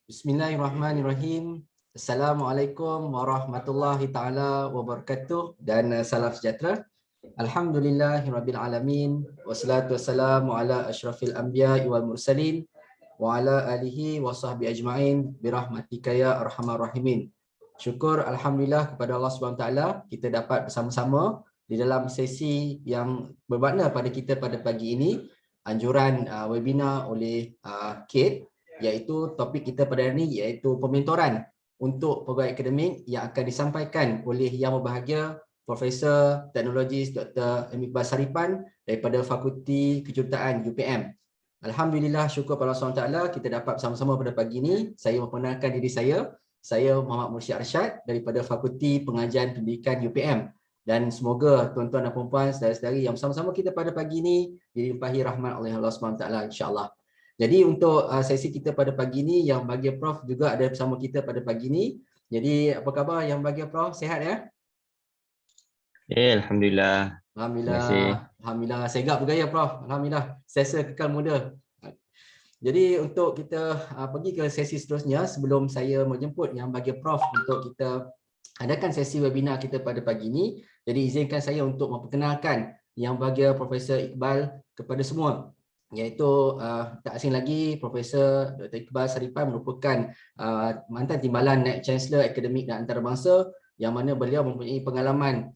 Bismillahirrahmanirrahim. Assalamualaikum warahmatullahi taala wabarakatuh dan salam sejahtera. Alhamdulillahirabbil alamin wassalatu wassalamu ala asyrafil anbiya'i wal mursalin wa ala alihi wa sahbihi ajma'in birahmatika ya arhamar rahimin. Syukur alhamdulillah kepada Allah Subhanahu taala kita dapat bersama-sama di dalam sesi yang bermakna pada kita pada pagi ini, anjuran webinar oleh Kate, iaitu topik kita pada hari ini iaitu pementoran untuk pegawai akademik yang akan disampaikan oleh Yang Berbahagia Profesor Teknologis Dr. M. Iqbal Saripan daripada Fakulti Kejuruteraan UPM. Alhamdulillah, syukur pada Allah SWT kita dapat bersama-sama pada pagi ini. Saya memperkenalkan diri saya Muhammad Mursyid Arsyad daripada Fakulti Pengajian Pendidikan UPM. Dan semoga tuan-tuan dan puan-puan, saudara-saudari yang bersama-sama kita pada pagi ini dilimpahi rahmat oleh Allah SWT insya-Allah. Jadi untuk sesi kita pada pagi ini, Yang Berbahagia Prof juga ada bersama kita pada pagi ini. Jadi apa khabar Yang Berbahagia Prof? Sehat ya? Alhamdulillah. Alhamdulillah. Segap bergaya Prof. Alhamdulillah. Sesa kekal muda. Jadi untuk kita pergi ke sesi seterusnya, sebelum saya menjemput Yang Berbahagia Prof untuk kita adakan sesi webinar kita pada pagi ini, jadi izinkan saya untuk memperkenalkan Yang Berbahagia Profesor Iqbal kepada semua, iaitu tak asing lagi Profesor Dr. Iqbal Saripan merupakan mantan timbalan Naib Chancellor Akademik dan Antarabangsa, yang mana beliau mempunyai pengalaman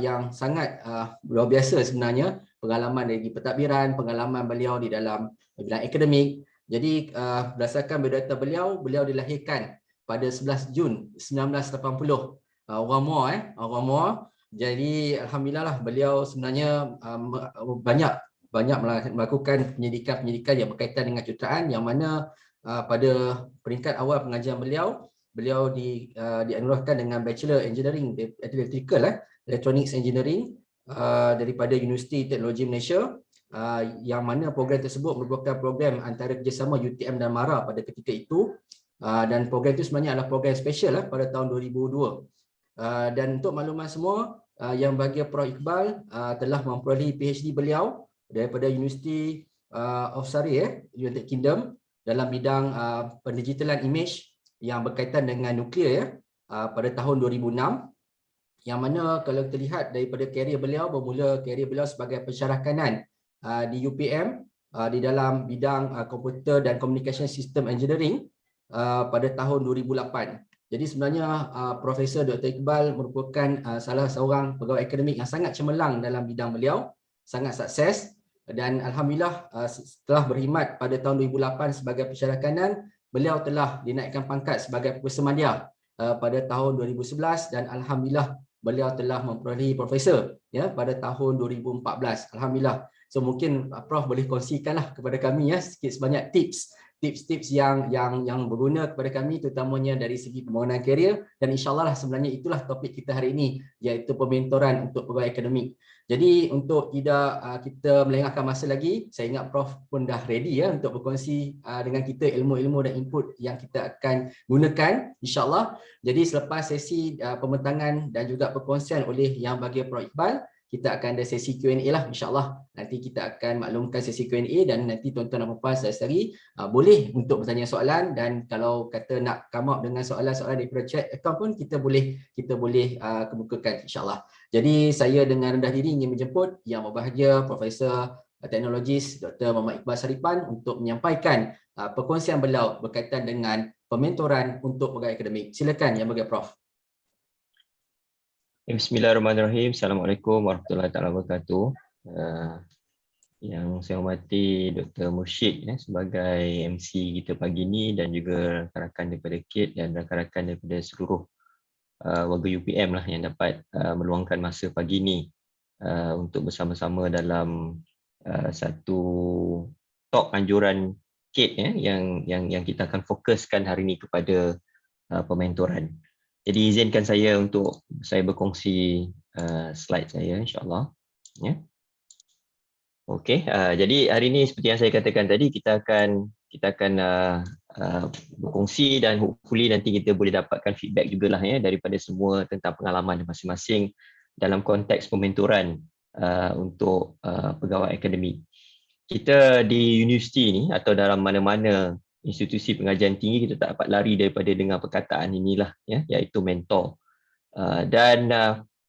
yang sangat luar biasa sebenarnya, pengalaman dari pentadbiran, pengalaman beliau di dalam bidang akademik. Jadi berdasarkan biodata beliau dilahirkan pada 11 Jun 1980, orang Muar. Jadi alhamdulillah lah, beliau sebenarnya banyak melakukan pendidikan yang berkaitan dengan kejuruteraan, yang mana pada peringkat awal pengajian beliau dianugerahkan dengan Bachelor Engineering Electronics Engineering daripada Universiti Teknologi Malaysia, yang mana program tersebut merupakan program antara kerjasama UTM dan MARA pada ketika itu, dan program itu sebenarnya adalah program special pada tahun 2002. Dan untuk makluman semua, Yang Berbahagia Prof Iqbal telah memperolehi PhD beliau daripada University of Surrey, United Kingdom, dalam bidang pendigitalan image yang berkaitan dengan nuklear pada tahun 2006, yang mana kalau kita lihat daripada karier beliau, bermula karier beliau sebagai pensyarah kanan di UPM di dalam bidang Computer dan Communication System Engineering pada tahun 2008. Jadi sebenarnya Profesor Dr. Iqbal merupakan salah seorang pegawai akademik yang sangat cemerlang dalam bidang beliau, sangat sukses, dan alhamdulillah setelah berkhidmat pada tahun 2008 sebagai pensyarah kanan, beliau telah dinaikkan pangkat sebagai Profesor Madya pada tahun 2011, dan alhamdulillah beliau telah memperolehi profesor pada tahun 2014. Alhamdulillah. So mungkin Prof boleh kongsikanlah kepada kami sikit sebanyak tips yang berguna kepada kami, terutamanya dari segi pembangunan karier, dan insyaAllah sebenarnya itulah topik kita hari ini, iaitu pementoran untuk pegawai akademik. Jadi untuk tidak kita melengahkan masa lagi, saya ingat Prof pun dah ready untuk berkongsi dengan kita ilmu-ilmu dan input yang kita akan gunakan insyaAllah. Jadi selepas sesi pembentangan dan juga perkongsian oleh Yang Berbahagia Prof Iqbal, kita akan ada sesi Q&A lah insyaAllah. Nanti kita akan maklumkan sesi Q&A, dan nanti tuan-tuan dan puan-puan saudari boleh untuk bertanya soalan, dan kalau kata nak come up dengan soalan-soalan daripada chat account pun kita boleh kemukakan insyaAllah. Jadi saya dengan rendah diri ingin menjemput Yang Berbahagia Profesor Teknologis Dr. Muhammad Iqbal Saripan untuk menyampaikan perkongsian beliau berkaitan dengan pementoran untuk pegawai akademik. Silakan Yang Berbahagia Prof. Bismillahirrahmanirrahim. Assalamualaikum warahmatullahi wabarakatuh. Yang saya hormati Dr. Mursyid sebagai MC kita pagi ini, dan juga rakan-rakan daripada KIT dan rakan-rakan daripada seluruh warga UPM yang dapat meluangkan masa pagi ini untuk bersama-sama dalam satu talk anjuran KIT yang kita akan fokuskan hari ini kepada pementoran. Jadi izinkan saya untuk saya berkongsi slide saya insyaAllah. Okey, jadi hari ini seperti yang saya katakan tadi, kita akan berkongsi, dan hopefully nanti kita boleh dapatkan feedback jugalah daripada semua tentang pengalaman masing-masing dalam konteks pementoran untuk pegawai akademik. Kita di universiti ni atau dalam mana-mana institusi pengajian tinggi, kita tak dapat lari daripada dengar perkataan inilah, ya, iaitu mentor. Dan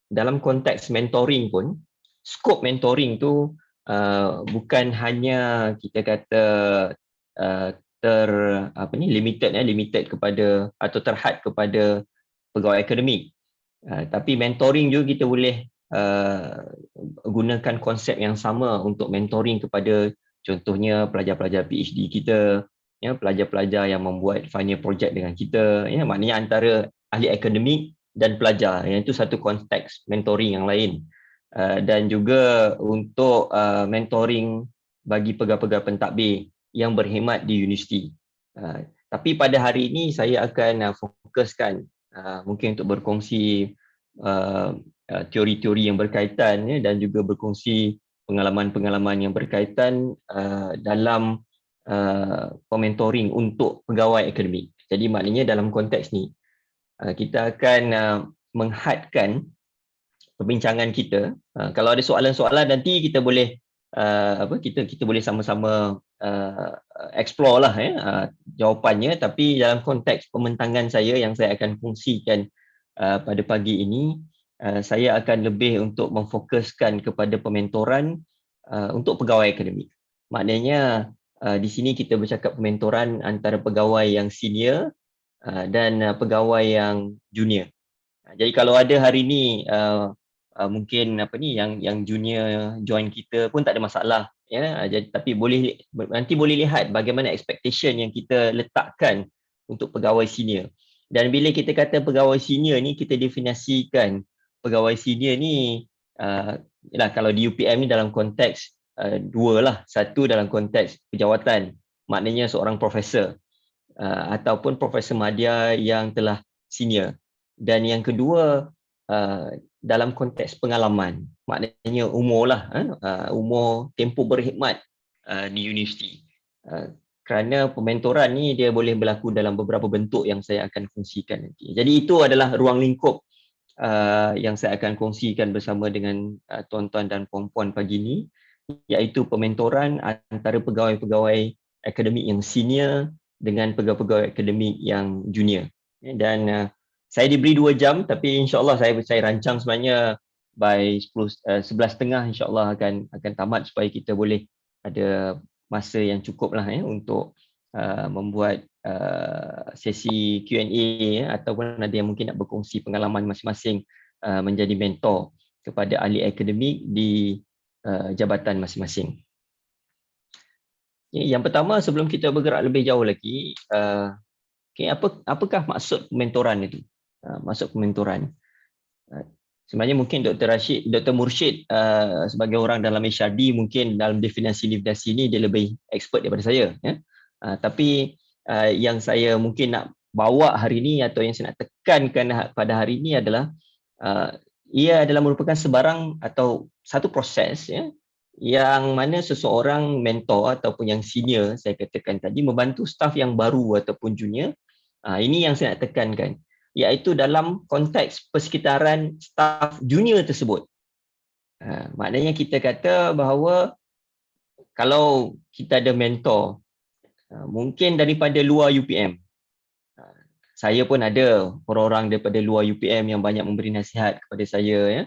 dalam konteks mentoring pun, skop mentoring tu bukan hanya kita kata limited kepada atau terhad kepada pegawai akademik. Tapi mentoring juga kita boleh gunakan konsep yang sama untuk mentoring kepada contohnya pelajar-pelajar PhD kita, ya, pelajar-pelajar yang membuat final project dengan kita, ya, maknanya antara ahli akademik dan pelajar, yang itu satu konteks mentoring yang lain. Dan juga untuk mentoring bagi pegawai-pegawai pentadbir yang berkhidmat di universiti. Tapi pada hari ini saya akan fokuskan mungkin untuk berkongsi teori-teori yang berkaitan, ya, dan juga berkongsi pengalaman-pengalaman yang berkaitan dalam pementoring untuk pegawai akademik. Jadi maknanya dalam konteks ni kita akan menghadkan perbincangan kita. Kalau ada soalan-soalan nanti kita boleh kita boleh sama-sama explore lah, ya, jawapannya. Tapi dalam konteks pembentangan saya yang saya akan kongsikan pada pagi ini, saya akan lebih untuk memfokuskan kepada pementoran untuk pegawai akademik. Maknanya di sini kita bercakap pementoran antara pegawai yang senior dan pegawai yang junior. Jadi kalau ada hari ini mungkin yang junior join kita pun tak ada masalah, ya. Jadi tapi nanti boleh lihat bagaimana expectation yang kita letakkan untuk pegawai senior. Dan bila kita kata pegawai senior ni, kita definisikan pegawai senior ni kalau di UPM ni dalam konteks dua lah. Satu dalam konteks pejawatan, maknanya seorang profesor ataupun profesor madya yang telah senior. Dan yang kedua dalam konteks pengalaman, maknanya umur lah, umur tempoh berkhidmat di universiti. Kerana pementoran ni dia boleh berlaku dalam beberapa bentuk yang saya akan kongsikan nanti. Jadi itu adalah ruang lingkup yang saya akan kongsikan bersama dengan tuan-tuan dan puan-puan pagi ini, iaitu pementoran antara pegawai-pegawai akademik yang senior dengan pegawai-pegawai akademik yang junior. Dan saya diberi 2 jam, tapi insyaAllah saya rancang sebenarnya by 11.30 insyaAllah akan tamat supaya kita boleh ada masa yang cukup lah, ya, untuk membuat sesi Q&A, ya, ataupun ada yang mungkin nak berkongsi pengalaman masing-masing menjadi mentor kepada ahli akademik di jabatan masing-masing. Yang pertama, sebelum kita bergerak lebih jauh lagi, apakah maksud pementoran itu? Maksud pementoran. Sebenarnya mungkin Dr. Mursyid sebagai orang dalam HRD mungkin dalam definisi ini dia lebih expert daripada saya, ya. Tapi yang saya mungkin nak bawa hari ini atau yang saya nak tekankan pada hari ini adalah ia adalah merupakan sebarang atau satu proses, ya, yang mana seseorang mentor ataupun yang senior, saya katakan tadi, membantu staf yang baru ataupun junior. Ini yang saya nak tekankan, iaitu dalam konteks persekitaran staf junior tersebut. Maknanya kita kata bahawa kalau kita ada mentor, mungkin daripada luar UPM. Saya pun ada orang-orang daripada luar UPM yang banyak memberi nasihat kepada saya, ya.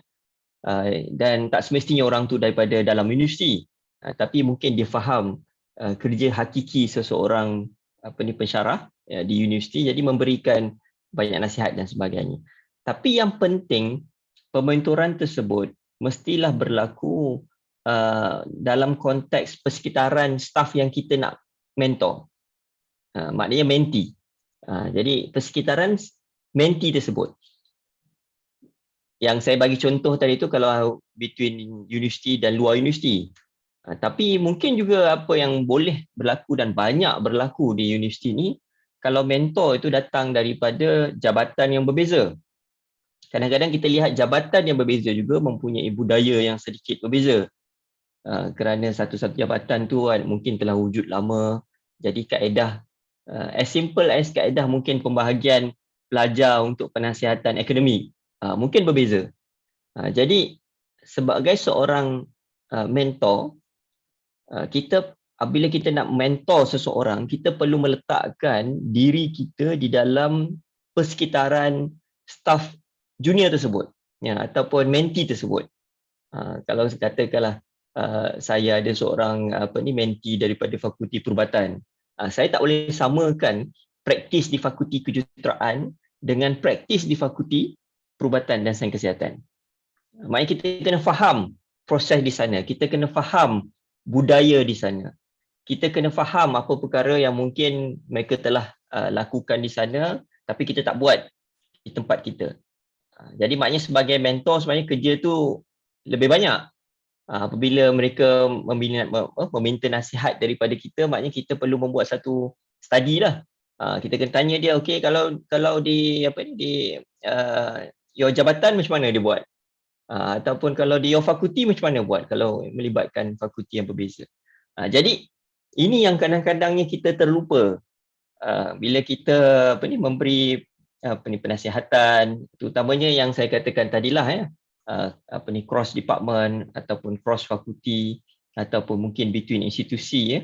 Dan tak semestinya orang tu daripada dalam universiti, tapi mungkin dia faham kerja hakiki seseorang pensyarah, ya, di universiti, jadi memberikan banyak nasihat dan sebagainya. Tapi yang penting, pementoran tersebut mestilah berlaku dalam konteks persekitaran staf yang kita nak mentor, maknanya mentee. Jadi persekitaran mentee tersebut. Yang saya bagi contoh tadi itu kalau between universiti dan luar universiti. Tapi mungkin juga apa yang boleh berlaku dan banyak berlaku di universiti ni, kalau mentor itu datang daripada jabatan yang berbeza. Kadang-kadang kita lihat jabatan yang berbeza juga mempunyai budaya yang sedikit berbeza. Kerana satu-satu jabatan tu mungkin telah wujud lama. Jadi kaedah, as simple as kaedah mungkin pembahagian pelajar untuk penasihatan akademik, mungkin berbeza. Jadi sebagai seorang mentor, kita apabila kita nak mentor seseorang, kita perlu meletakkan diri kita di dalam persekitaran staf junior tersebut, ya, ataupun mentee tersebut. Kalau katakanlah saya ada seorang mentee daripada Fakulti Perubatan, saya tak boleh samakan praktis di Fakulti Kejuruteraan dengan praktis di Fakulti Perubatan dan Sains Kesihatan. Maknanya kita kena faham proses di sana, kita kena faham budaya di sana, kita kena faham apa perkara yang mungkin mereka telah lakukan di sana tapi kita tak buat di tempat kita. Jadi maknanya sebagai mentor sebenarnya kerja tu lebih banyak. Apabila mereka meminta nasihat daripada kita, maknanya kita perlu membuat satu study lah. Kita kena tanya dia, okey, kalau di your jabatan macam mana dia buat? Ataupun kalau di your fakulti macam mana buat kalau melibatkan fakulti yang berbeza. Jadi ini yang kadang-kadangnya kita terlupa bila kita memberi penasihatan, terutamanya yang saya katakan tadilah, ya, cross department ataupun cross fakulti ataupun mungkin between institusi, ya.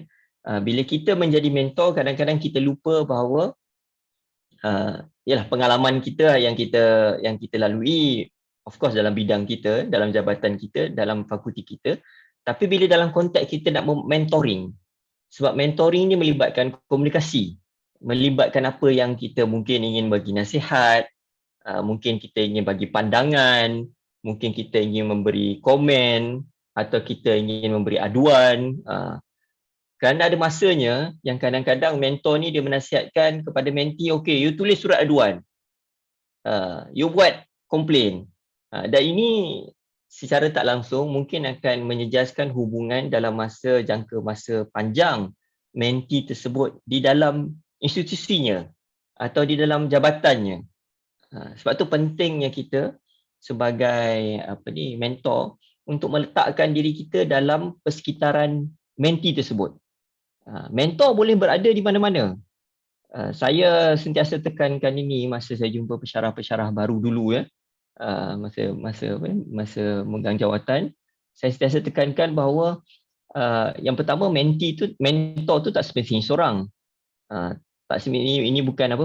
Bila kita menjadi mentor, kadang-kadang kita lupa bahawa ialah pengalaman kita yang kita lalui, of course dalam bidang kita, dalam jabatan kita, dalam fakulti kita, tapi bila dalam konteks kita nak mentoring, sebab mentoring ni melibatkan komunikasi, melibatkan apa yang kita mungkin ingin bagi nasihat, mungkin kita ingin bagi pandangan, mungkin kita ingin memberi komen, atau kita ingin memberi aduan. Kerana ada masanya yang kadang-kadang mentor ni dia menasihatkan kepada mentee, okey, you tulis surat aduan, you buat komplain. Dan ini secara tak langsung mungkin akan menyejaskan hubungan dalam jangka masa panjang mentee tersebut di dalam institusinya atau di dalam jabatannya. Sebab tu pentingnya kita sebagai mentor untuk meletakkan diri kita dalam persekitaran mentee tersebut. Mentor boleh berada di mana-mana. Saya sentiasa tekankan ini masa saya jumpa pensyarah-pensyarah baru dulu, ya. Masa memegang jawatan, saya sentiasa tekankan bahawa yang pertama, mentor tu tak semestinya seorang. Tak semestinya ini bukan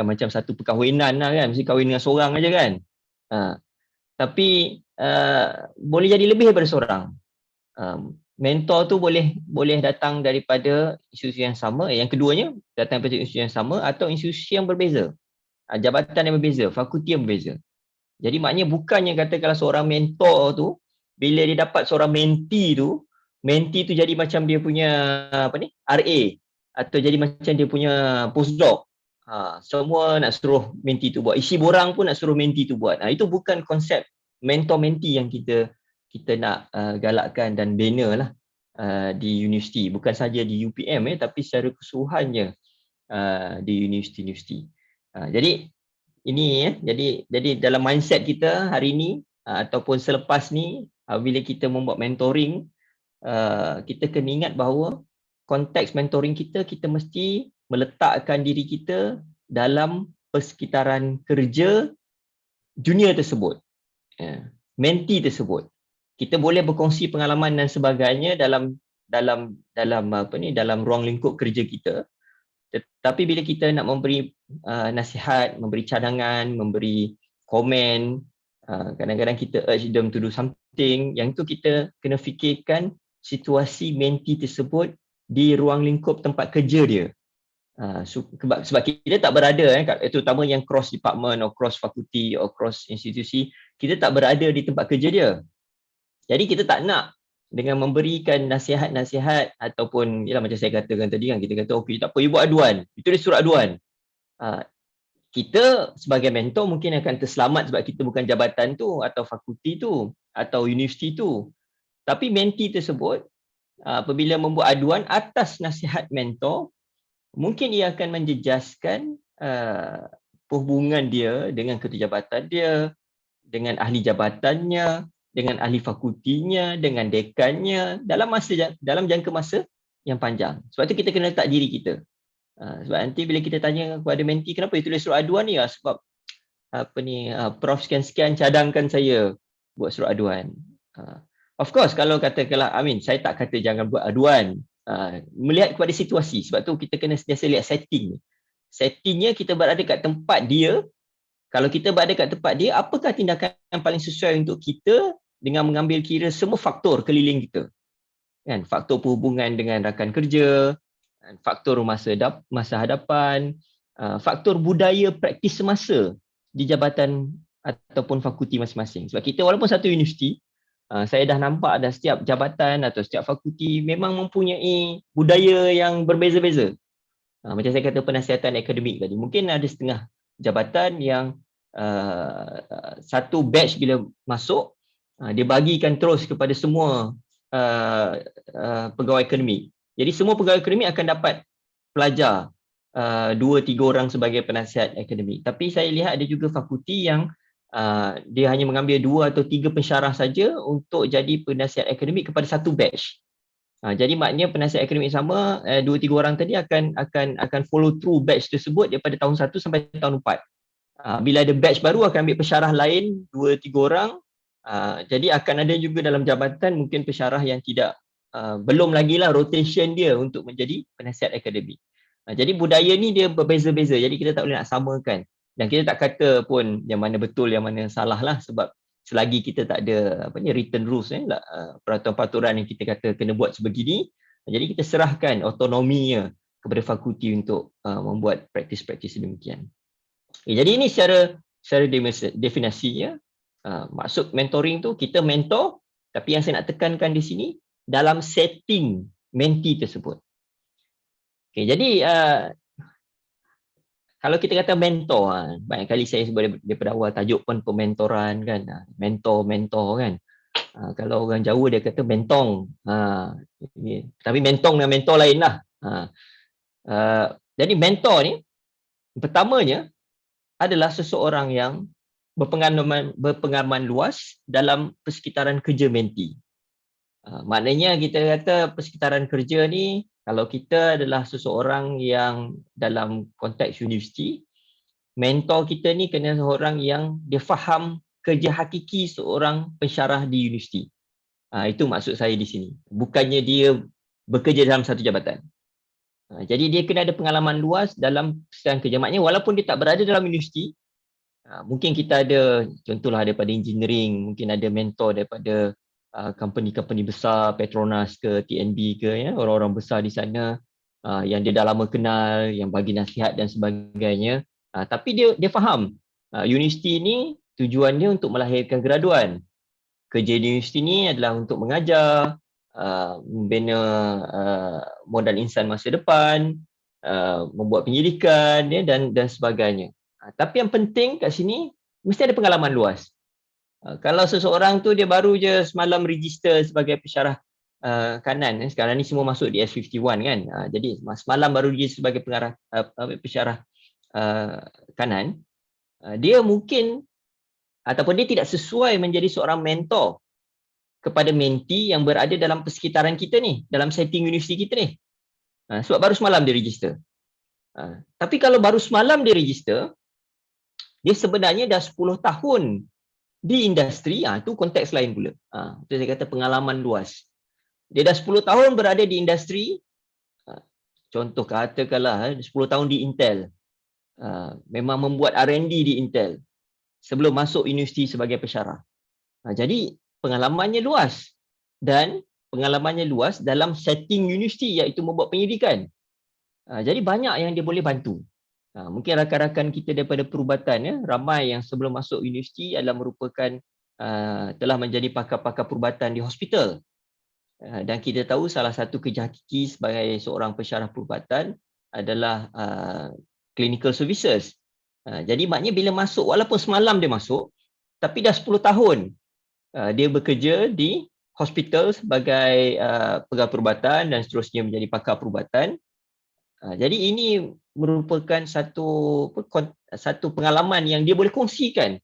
macam satu perkahwinan lah, kan, mesti kahwin dengan seorang aja, kan. Tapi boleh jadi lebih daripada seorang. Mentor tu boleh datang daripada institusi yang sama, yang keduanya datang daripada institusi yang sama atau institusi yang berbeza, jabatan yang berbeza, fakulti yang berbeza. Jadi maknanya bukannya kata kalau seorang mentor tu bila dia dapat seorang mentee tu jadi macam dia punya RA atau jadi macam dia punya postdoc. Semua nak suruh mentee tu buat, isi borang pun nak suruh mentee tu buat. Itu bukan konsep mentor-mentee yang kita nak galakkan dan bina lah di universiti, bukan saja di UPM, tapi secara keseluruhannya di universiti-universiti. Jadi ini, jadi dalam mindset kita hari ini ataupun selepas ni, bila kita membuat mentoring, kita kena ingat bahawa konteks mentoring kita mesti meletakkan diri kita dalam persekitaran kerja junior tersebut, mentee tersebut. Kita boleh berkongsi pengalaman dan sebagainya dalam ruang lingkup kerja kita. Tetapi bila kita nak memberi nasihat, memberi cadangan, memberi komen, kadang-kadang kita urge them to do something, yang tu kita kena fikirkan situasi mentee tersebut di ruang lingkup tempat kerja dia. Sebab kita tak berada, terutama yang cross department atau cross fakulti atau cross institusi, kita tak berada di tempat kerja dia. Jadi kita tak nak dengan memberikan nasihat-nasihat ataupun ialah macam saya katakan tadi, kan, kita kata okey, tak apa, you buat aduan, you tulis surat aduan. Kita sebagai mentor mungkin akan terselamat sebab kita bukan jabatan tu atau fakulti tu atau universiti tu. Tapi mentee tersebut apabila membuat aduan atas nasihat mentor, mungkin ia akan menjejaskan hubungan dia dengan ketua jabatan dia, dengan ahli jabatannya, dengan ahli fakultinya, dengan dekannya dalam jangka masa yang panjang. Sebab tu kita kena letak diri kita. Sebab nanti bila kita tanya kepada mentee, kenapa you tulis surat aduan ni? Sebab Prof sekian-sekian cadangkan saya buat surat aduan. Of course, kalau katakanlah, saya tak kata jangan buat aduan. Melihat kepada situasi. Sebab tu kita kena sentiasa lihat setting. Settingnya kita berada kat tempat dia. Kalau kita berada kat tempat dia, apakah tindakan yang paling sesuai untuk kita dengan mengambil kira semua faktor keliling kita. Kan? Faktor perhubungan dengan rakan kerja, faktor masa hadapan, faktor budaya praktis semasa di jabatan ataupun fakulti masing-masing. Sebab kita walaupun satu universiti, saya dah nampak dah setiap jabatan atau setiap fakulti memang mempunyai budaya yang berbeza-beza. Macam saya kata penasihatan akademik tadi, mungkin ada setengah jabatan yang satu batch bila masuk, dia bagikan terus kepada semua pegawai akademik. Jadi semua pegawai akademik akan dapat pelajar 2-3 orang sebagai penasihat akademik. Tapi saya lihat ada juga fakulti yang dia hanya mengambil 2 atau 3 pensyarah saja untuk jadi penasihat akademik kepada satu batch. Jadi maknanya penasihat akademik sama 2-3 orang tadi akan follow through batch tersebut daripada tahun 1 sampai tahun 4. Bila ada batch baru akan ambil pensyarah lain 2-3 orang. Jadi akan ada juga dalam jabatan mungkin pensyarah yang tidak belum lagi lah rotation dia untuk menjadi penasihat akademik. Jadi budaya ni dia berbeza-beza. Jadi kita tak boleh nak samakan. Dan kita tak kata pun yang mana betul, yang mana salah lah. Sebab selagi kita tak ada written rules, peraturan-peraturan yang kita kata kena buat sebegini, jadi kita serahkan otonominya kepada fakulti untuk membuat praktis-praktis sedemikian. Jadi ini secara definisinya, maksud mentoring tu kita mentor, tapi yang saya nak tekankan di sini dalam setting mentee tersebut. Jadi kalau kita kata mentor, banyak kali saya sebut daripada awal tajuk pun pementoran kan, mentor kan. Kalau orang Jawa dia kata mentong, tapi mentong dengan mentor lain lah. Jadi mentor ni pertamanya adalah seseorang yang berpengalaman luas dalam persekitaran kerja mentee. Maknanya kita kata persekitaran kerja ni, kalau kita adalah seseorang yang dalam konteks universiti, mentor kita ni kena seorang yang dia faham kerja hakiki seorang pensyarah di universiti. Itu maksud saya di sini. Bukannya dia bekerja dalam satu jabatan. Jadi dia kena ada pengalaman luas dalam persekitaran kerja. Maknanya walaupun dia tak berada dalam universiti, mungkin kita ada, contohlah daripada engineering, mungkin ada mentor daripada company-company besar, Petronas ke TNB ke, orang-orang besar di sana yang dia dah lama kenal, yang bagi nasihat dan sebagainya. Tapi dia faham universiti ni tujuannya untuk melahirkan graduan. Kerja di universiti ni adalah untuk mengajar, membina modal insan masa depan, membuat penyidikan dan sebagainya. Tapi yang penting kat sini mesti ada pengalaman luas. Kalau seseorang tu dia baru je semalam register sebagai pensyarah kanan, sekarang ni semua masuk di S51 kan. Jadi semalam baru register sebagai pensyarah kanan, dia mungkin ataupun dia tidak sesuai menjadi seorang mentor kepada mentee yang berada dalam persekitaran kita ni, dalam setting universiti kita ni. Sebab baru semalam dia register. Tapi kalau baru semalam dia register, dia sebenarnya dah 10 tahun di industri, itu konteks lain pula. Itu saya kata pengalaman luas. Dia dah 10 tahun berada di industri, contoh katakanlah 10 tahun di Intel, memang membuat R&D di Intel sebelum masuk universiti sebagai pensyarah. Jadi pengalamannya luas dan pengalamannya luas dalam setting universiti iaitu membuat penyidikan. Jadi banyak yang dia boleh bantu. Mungkin rakan-rakan kita daripada perubatan, ramai yang sebelum masuk universiti adalah merupakan telah menjadi pakar-pakar perubatan di hospital. Dan kita tahu salah satu kerja hakiki sebagai seorang pensyarah perubatan adalah clinical services. Jadi maknanya bila masuk, walaupun semalam dia masuk, tapi dah 10 tahun dia bekerja di hospital sebagai pegawai perubatan dan seterusnya menjadi pakar perubatan. Jadi ini merupakan satu pengalaman yang dia boleh kongsikan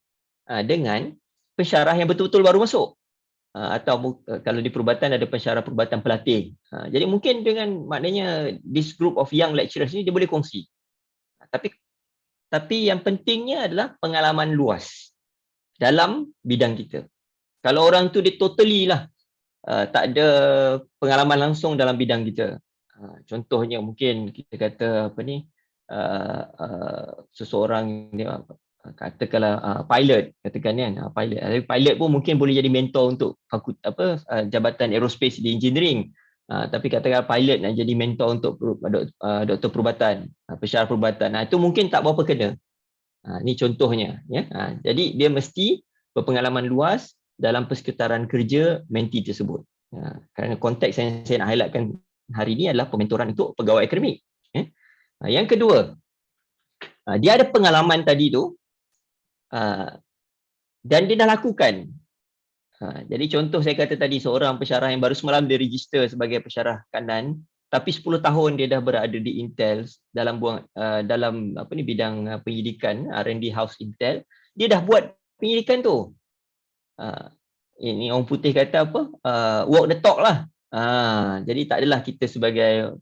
dengan pensyarah yang betul-betul baru masuk. Atau kalau di perubatan ada pensyarah perubatan pelatih. Jadi mungkin dengan maknanya this group of young lecturers ni dia boleh kongsi. Tapi yang pentingnya adalah pengalaman luas dalam bidang kita. Kalau orang tu dia totally lah tak ada pengalaman langsung dalam bidang kita. Contohnya mungkin kita kata apa ni, seseorang dia katakanlah pilot, katakan kan, pilot. Pilot pun mungkin boleh jadi mentor untuk jabatan aerospace di engineering. Tapi katakan pilot nak jadi mentor untuk doktor perubatan, pensyarah perubatan. Itu mungkin tak berapa kena. Ini contohnya, ya. Jadi dia mesti berpengalaman luas dalam persekitaran kerja menti tersebut. Kerana konteks yang saya nak highlightkan hari ini adalah pementoran untuk pegawai akademik. Yang kedua, dia ada pengalaman tadi tu dan dia dah lakukan. Jadi contoh saya kata tadi, seorang pensyarah yang baru semalam dia register sebagai pensyarah kanan, tapi 10 tahun dia dah berada di Intel dalam bidang penyidikan, R&D House Intel. Dia dah buat penyidikan tu. Ini orang putih kata apa? Walk the talk lah. Jadi tak adalah kita sebagai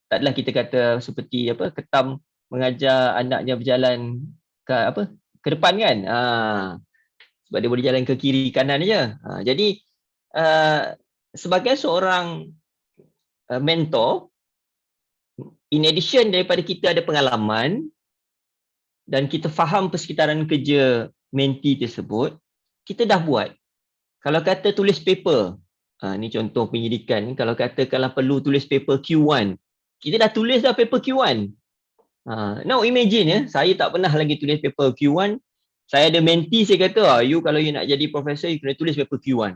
tak adalah kita kata seperti ketam mengajar anaknya berjalan ke depan kan. Sebab dia boleh jalan ke kiri kanan aja. Jadi sebagai seorang mentor, in addition daripada kita ada pengalaman dan kita faham persekitaran kerja menti tersebut, kita dah buat. Kalau kata tulis paper, ni contoh penyidikan, kalau katakanlah perlu tulis paper Q1, kita dah tulis dah paper Q1. Now imagine ya, saya tak pernah lagi tulis paper Q1. Saya ada menti, saya kata, you kalau you nak jadi profesor, you kena tulis paper Q1.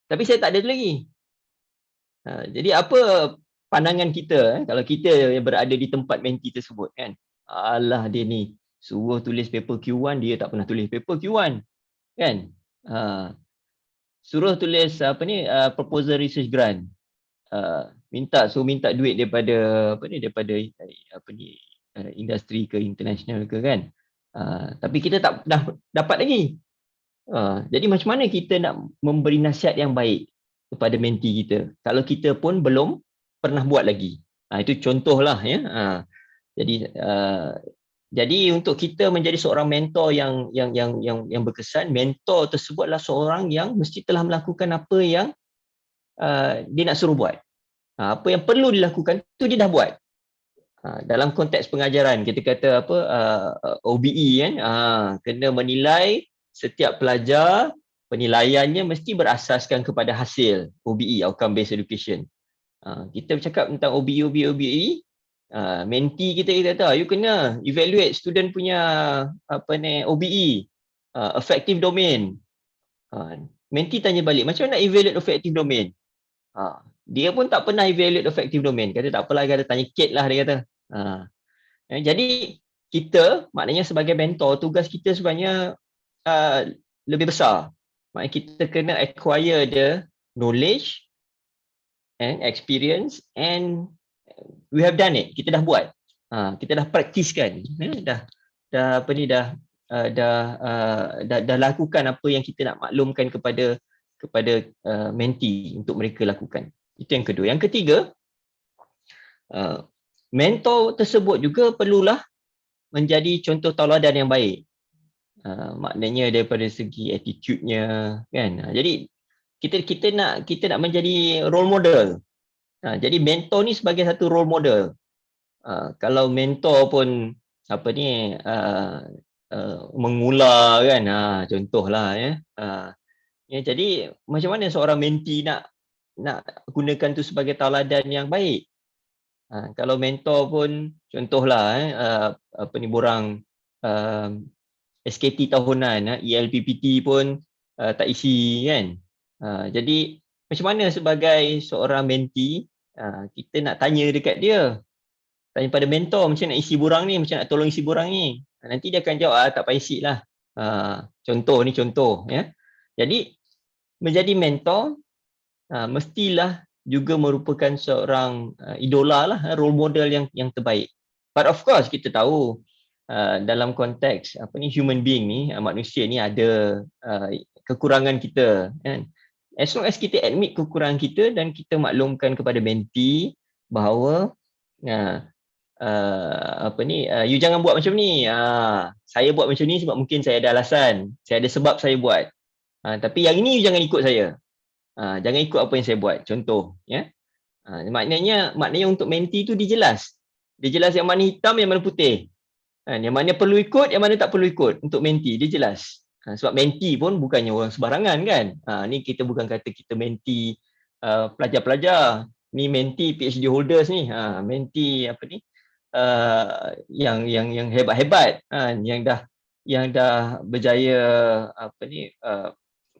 Tapi saya tak ada lagi. Jadi apa pandangan kita kalau kita berada di tempat menti tersebut kan? Alah dia ni suruh tulis paper Q1, dia tak pernah tulis paper Q1 kan? Suruh tulis proposal research grant, minta duit daripada industri ke international ke kan, tapi kita tak dah dapat lagi. Jadi macam mana kita nak memberi nasihat yang baik kepada menti kita kalau kita pun belum pernah buat lagi? Itu contohlah ya. Jadi untuk kita menjadi seorang mentor yang berkesan, mentor tersebut adalah seorang yang mesti telah melakukan apa yang dia nak suruh buat. Apa yang perlu dilakukan itu dia dah buat. Dalam konteks pengajaran kita kata OBE kan, kena menilai setiap pelajar, penilaiannya mesti berasaskan kepada hasil OBE, outcome based education. Kita bercakap tentang OBE, menti kita kata you kena evaluate student punya OBE, effective domain. Menti tanya balik, macam mana nak evaluate effective domain? Dia pun tak pernah evaluate effective domain. Kata tak apalah, kata tanya Kate lah dia kata. Jadi kita maknanya sebagai mentor, tugas kita sebenarnya lebih besar. Maknanya kita kena acquire the knowledge and experience, and we have done it. Kita dah buat. Kita dah praktiskan. Dah lakukan apa yang kita nak maklumkan kepada menti untuk mereka lakukan. Itu yang kedua. Yang ketiga, mentor tersebut juga perlulah menjadi contoh tauladan yang baik. Maknanya daripada segi attitude-nya kan. Jadi kita nak menjadi role model. Jadi mentor ni sebagai satu role model. Kalau mentor pun mengular kan, contohlah ya. Jadi macam mana seorang menti nak gunakan tu sebagai tauladan yang baik? Kalau mentor pun contohlah borang SKT tahunan, ELPPT pun tak isi kan. Jadi macam mana sebagai seorang menti kita nak tanya dekat dia, tanya pada mentor macam nak isi borang ni, macam nak tolong isi borang ni. Nanti dia akan jawab tak payah isi lah. Contoh ya. Jadi menjadi mentor mestilah juga merupakan seorang idola lah, role model yang terbaik. But of course kita tahu dalam konteks human being ni, manusia ni ada kekurangan kita kan. As long as kita admit kekurangan kita dan kita maklumkan kepada menti bahawa you jangan buat macam ni. Saya buat macam ni sebab mungkin saya ada alasan, saya ada sebab saya buat. Tapi yang ini you jangan ikut saya. Jangan ikut apa yang saya buat. Contoh, ya. Maknanya untuk menti tu dia jelas. Dia jelas yang mana hitam, yang mana putih. Yang mana perlu ikut, yang mana tak perlu ikut untuk menti. Dia jelas. Sebab menti pun bukannya orang sebarangan kan. Ni kita bukan kata kita menti pelajar-pelajar. Ni menti PhD holders ni. Menti apa ni? Yang hebat-hebat, yang dah berjaya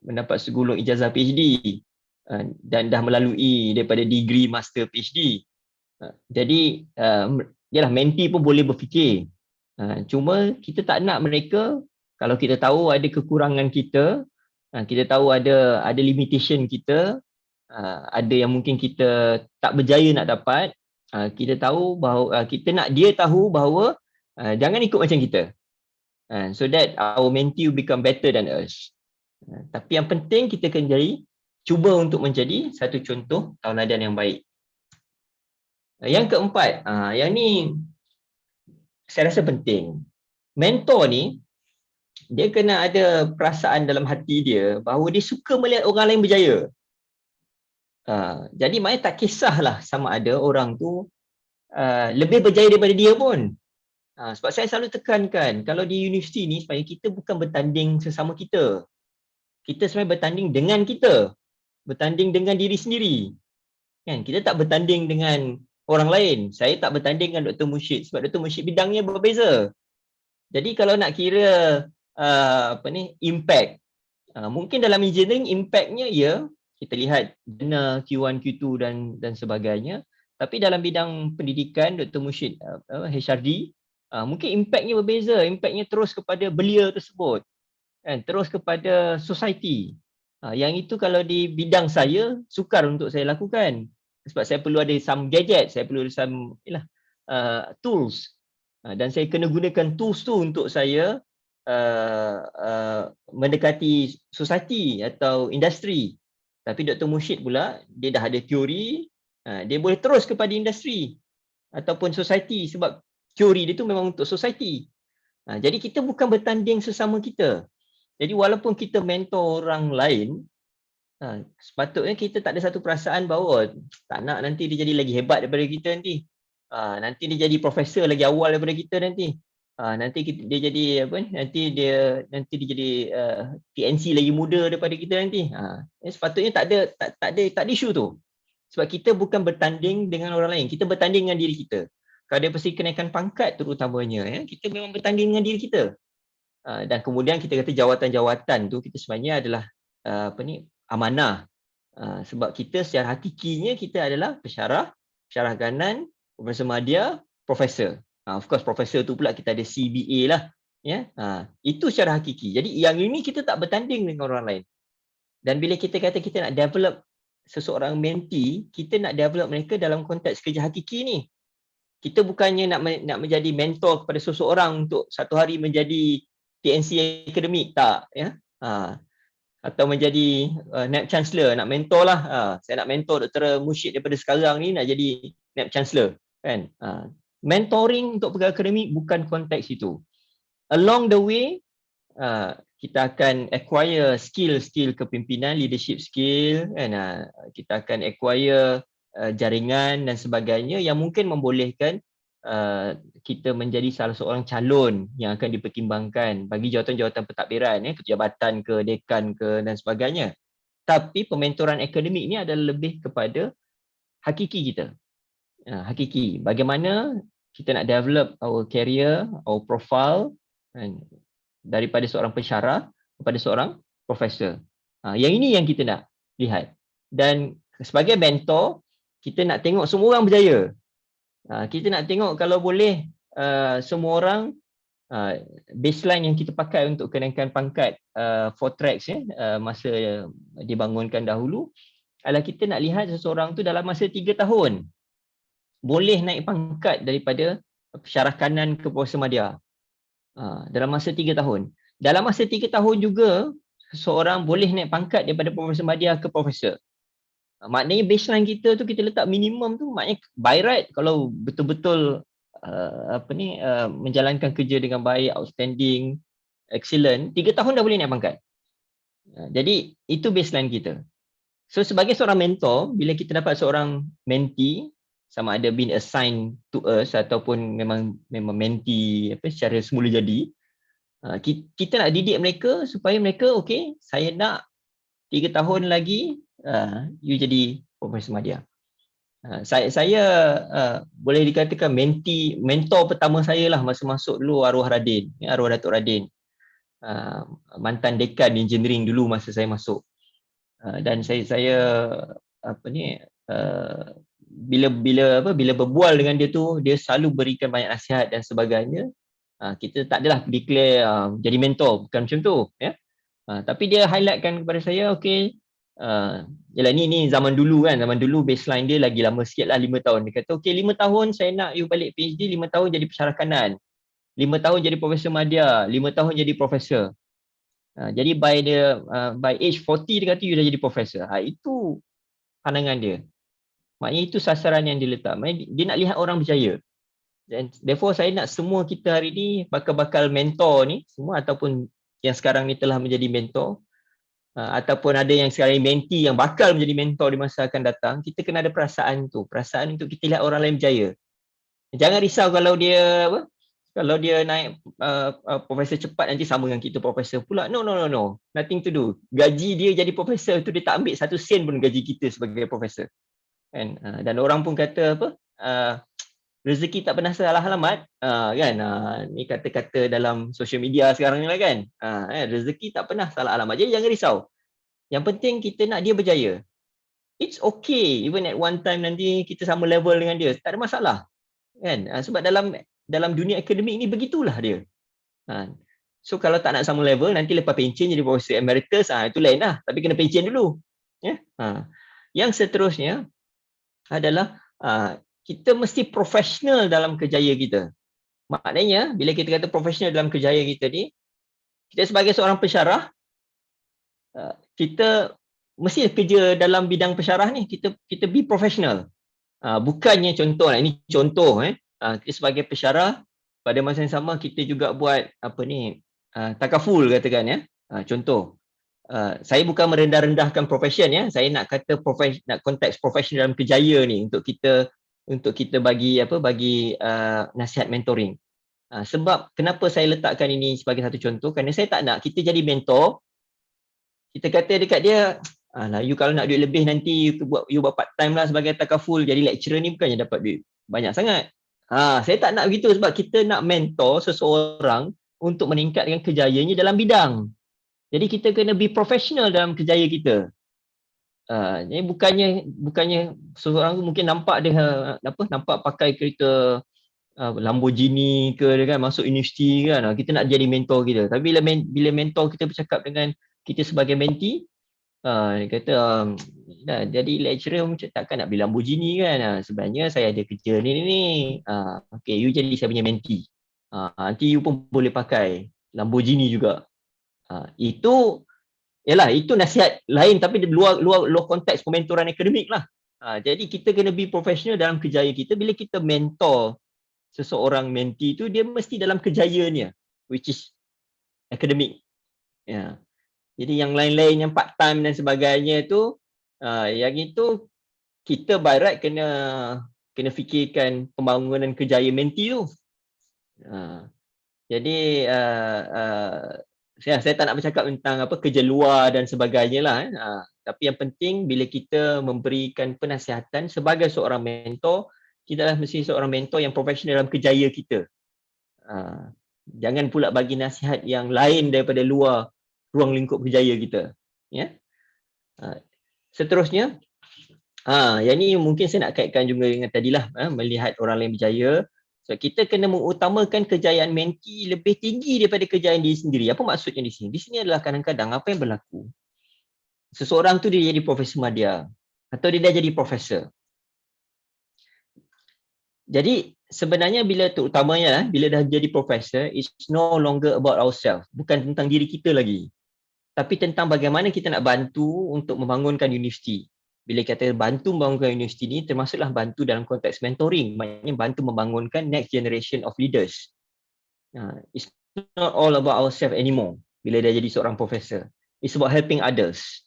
mendapat segulung ijazah PhD dan dah melalui daripada degree master PhD. Jadi yalah, menti pun boleh berfikir. Cuma kita tak nak mereka, kalau kita tahu ada kekurangan kita, kita tahu ada limitation kita, ada yang mungkin kita tak berjaya nak dapat, kita tahu bahawa kita nak dia tahu bahawa jangan ikut macam kita, so that our mentee will become better than us. Tapi yang penting kita kena cuba untuk menjadi satu contoh tauladan yang baik. Yang keempat, yang ni saya rasa penting. Mentor ni dia kena ada perasaan dalam hati dia bahawa dia suka melihat orang lain berjaya. Jadi maknanya tak kisahlah sama ada orang tu lebih berjaya daripada dia pun. Sebab saya selalu tekankan, kalau di universiti ni supaya kita bukan bertanding sesama kita. Kita sebenarnya bertanding dengan kita. Bertanding dengan diri sendiri. Kan? Kita tak bertanding dengan orang lain. Saya tak bertanding dengan Dr. Mursyid sebab Dr. Mursyid bidangnya berbeza. Jadi kalau nak kira impact, mungkin dalam engineering impactnya ya, kita lihat dana Q1, Q2 dan sebagainya. Tapi dalam bidang pendidikan, Dr. Mursyid HRD, mungkin impactnya berbeza. Impactnya terus kepada belia tersebut, kan? Terus kepada society. Yang itu kalau di bidang saya, sukar untuk saya lakukan. Sebab saya perlu ada some gadget, saya perlu ada some tools. Dan saya kena gunakan tools tu untuk saya mendekati society atau industri. Tapi Dr. Mursyid pula, dia dah ada teori, dia boleh terus kepada industri ataupun society sebab teori dia tu memang untuk society. Jadi kita bukan bertanding sesama kita. Jadi walaupun kita mentor orang lain, sepatutnya kita tak ada satu perasaan bahawa tak nak nanti dia jadi lagi hebat daripada kita nanti. Nanti dia jadi profesor lagi awal daripada kita nanti. Nanti dia jadi apa? Nanti dia jadi PNC lagi muda daripada kita nanti. Sepatutnya tak ada isu tu. Sebab kita bukan bertanding dengan orang lain, kita bertanding dengan diri kita. Kalau dia pasti kenaikan pangkat terutamanya, kita memang bertanding dengan diri kita. Dan kemudian kita kata jawatan-jawatan tu kita sebenarnya adalah amanah. Sebab kita secara hakikinya kita adalah pensyarah ganan, profesor madya, profesor. Of course profesor tu pula kita ada CBA lah, ya. Itu secara hakiki. Jadi yang ini kita tak bertanding dengan orang lain. Dan bila kita kata kita nak develop seseorang mentee, kita nak develop mereka dalam konteks kerja hakiki ni. Kita bukannya nak menjadi mentor kepada seseorang untuk satu hari menjadi TNC akademik, tak, ya. Atau menjadi Naib Chancellor, nak mentor lah. Saya nak mentor Dr. Mursyid daripada sekarang ni nak jadi Naib Chancellor, kan. Mentoring untuk pegawai akademik bukan konteks itu. Along the way, kita akan acquire skill kepimpinan, leadership skill, kan. Kita akan acquire jaringan dan sebagainya yang mungkin membolehkan kita menjadi salah seorang calon yang akan dipertimbangkan bagi jawatan-jawatan pentadbiran, kejabatan ke, dekan ke dan sebagainya. Tapi pementoran akademik ni adalah lebih kepada hakiki kita. Hakiki. Bagaimana kita nak develop our career, our profile, daripada seorang pensyarah kepada seorang profesor. Yang ini yang kita nak lihat. Dan sebagai mentor, kita nak tengok semua orang berjaya. Kita nak tengok kalau boleh semua orang, baseline yang kita pakai untuk kenaikan pangkat for tracks masa dibangunkan dahulu adalah kita nak lihat seseorang tu dalam masa 3 tahun boleh naik pangkat daripada pensyarah kanan ke profesor madya. Dalam masa 3 tahun. Dalam masa 3 tahun juga seseorang boleh naik pangkat daripada profesor madya ke profesor. Maknanya baseline kita tu kita letak minimum tu, maknanya by right kalau betul-betul menjalankan kerja dengan baik, outstanding, excellent, 3 tahun dah boleh naik pangkat. Jadi itu baseline kita. So sebagai seorang mentor, bila kita dapat seorang mentee, sama ada been assigned to us ataupun memang mentee secara semula jadi, kita nak didik mereka supaya mereka okey, saya nak 3 tahun lagi you jadi Profesor Madya. Saya boleh dikatakan mentor pertama saya lah masa masuk dulu arwah Radin, arwah Datuk Radin. Mantan dekan engineering dulu masa saya masuk. Dan saya bila berbual dengan dia tu, dia selalu berikan banyak nasihat dan sebagainya. Kita tak adalah declare jadi mentor, bukan macam tu, ya. Tapi dia highlightkan kepada saya, okey, yalah ni zaman dulu kan, zaman dulu baseline dia lagi lama sikit lah, 5 tahun. Dia kata, okey 5 tahun saya nak you balik PhD, 5 tahun jadi pensyarah kanan, 5 tahun jadi Profesor Madya, 5 tahun jadi profesor. Jadi by age 40 dia kata you dah jadi profesor. Itu pandangan dia. Maknanya itu sasaran yang dia letak. Maknanya dia nak lihat orang berjaya. Dan therefore saya nak semua kita hari ni bakal mentor ni semua, ataupun yang sekarang ni telah menjadi mentor, ataupun ada yang sekarang mentee yang bakal menjadi mentor di masa akan datang, kita kena ada perasaan tu. Perasaan untuk kita lihat orang lain berjaya. Jangan risau kalau dia kalau dia naik profesor cepat nanti sama dengan kita profesor pula. No. Nothing to do. Gaji dia jadi profesor tu dia tak ambil 1 sen pun gaji kita sebagai profesor. Kan? Dan orang pun kata rezeki tak pernah salah alamat, kan? Ni kata-kata dalam social media sekarang ni lah kan. Rezeki tak pernah salah alamat. Jadi jangan risau. Yang penting kita nak dia berjaya. It's okay even at one time nanti kita sama level dengan dia, tak ada masalah. Kan? Sebab dalam dunia akademik ni begitulah dia. So kalau tak nak sama level, nanti lepas pencen jadi profesor emeritus, itu lain lah. Tapi kena pencen dulu. Yang seterusnya adalah kita mesti profesional dalam kerjaya kita. Maknanya bila kita kata profesional dalam kerjaya kita ni, kita sebagai seorang pensyarah, kita mesti kerja dalam bidang pensyarah ni, kita be profesional. Bukannya contoh, ini contoh, kita sebagai pensyarah pada masa yang sama kita juga buat takaful katakan, ya. Contoh, saya bukan merendah-rendahkan profession, ya. Saya nak kata nak konteks profesional dalam kerjaya ni untuk kita bagi nasihat mentoring. Sebab kenapa saya letakkan ini sebagai satu contoh, kerana saya tak nak kita jadi mentor, kita kata dekat dia, you kalau nak duit lebih nanti you buat part time lah sebagai takaful, jadi lecturer ni bukannya dapat duit banyak sangat. Saya tak nak begitu, sebab kita nak mentor seseorang untuk meningkatkan kerjayanya dalam bidang. Jadi kita kena be professional dalam kerjaya kita. Jadi bukannya seseorang mungkin nampak dia nampak pakai kereta Lamborghini ke, dia kan masuk universiti kan, kita nak jadi mentor kita. Tapi bila mentor kita bercakap dengan kita sebagai mentee, dia kata jadi lecturer macam takkan nak beli Lamborghini kan, sebenarnya saya ada kerja ni. Okay, you jadi saya punya mentee, nanti you pun boleh pakai Lamborghini juga. Itu nasihat lain, tapi luar konteks pementoran akademik lah. Jadi kita kena be professional dalam kerjaya kita. Bila kita mentor seseorang mentee tu, dia mesti dalam kerjayanya, which is akademik. Jadi yang lain-lain yang part time dan sebagainya tu, yang itu kita by right kena fikirkan pembangunan kerjaya mentee tu. Jadi saya tak nak bercakap tentang kerja luar dan sebagainya lah. Tapi yang penting bila kita memberikan penasihatan sebagai seorang mentor, kita adalah mesti seorang mentor yang profesional dalam kerjaya kita. Jangan pula bagi nasihat yang lain daripada luar ruang lingkup kerjaya kita. Ya. Seterusnya, yang ni mungkin saya nak kaitkan juga dengan tadilah, melihat orang lain berjaya. So, kita kena mengutamakan kejayaan mentee lebih tinggi daripada kejayaan diri sendiri. Apa maksudnya di sini? Di sini adalah kadang-kadang apa yang berlaku, seseorang tu dia jadi Profesor Madya atau dia dah jadi profesor. Jadi sebenarnya bila dah jadi profesor, it's no longer about ourselves. Bukan tentang diri kita lagi, tapi tentang bagaimana kita nak bantu untuk membangunkan universiti. Bila kata bantu membangunkan universiti ni, termasuklah bantu dalam konteks mentoring, maknanya bantu membangunkan next generation of leaders. It's not all about ourselves anymore bila dia jadi seorang profesor. It's about helping others.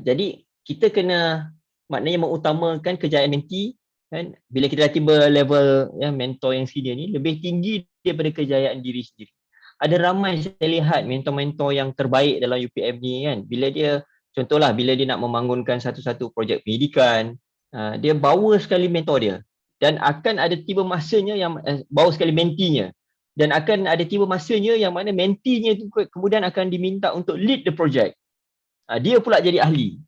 Jadi kita kena maknanya mengutamakan kejayaan mentee kan. Bila kita dah tiba level ya, mentor yang senior ni lebih tinggi daripada kejayaan diri sendiri. Ada ramai saya lihat mentor-mentor yang terbaik dalam UPM ni kan, bila dia contohlah bila dia nak membangunkan satu-satu projek pendidikan, dia bawa sekali mentor dia, dan akan ada tiba masanya yang bawa sekali mentinya, dan akan ada tiba masanya yang mana mentinya tu kemudian akan diminta untuk lead the project. Dia pula jadi ahli.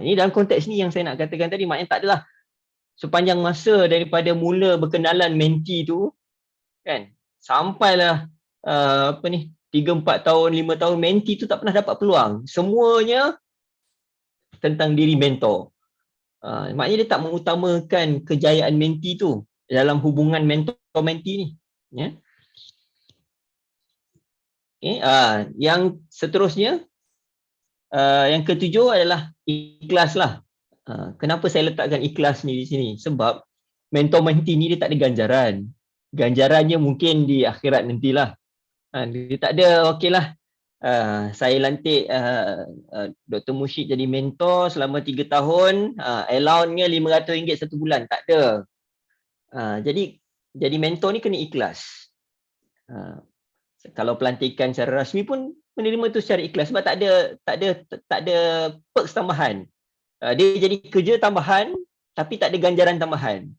Ini dalam konteks ni yang saya nak katakan tadi, maknanya tak adalah sepanjang masa daripada mula berkenalan mentee tu kan, sampailah 3-4 tahun, 5 tahun mentee tu tak pernah dapat peluang. Semuanya tentang diri mentor. Maknanya dia tak mengutamakan kejayaan mentee tu dalam hubungan mentor-mentee ni. Ya. Okay. Yang seterusnya, yang ketujuh adalah ikhlas lah. Kenapa saya letakkan ikhlas ni di sini? Sebab mentor-mentee ni dia tak ada ganjaran. Ganjarannya mungkin di akhirat nantilah. Dia tak ada, okeylah. Saya lantik Dr. Mushik jadi mentor selama 3 tahun, allowance-nya RM500 satu bulan, tak ada. Jadi mentor ni kena ikhlas. Kalau pelantikan secara rasmi pun menerima tu secara ikhlas, sebab tak ada perks tambahan. Dia jadi kerja tambahan tapi tak ada ganjaran tambahan.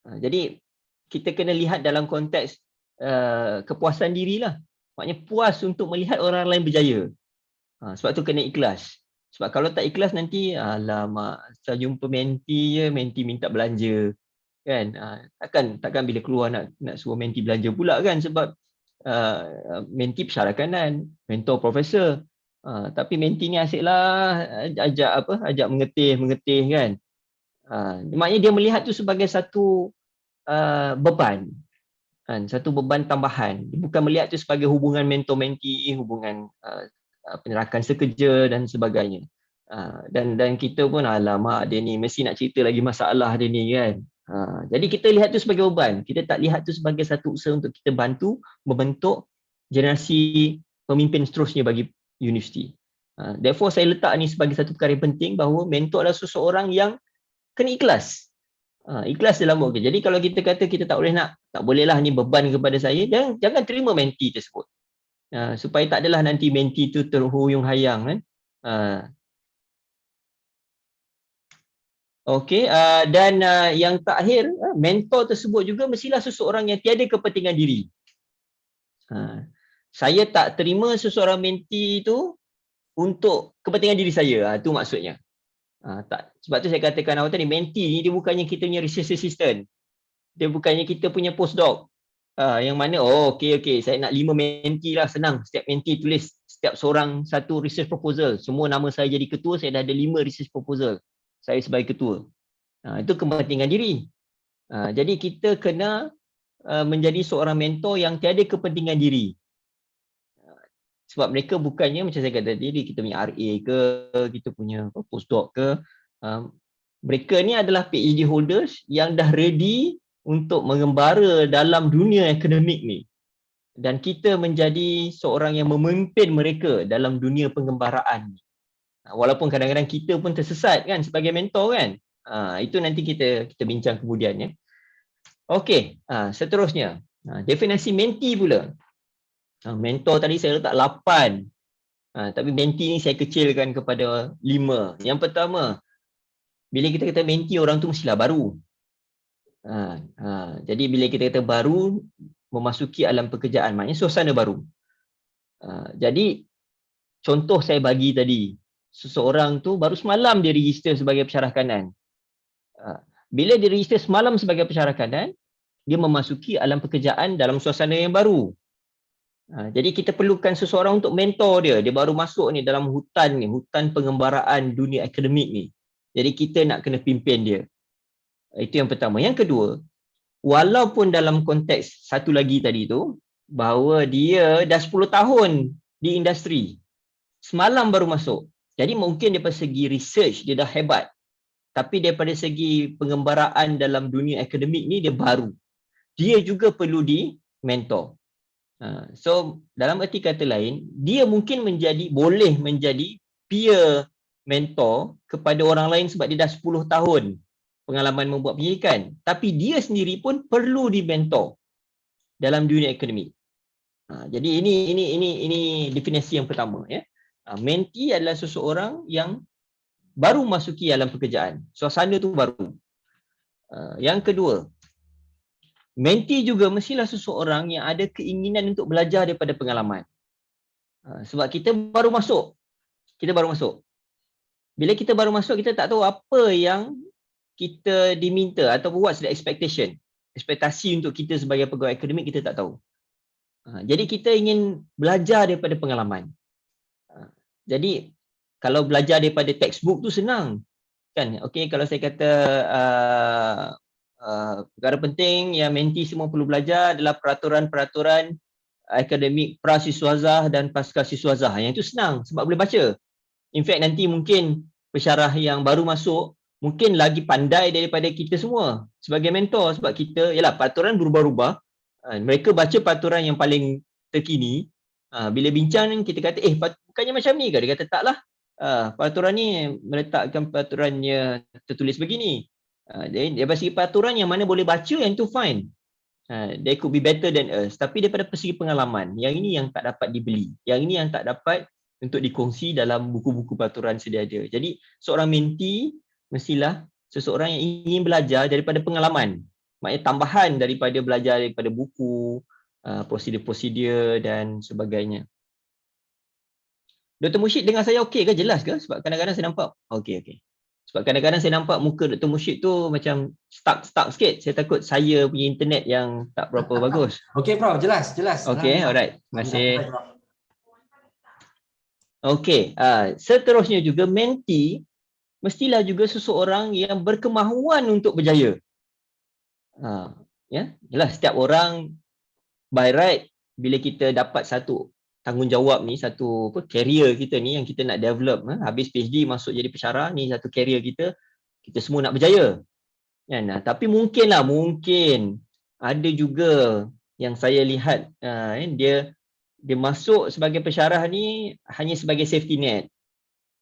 Jadi kita kena lihat dalam konteks kepuasan dirilah. Maknanya puas untuk melihat orang lain berjaya. Sebab tu kena ikhlas. Sebab kalau tak ikhlas nanti, alamak, saya jumpa mentee je, mentee minta belanja. Kan? Takkan bila keluar nak suruh mentee belanja pula kan, sebab mentee pesara kanan, mentor profesor. Tapi mentee ni asyiklah ajak mengetih kan. Maknanya dia melihat tu sebagai satu beban. Satu beban tambahan. Dia bukan melihat tu sebagai hubungan mentor-mentee, hubungan penerakan sekerja dan sebagainya. Dan kita pun, alamak, dia ni mesti nak cerita lagi masalah dia ni kan. Jadi kita lihat tu sebagai beban. Kita tak lihat tu sebagai satu usaha untuk kita bantu membentuk generasi pemimpin seterusnya bagi universiti. Therefore saya letak ni sebagai satu perkara yang penting, bahawa mentor adalah seseorang yang kena ikhlas. Ikhlas dalam buat kerja. Jadi kalau kita kata kita tak bolehlah ni beban kepada saya, jangan terima mentee tersebut. Supaya tak adalah nanti mentee tu terhuyung hayang kan. Okey, dan yang terakhir, mentor tersebut juga mestilah seseorang yang tiada kepentingan diri. Saya tak terima seseorang mentee itu untuk kepentingan diri saya. Itu maksudnya. Tak. Sebab tu saya katakan awal tadi, mentee ni dia bukannya kita punya research assistant. Dia bukannya kita punya postdoc. Yang mana, okey, saya nak 5 mentee lah, senang. Setiap mentee tulis setiap seorang satu research proposal. Semua nama saya jadi ketua, saya dah ada 5 research proposal. Saya sebagai ketua. Itu kepentingan diri. Jadi kita kena menjadi seorang mentor yang tiada kepentingan diri. Sebab mereka bukannya macam saya kata tadi, kita punya RA ke, kita punya postdoc ke. Mereka ni adalah PhD holders yang dah ready untuk mengembara dalam dunia akademik ni. Dan kita menjadi seorang yang memimpin mereka dalam dunia pengembaraan ni. Walaupun kadang-kadang kita pun tersesat kan sebagai mentor kan. Itu nanti kita bincang kemudian ya. Okey, seterusnya. Definisi mentee pula. Mentor tadi saya letak 8. Tapi mentee ni saya kecilkan kepada 5. Yang pertama, bila kita kata mentee, orang tu mestilah baru. Jadi bila kita kata baru, memasuki alam pekerjaan, maknanya suasana baru. Jadi contoh saya bagi tadi, seseorang tu baru semalam dia register sebagai pensyarah kanan. Bila dia register semalam sebagai pensyarah kanan, dia memasuki alam pekerjaan dalam suasana yang baru. Jadi kita perlukan seseorang untuk mentor dia. Dia baru masuk ni dalam hutan ni, hutan pengembaraan dunia akademik ni. Jadi kita nak kena pimpin dia. Itu yang pertama. Yang kedua, walaupun dalam konteks satu lagi tadi tu, bahawa dia dah 10 tahun di industri, semalam baru masuk. Jadi mungkin daripada segi research dia dah hebat. Tapi daripada segi pengembaraan dalam dunia akademik ni dia baru. Dia juga perlu di mentor. So dalam erti kata lain, dia mungkin boleh menjadi peer mentor kepada orang lain sebab dia dah 10 tahun pengalaman membuat penyidikan, tapi dia sendiri pun perlu dimentor dalam dunia akademik. Jadi ini definisi yang pertama, ya. Mentee adalah seseorang yang baru masuki alam pekerjaan. Suasana tu baru. Yang kedua, mentee juga mestilah seseorang yang ada keinginan untuk belajar daripada pengalaman. Sebab kita baru masuk. Bila kita baru masuk, kita tak tahu apa yang kita diminta atau what's the expectation. Ekspektasi untuk kita sebagai pegawai akademik kita tak tahu. Jadi kita ingin belajar daripada pengalaman. Jadi kalau belajar daripada textbook tu senang, kan? Okey, kalau saya kata perkara penting yang mentee semua perlu belajar adalah peraturan-peraturan akademik pra-siswazah dan pasca-siswazah. Yang itu senang sebab boleh baca. In fact nanti mungkin pensyarah yang baru masuk mungkin lagi pandai daripada kita semua sebagai mentor, sebab kita, yalah, peraturan berubah-ubah. Mereka baca peraturan yang paling terkini. Bila bincang kita kata, bukannya macam ni ke? Dia kata taklah. Peraturan ni meletakkan peraturannya tertulis begini. Dia bagi peraturan yang mana boleh baca, yang tu fine. They could be better than us. Tapi daripada persegi pengalaman, yang ini yang tak dapat dibeli. Yang ini yang tak dapat untuk dikongsi dalam buku-buku peraturan sedia ada. Jadi seorang mentee mestilah seseorang yang ingin belajar daripada pengalaman. Maknanya tambahan daripada belajar daripada buku, prosedur-prosedur dan sebagainya. Dr. Mursyid dengar saya okey ke? Jelas ke? Sebab kadang-kadang saya nampak okey. Sebab kadang-kadang saya nampak muka Dr. Mursyid tu macam stuck sikit. Saya takut saya punya internet yang tak berapa bagus. Okey Prof, jelas. Okey, alright. Terima kasih. Okey, seterusnya juga mentee mestilah juga seseorang yang berkemahuan untuk berjaya. Ya, jelas setiap orang by right, bila kita dapat satu tanggungjawab ni, satu career kita ni yang kita nak develop, habis PhD masuk jadi pensyarah ni, satu career kita semua nak berjaya, kan? Tapi mungkin ada juga yang saya lihat dia masuk sebagai pensyarah ni hanya sebagai safety net,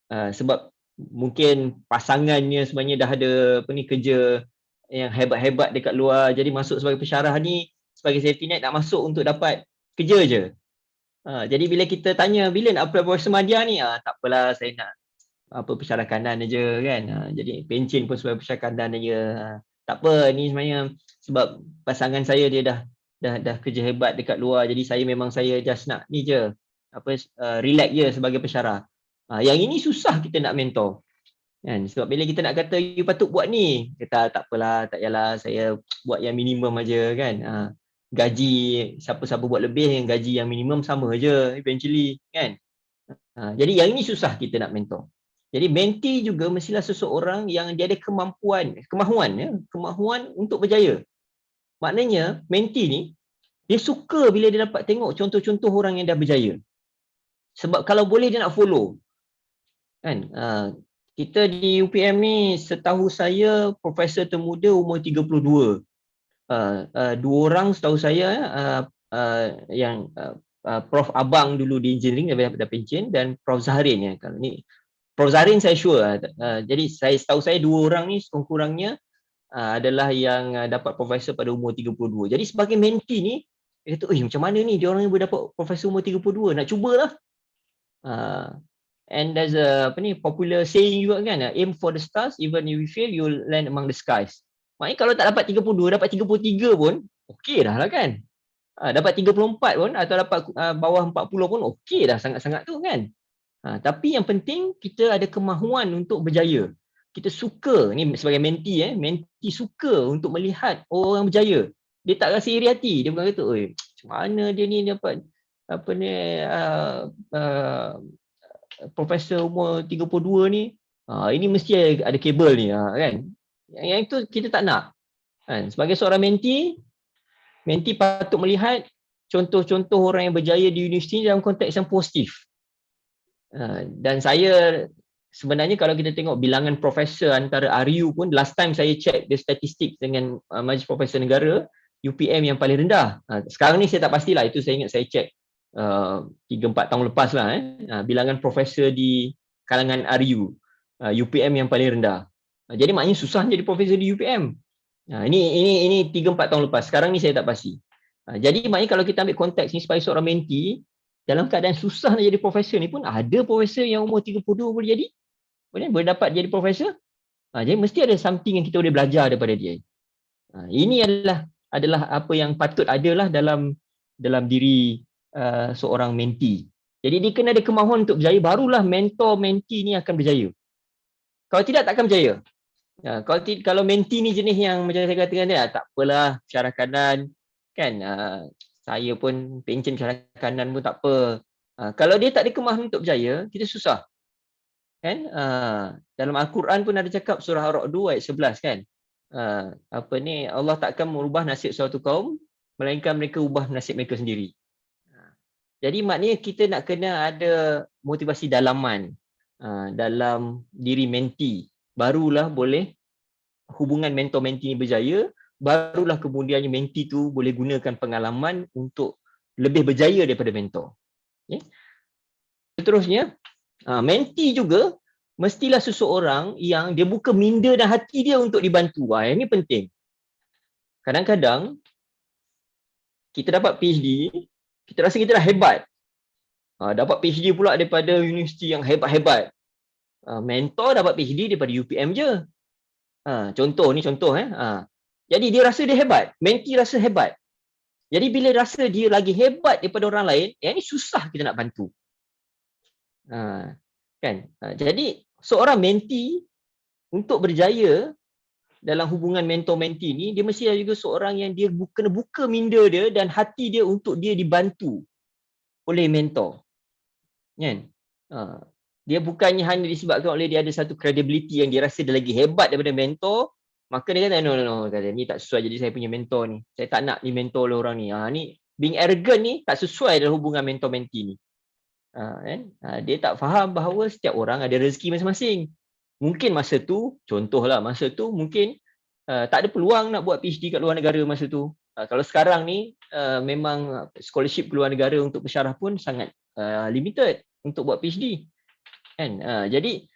sebab mungkin pasangannya sebenarnya dah ada kerja yang hebat-hebat dekat luar, jadi masuk sebagai pensyarah ni sebagai safety net, nak masuk untuk dapat kerja je. Jadi bila kita tanya, bila nak apply Profesor Madya ni, tak apalah, saya nak pensyarah kanan aja, kan. Jadi pencen pun sebagai pensyarah kanan aja. Tak apa, ni sebenarnya sebab pasangan saya dia dah kerja hebat dekat luar, jadi saya just nak ni je, relax je sebagai pensyarah. Yang ini susah kita nak mentor, kan. Sebab bila kita nak kata you patut buat ni, kita tak apalah, tak yalah, saya buat yang minimum aja, kan. Gaji siapa-siapa buat lebih, yang gaji yang minimum sama aja eventually, kan. Jadi yang ini susah kita nak mentor. Jadi mentee juga mestilah seseorang yang dia ada kemahuan untuk berjaya. Maknanya mentee ni dia suka bila dia dapat tengok contoh-contoh orang yang dah berjaya. Sebab kalau boleh dia nak follow, kan. Kita di UPM ni, setahu saya profesor termuda umur 32. Dua orang setahu saya, yang Prof Abang dulu di engineering daripada pencen, dan Prof Zahrin, ya. Kalau ni Prof Zahrin saya sure. Jadi setahu saya dua orang ni sekurang-kurangnya adalah yang dapat profesor pada umur 32. Jadi sebagai mentee ni, dia kata, macam mana ni dia orang yang boleh dapat profesor umur 32, nak cubalah. And there's a popular saying juga, kan, aim for the stars, even if you fail you'll land among the skies. Maknanya kalau tak dapat 32, dapat 33 pun okey dah lah, kan. Dapat 34 pun atau dapat bawah 40 pun okey dah, sangat-sangat tu, kan. Tapi yang penting kita ada kemahuan untuk berjaya. Kita suka, ni sebagai mentee, mentee suka untuk melihat orang berjaya. Dia tak rasa iri hati, dia bukan kata, macam mana dia ni dapat profesor umur 32 ni, ini mesti ada kabel ni, kan. Yang itu kita tak nak, kan. Sebagai seorang mentee patut melihat contoh-contoh orang yang berjaya di universiti dalam konteks yang positif. Dan saya sebenarnya kalau kita tengok bilangan profesor antara RU pun, last time saya check the statistik dengan Majlis Profesor Negara, UPM yang paling rendah. Sekarang ni saya tak pastilah, itu saya ingat saya check 3-4 tahun lepas lah, bilangan profesor di kalangan RU. UPM yang paling rendah. Jadi maknanya susah jadi profesor di UPM. Ini 3-4 tahun lepas. Sekarang ni saya tak pasti. Jadi maknanya kalau kita ambil konteks ni sebagai seorang menti, dalam keadaan susah nak jadi profesor ni pun ada profesor yang umur 32 boleh jadi. Boleh dapat jadi profesor. Jadi mesti ada something yang kita boleh belajar daripada dia. Ini adalah apa yang patut adalah dalam diri seorang menti. Jadi dia kena ada kemahuan untuk berjaya, barulah mentor menti ni akan berjaya. Kalau tidak, takkan berjaya. Kalau menti ni jenis yang macam saya katakan dia, tak apalah syarah kanan kan, saya pun pencen syarah kanan pun tak apa. Kalau dia tak ada kemahuan untuk berjaya, kita susah kan. Dalam Al-Quran pun ada cakap surah Ar-Ra'd 2 ayat 11 kan, Allah takkan merubah nasib suatu kaum melainkan mereka ubah nasib mereka sendiri. Jadi maknanya kita nak kena ada motivasi dalaman dalam diri menti, barulah boleh hubungan mentor-menti ni berjaya, barulah kemudiannya menti tu boleh gunakan pengalaman untuk lebih berjaya daripada mentor. Okay. Seterusnya, menti juga mestilah seseorang yang dia buka minda dan hati dia untuk dibantu. Ini penting. Kadang-kadang kita dapat PhD, kita rasa kita dah hebat. Dapat PhD pula daripada universiti yang hebat-hebat. Mentor dapat PhD daripada UPM je. Contoh. Jadi dia rasa dia hebat, menti rasa hebat. Jadi bila rasa dia lagi hebat daripada orang lain, ini susah kita nak bantu. Kan? Jadi seorang menti untuk berjaya dalam hubungan mentor-menti ni, dia mesti ada juga seorang yang dia kena buka minda dia dan hati dia untuk dia dibantu oleh mentor. Kan? Dia bukannya hanya disebabkan oleh dia ada satu credibility yang dia rasa dia lagi hebat daripada mentor, maka dia kata no, kata ni tak sesuai jadi saya punya mentor ni. Saya tak nak ni mentor oleh orang ni. Ni being arrogant ni tak sesuai dalam hubungan mentor-menti ni. Dia tak faham bahawa setiap orang ada rezeki masing-masing. Mungkin masa tu, contohlah masa tu mungkin tak ada peluang nak buat PhD kat luar negara masa tu. Kalau sekarang ni memang scholarship keluar negara untuk pensyarah pun sangat limited untuk buat PhD. Kan? Jadi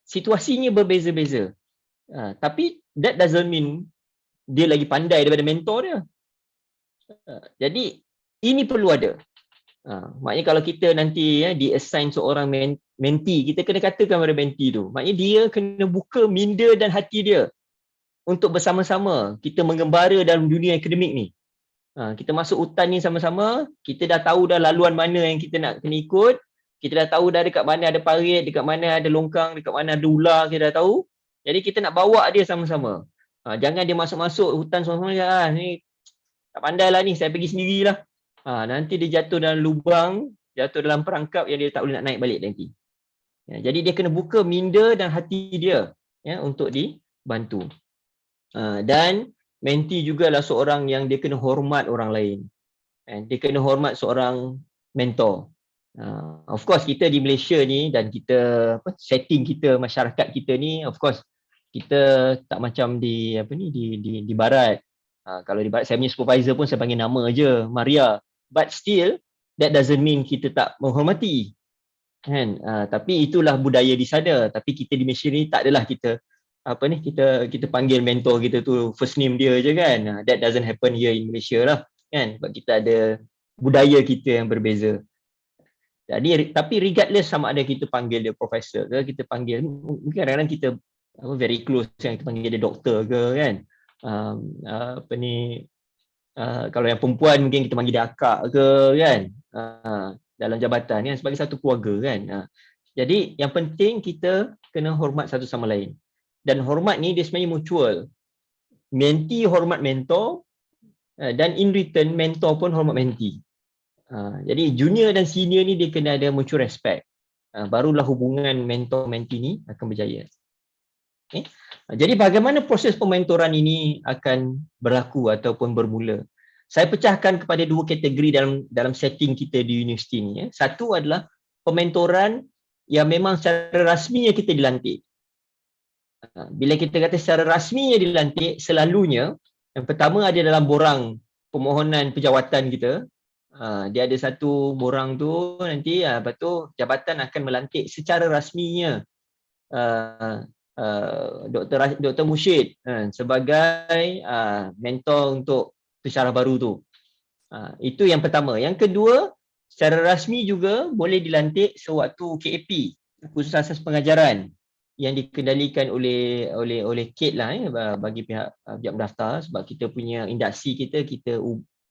situasinya berbeza-beza. Tapi that doesn't mean dia lagi pandai daripada mentor dia. Jadi ini perlu ada. Maknanya kalau kita nanti di-assign seorang menti, kita kena katakan pada menti tu, maknanya dia kena buka minda dan hati dia untuk bersama-sama kita mengembara dalam dunia akademik ni. Kita masuk hutan ni sama-sama, kita dah tahu dah laluan mana yang kita nak kena ikut, kita dah tahu dah dekat mana ada parit, dekat mana ada longkang, dekat mana ada ular, kita dah tahu. Jadi kita nak bawa dia sama-sama. Jangan dia masuk-masuk hutan sama-sama, ni tak pandai lah ni, saya pergi sendirilah. Nanti dia jatuh dalam lubang, jatuh dalam perangkap yang dia tak boleh nak naik balik nanti. Jadi dia kena buka minda dan hati dia untuk dibantu. Dan menti jugalah seorang yang dia kena hormat orang lain. Dia kena hormat seorang mentor. Of course kita di Malaysia ni dan kita setting kita, masyarakat kita ni, of course kita tak macam di barat. Kalau di barat saya punya supervisor pun saya panggil nama aje, Maria. But still that doesn't mean kita tak menghormati. Kan? Tapi itulah budaya di sana. Tapi kita di Malaysia ni tak adalah kita kita panggil mentor kita tu first name dia je kan. That doesn't happen here in Malaysia lah kan. Sebab kita ada budaya kita yang berbeza. Jadi tapi regardless sama ada kita panggil dia profesor ke, kita panggil mungkin kadang-kadang kita very close kan, kita panggil dia doktor ke kan. Kalau yang perempuan mungkin kita panggil dia akak ke kan, dalam jabatan kan, sebagai satu keluarga kan. Jadi yang penting kita kena hormat satu sama lain. Dan hormat ni dia sebenarnya mutual. Menti hormat mentor dan in return mentor pun hormat menti. Jadi junior dan senior ni dia kena ada mutual respect. Barulah hubungan mentor-menti ni akan berjaya. Okay. Jadi bagaimana proses pementoran ini akan berlaku ataupun bermula? Saya pecahkan kepada dua kategori dalam setting kita di universiti ni. Satu adalah pementoran yang memang secara rasminya kita dilantik. Bila kita kata secara rasminya dilantik, selalunya yang pertama ada dalam borang permohonan penjawatan kita. Dia ada satu borang tu nanti, lepas tu jabatan akan melantik secara rasminya Dr. Mushid sebagai mentor untuk pensyarah baru tu. Itu yang pertama. Yang kedua, secara rasmi juga boleh dilantik sewaktu KAP, Kursus Asas Pengajaran, yang dikendalikan oleh KAT lah bagi pihak pendaftar, sebab kita punya induksi kita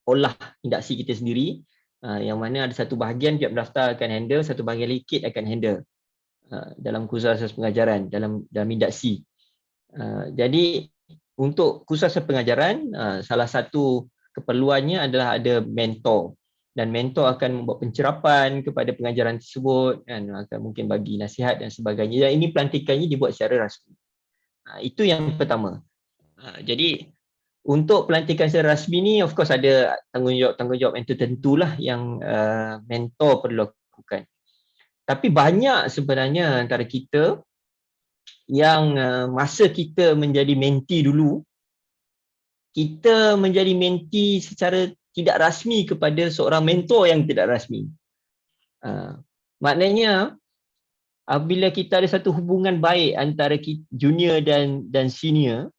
olah induksi kita sendiri, yang mana ada satu bahagian pihak pendaftar akan handle, satu bahagian lagi KAT akan handle dalam kursus asas pengajaran, dalam induksi. Jadi untuk kursus asas pengajaran, salah satu keperluannya adalah ada mentor, dan mentor akan membuat pencerapan kepada pengajaran tersebut dan akan mungkin bagi nasihat dan sebagainya. Dan ini pelantikannya dibuat secara rasmi. Itu yang pertama. Jadi untuk pelantikan secara rasmi ni, of course ada tanggungjawab yang tertentulah yang mentor perlu lakukan. Tapi banyak sebenarnya antara kita yang masa kita menjadi mentee dulu, kita menjadi mentee secara tidak rasmi kepada seorang mentor yang tidak rasmi. Maknanya bila kita ada satu hubungan baik antara junior dan senior,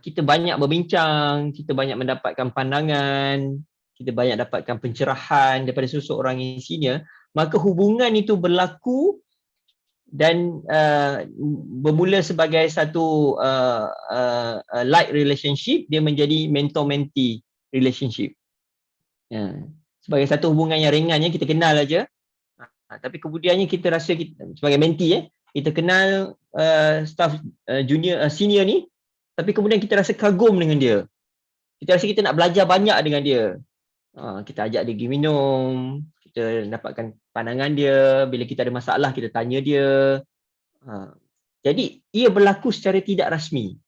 kita banyak berbincang, kita banyak mendapatkan pandangan, kita banyak dapatkan pencerahan daripada seseorang yang senior, maka hubungan itu berlaku dan bermula sebagai satu like relationship, dia menjadi mentor-mentee relationship. Sebagai satu hubungan yang ringan, kita kenal aja. Tapi kemudiannya kita rasa sebagai mentee, kita kenal staff senior ni, tapi kemudian kita rasa kagum dengan dia. Kita rasa kita nak belajar banyak dengan dia. Kita ajak dia pergi minum, kita dapatkan pandangan dia, bila kita ada masalah kita tanya dia. Jadi ia berlaku secara tidak rasmi.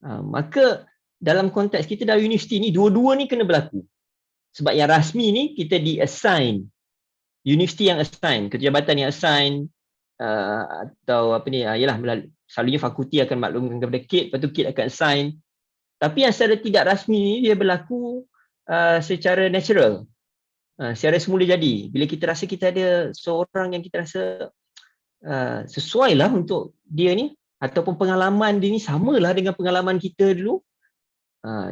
Maka dalam konteks kita dalam universiti ni, dua-dua ni kena berlaku. Sebab yang rasmi ni kita di-assign, universiti yang assign, kejabatan yang assign, atau apa ni, ialah selalunya fakulti akan maklumkan kepada KAT, lepas tu KAT akan assign. Tapi yang secara tidak rasmi ni dia berlaku secara natural, secara semula jadi. Bila kita rasa kita ada seorang yang kita rasa sesuai lah untuk dia ni, ataupun pengalaman dia ni samalah dengan pengalaman kita dulu.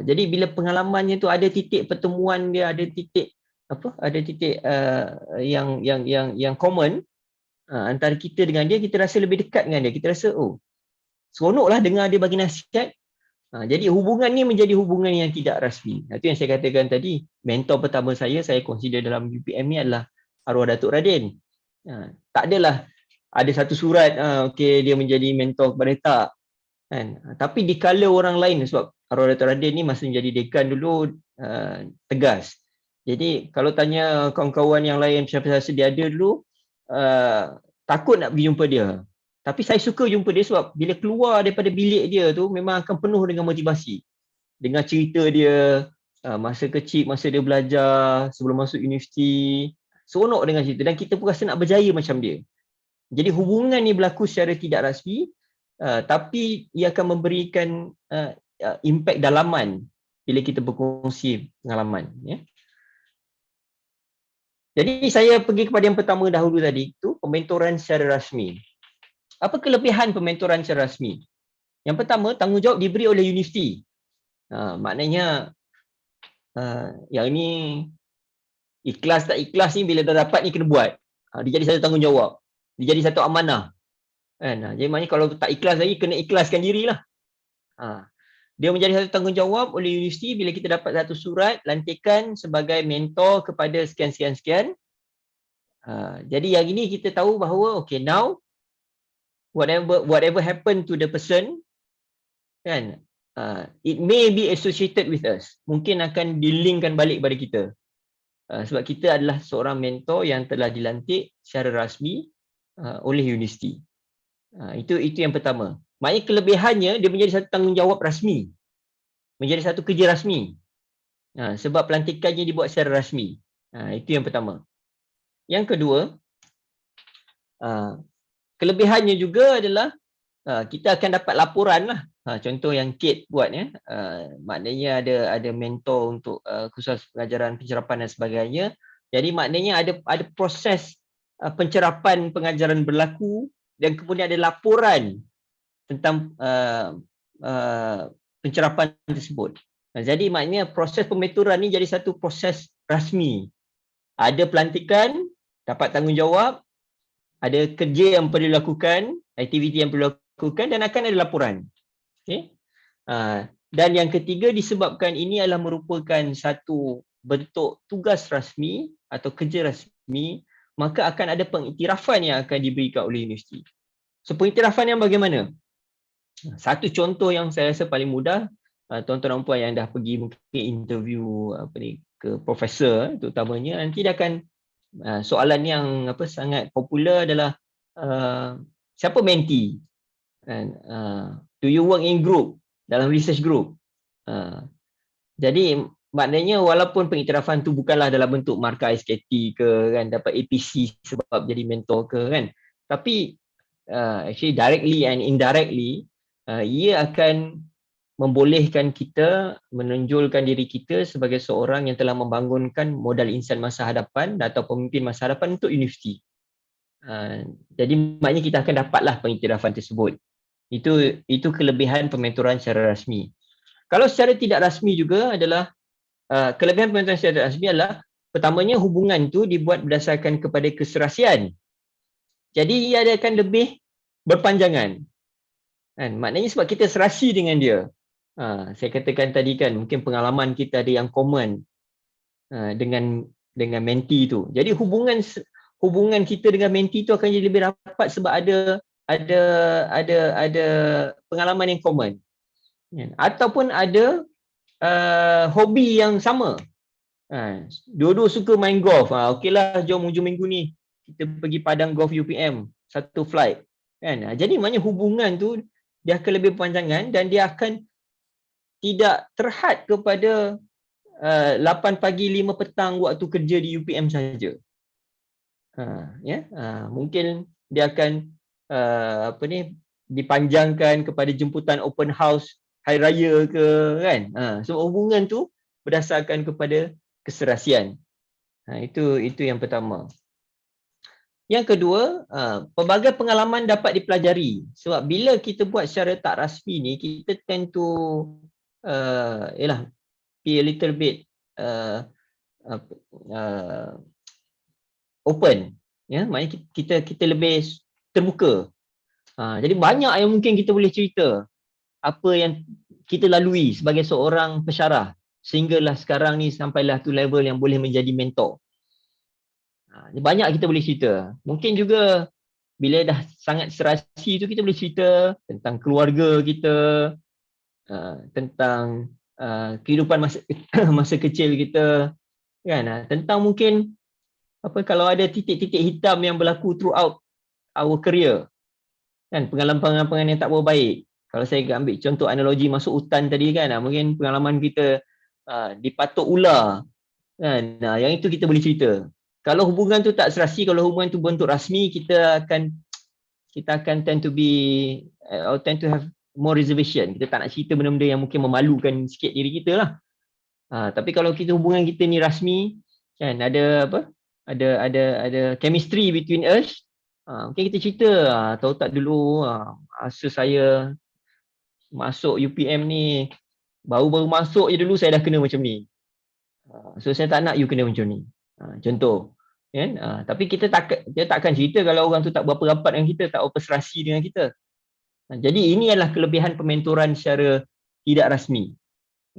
Jadi bila pengalamannya tu ada titik pertemuan dia, ada titik yang common antara kita dengan dia, kita rasa lebih dekat dengan dia. Kita rasa seronoklah dengar dia bagi nasihat. Jadi hubungan ni menjadi hubungan yang tidak rasmi. Itu yang saya katakan tadi, mentor pertama saya consider dalam UPM ni adalah arwah Datuk Radin. Tak adalah ada satu surat dia menjadi mentor kepada tak, kan. Tapi dikala orang lain, sebab arwah Datuk Radin ni masa menjadi dekan dulu tegas. Jadi kalau tanya kawan-kawan yang lain siapa-siapa dia ada dulu, takut nak pergi jumpa dia. Tapi saya suka jumpa dia sebab bila keluar daripada bilik dia tu memang akan penuh dengan motivasi. Dengar cerita dia, masa kecil, masa dia belajar, sebelum masuk universiti, seronok dengan cerita dan kita pun rasa nak berjaya macam dia. Jadi hubungan ni berlaku secara tidak rasmi, tapi ia akan memberikan impact dalaman bila kita berkongsi pengalaman. Jadi saya pergi kepada yang pertama dahulu tadi, itu pementoran secara rasmi. Apa kelebihan pementoran secara rasmi? Yang pertama, tanggungjawab diberi oleh universiti. Maknanya yang ini ikhlas tak ikhlas ni, bila dah dapat ni kena buat. Dia jadi satu tanggungjawab. Dia jadi satu amanah. Jadi maknanya kalau tak ikhlas lagi, kena ikhlaskan dirilah. Dia menjadi satu tanggungjawab oleh universiti bila kita dapat satu surat lantikan sebagai mentor kepada sekian-sekian-sekian. Jadi yang ini kita tahu bahawa okay, now whatever happen to the person, kan, it may be associated with us. Mungkin akan dilinkkan balik pada kita. Sebab kita adalah seorang mentor yang telah dilantik secara rasmi oleh universiti. Itu yang pertama. Maknanya kelebihannya dia menjadi satu tanggungjawab rasmi. Menjadi satu kerja rasmi. Sebab pelantikannya dibuat secara rasmi. Itu yang pertama. Yang kedua, kelebihannya juga adalah kita akan dapat laporan lah. Contoh yang KAT buat, maknanya ada mentor untuk kursus pengajaran, pencerapan dan sebagainya. Jadi maknanya ada proses pencerapan pengajaran berlaku dan kemudian ada laporan tentang pencerapan tersebut. Jadi maknanya proses pemeturan ni jadi satu proses rasmi. Ada pelantikan, dapat tanggungjawab, ada kerja yang perlu dilakukan, aktiviti yang perlu dilakukan dan akan ada laporan. Okay? Dan yang ketiga, disebabkan ini adalah merupakan satu bentuk tugas rasmi atau kerja rasmi, maka akan ada pengiktirafan yang akan diberikan oleh universiti. So pengiktirafan yang bagaimana? Satu contoh yang saya rasa paling mudah, tuan-tuan dan puan yang dah pergi mungkin interview ke profesor terutamanya, nanti dia akan soalan yang sangat popular adalah siapa mentee? Do you work in group, dalam research group? Jadi maknanya walaupun pengiktirafan tu bukanlah dalam bentuk markah SKT ke kan, dapat APC sebab jadi mentor ke kan, tapi actually directly and indirectly ia akan membolehkan kita menonjolkan diri kita sebagai seorang yang telah membangunkan modal insan masa hadapan atau pemimpin masa hadapan untuk universiti. Jadi maknanya kita akan dapatlah pengiktirafan tersebut. Itu kelebihan pementoran secara rasmi. Kalau secara tidak rasmi juga adalah kelebihan pementoran secara rasmi adalah pertamanya hubungan tu dibuat berdasarkan kepada keserasian. Jadi ia akan lebih berpanjangan. Kan? Maknanya sebab kita serasi dengan dia. Saya katakan tadi kan, mungkin pengalaman kita ada yang common dengan mentee tu. Jadi hubungan kita dengan mentee tu akan jadi lebih rapat sebab ada pengalaman yang common. Ataupun ada hobi yang sama. Dua-dua suka main golf. Okeylah, jom hujung minggu ni kita pergi padang golf UPM, satu flight. Kan? Jadi maknanya hubungan tu dia akan lebih berpanjangan dan dia akan tidak terhad kepada 8 pagi 5 petang waktu kerja di UPM saja. Mungkin dia akan dipanjangkan kepada jemputan open house hari raya ke kan. So hubungan tu berdasarkan kepada keserasian. Itu yang pertama. Yang kedua, pelbagai pengalaman dapat dipelajari. Sebab bila kita buat secara tak rasmi ni, kita tend to be a little bit open. Maknanya kita lebih terbuka. Jadi banyak yang mungkin kita boleh cerita apa yang kita lalui sebagai seorang pensyarah sehinggalah sekarang ni sampailah tu level yang boleh menjadi mentor. Banyak kita boleh cerita. Mungkin juga bila dah sangat serasi tu kita boleh cerita tentang keluarga kita, tentang kehidupan masa kecil kita kan, tentang mungkin kalau ada titik-titik hitam yang berlaku throughout our career kan, pengalaman-pengalaman yang tak berapa baik. Kalau saya ambil contoh analogi masuk hutan tadi kan, mungkin pengalaman kita dipatuk ular kan, yang itu kita boleh cerita. Kalau hubungan tu tak serasi, kalau hubungan tu bentuk rasmi, kita akan tend to have more reservation. Kita tak nak cerita benda-benda yang mungkin memalukan sikit diri kita lah. Tapi kalau hubungan kita ni rasmi kan, ada chemistry between us, mungkin kita cerita, tahu tak dulu masa saya masuk UPM ni, baru-baru masuk je dulu saya dah kena macam ni. So saya tak nak you kena macam ni. Contoh kan. Tapi dia takkan cerita kalau orang tu tak berapa rapat dengan kita, tak berapa serasi dengan kita. Jadi ini adalah kelebihan pementoran secara tidak rasmi.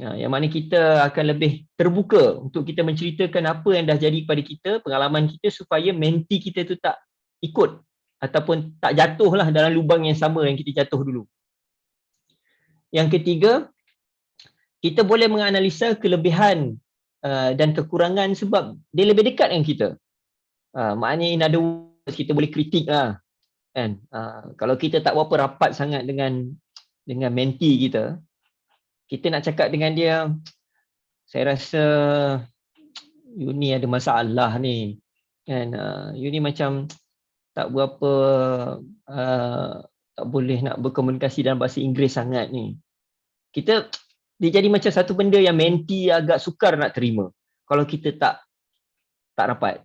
Yang mana kita akan lebih terbuka untuk kita menceritakan apa yang dah jadi pada kita, pengalaman kita, supaya mentee kita tu tak ikut ataupun tak jatuhlah dalam lubang yang sama yang kita jatuh dulu. Yang ketiga, kita boleh menganalisa kelebihan dan kekurangan sebab dia lebih dekat dengan kita. Maknanya in other words, kita boleh kritik lah. Kan? Kalau kita tak berapa rapat sangat dengan mentee kita nak cakap dengan dia, saya rasa you ni ada masalah ni. Kan? You ni macam tak berapa tak boleh nak berkomunikasi dalam bahasa Inggeris sangat ni. Dia jadi macam satu benda yang mentee agak sukar nak terima kalau kita tak rapat.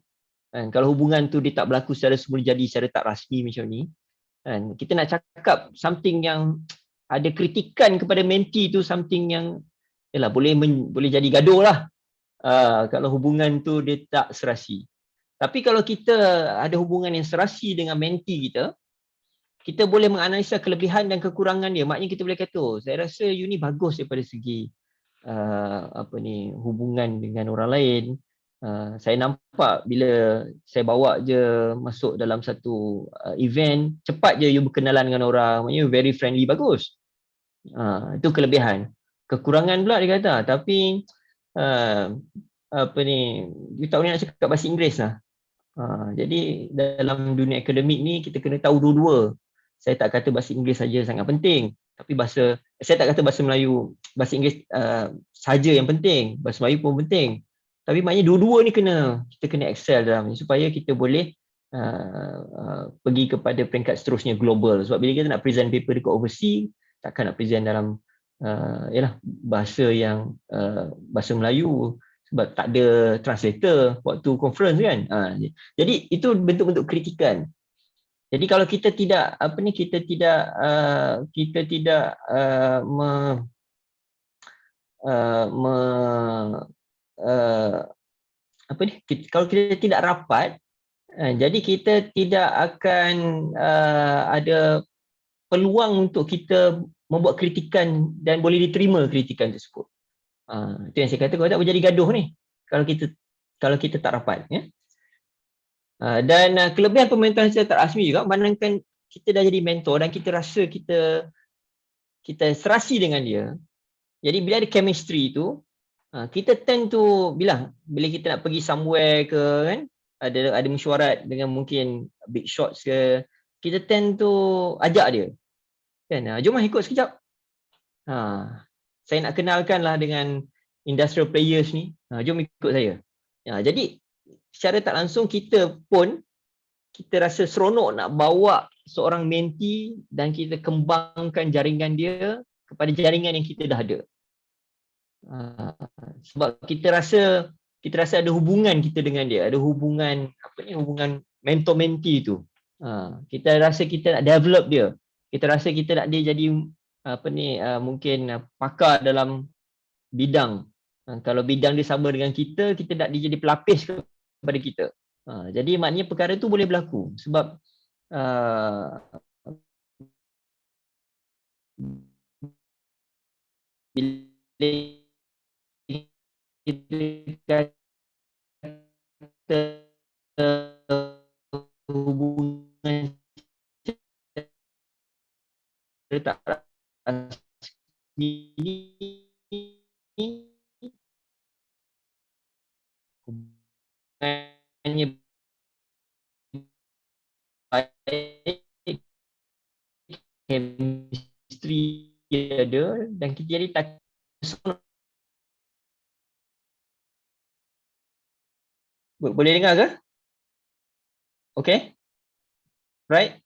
Kalau hubungan tu dia tak berlaku secara semula jadi, secara tak rasmi macam ni, Kan? Kita nak cakap something yang ada kritikan kepada mentee tu, something yang yalah, boleh jadi gaduh lah kalau hubungan tu dia tak serasi. Tapi kalau kita ada hubungan yang serasi dengan mentee kita, kita boleh menganalisa kelebihan dan kekurangan dia. Maknanya kita boleh kata, oh, saya rasa you ni bagus daripada segi hubungan dengan orang lain. Saya nampak bila saya bawa je masuk dalam satu event, cepat je you berkenalan dengan orang, maknanya you very friendly, bagus. Itu kelebihan. Kekurangan pula dia kata, tapi you tak boleh nak cakap bahasa Inggeris lah. Jadi dalam dunia akademik ni kita kena tahu dua-dua. Saya tak kata bahasa Inggeris saja sangat penting, tapi saya tak kata bahasa Melayu, bahasa Inggeris saja yang penting, bahasa Melayu pun penting. Tapi maknanya dua-dua ni kita kena excel dalam ni supaya kita boleh pergi kepada peringkat seterusnya global. Sebab bila kita nak present paper dekat overseas, takkan nak present dalam bahasa yang bahasa Melayu sebab tak ada translator waktu conference kan. Jadi itu bentuk-bentuk kritikan. Jadi kalau kita tidak kalau kita tidak rapat, jadi kita tidak akan ada peluang untuk kita membuat kritikan dan boleh diterima kritikan tersebut. Itu yang saya kata, kalau tak boleh jadi gaduh ni kalau kita tak rapat, ya. Dan kelebihan pemerintahan secara tak rasmi juga, bandingkan kita dah jadi mentor dan kita rasa kita serasi dengan dia. Jadi bila ada chemistry tu, kita tend to bila kita nak pergi somewhere ke kan, ada mesyuarat dengan mungkin big shots ke, kita tend to ajak dia kan, jom ikut sekejap. Saya nak kenalkanlah dengan industrial players ni, jom ikut saya. Jadi secara tak langsung kita rasa seronok nak bawa seorang mentee dan kita kembangkan jaringan dia kepada jaringan yang kita dah ada. Sebab kita rasa ada hubungan kita dengan dia, ada hubungan hubungan mentor-mentee tu. Kita rasa kita nak develop dia. Kita rasa kita nak dia jadi mungkin pakar dalam bidang. Kalau bidang dia sama dengan kita nak dia jadi pelapis kepada kita. Jadi maknanya perkara tu boleh berlaku sebab bila kita hubungan tak ini hubungannya baik, chemistry ada dan kita jadi tak. Boleh dengar ke? Okay? Right?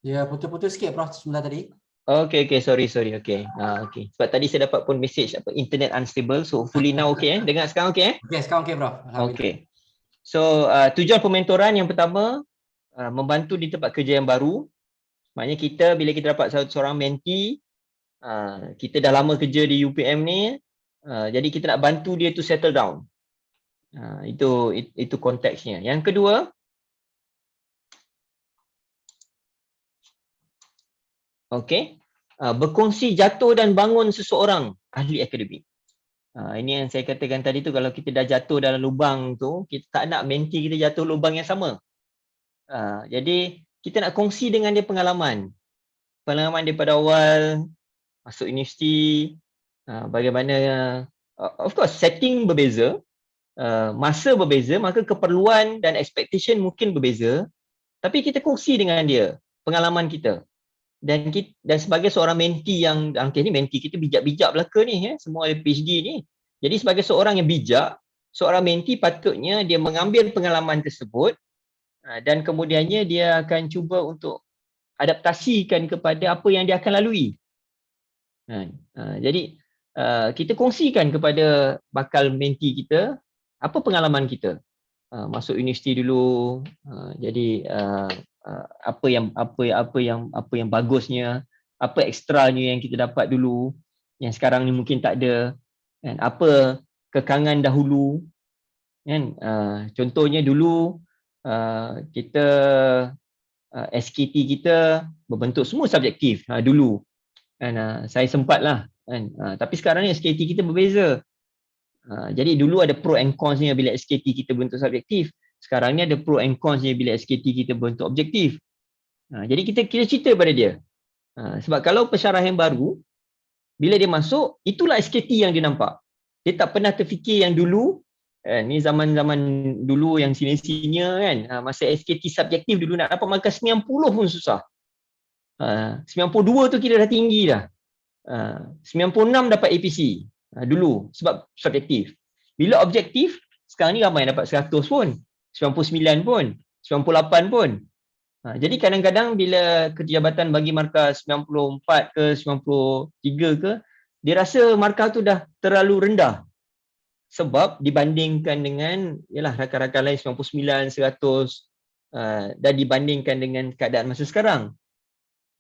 Ya, putus-putus sikit Prof sebentar tadi. Okay, sorry. Okay. Sebab tadi saya dapat pun message internet unstable, so hopefully now okay. Dengar sekarang okay? Okay, sekarang okay Prof. Okay. So tujuan pementoran yang pertama, membantu di tempat kerja yang baru. Maknanya bila kita dapat seorang mentee, kita dah lama kerja di UPM ni, jadi kita nak bantu dia to settle down. Itu konteksnya. Yang kedua, berkongsi jatuh dan bangun seseorang ahli akademik. Ini yang saya katakan tadi tu, kalau kita dah jatuh dalam lubang tu, kita tak nak mentee kita jatuh lubang yang sama. Jadi kita nak kongsi dengan dia pengalaman daripada awal masuk universiti, bagaimana of course setting berbeza, masa berbeza, maka keperluan dan expectation mungkin berbeza, tapi kita kongsi dengan dia pengalaman kita. Dan sebagai seorang mentee yang ni mentee kita bijak-bijak belaka ni, semua ada PhD ni. Jadi sebagai seorang yang bijak, seorang mentee patutnya dia mengambil pengalaman tersebut dan kemudiannya dia akan cuba untuk adaptasikan kepada apa yang dia akan lalui. Jadi kita kongsikan kepada bakal mentee kita apa pengalaman kita. Masuk universiti dulu, jadi apa yang bagusnya, apa ekstranya yang kita dapat dulu yang sekarang ni mungkin tak ada, kan? Apa kekangan dahulu, kan? Contohnya dulu kita SKT kita berbentuk semua subjektif dulu, kan? Saya sempatlah, kan? Tapi sekarang ni SKT kita berbeza. Jadi dulu ada pro and cons nya bila SKT kita bentuk subjektif. Sekarang ni ada pro and cons nya bila SKT kita bentuk objektif. Jadi kita cerita pada dia. Sebab kalau pensyarah yang baru, bila dia masuk, itulah SKT yang dia nampak. Dia tak pernah terfikir yang dulu, ni zaman-zaman dulu yang senior-senior kan, masa SKT subjektif dulu nak dapat markah 90 pun susah. 92 tu kira dah tinggi dah. 96 dapat APC. Dulu sebab subjektif. Bila objektif, sekarang ni ramai dapat 100 pun, 99 pun, 98 pun. Jadi kadang-kadang bila Kerjabatan bagi markah 94 ke 93 ke, dia rasa markah tu dah terlalu rendah. Sebab dibandingkan dengan rakan-rakan lain 99, 100 dan dibandingkan dengan keadaan masa sekarang.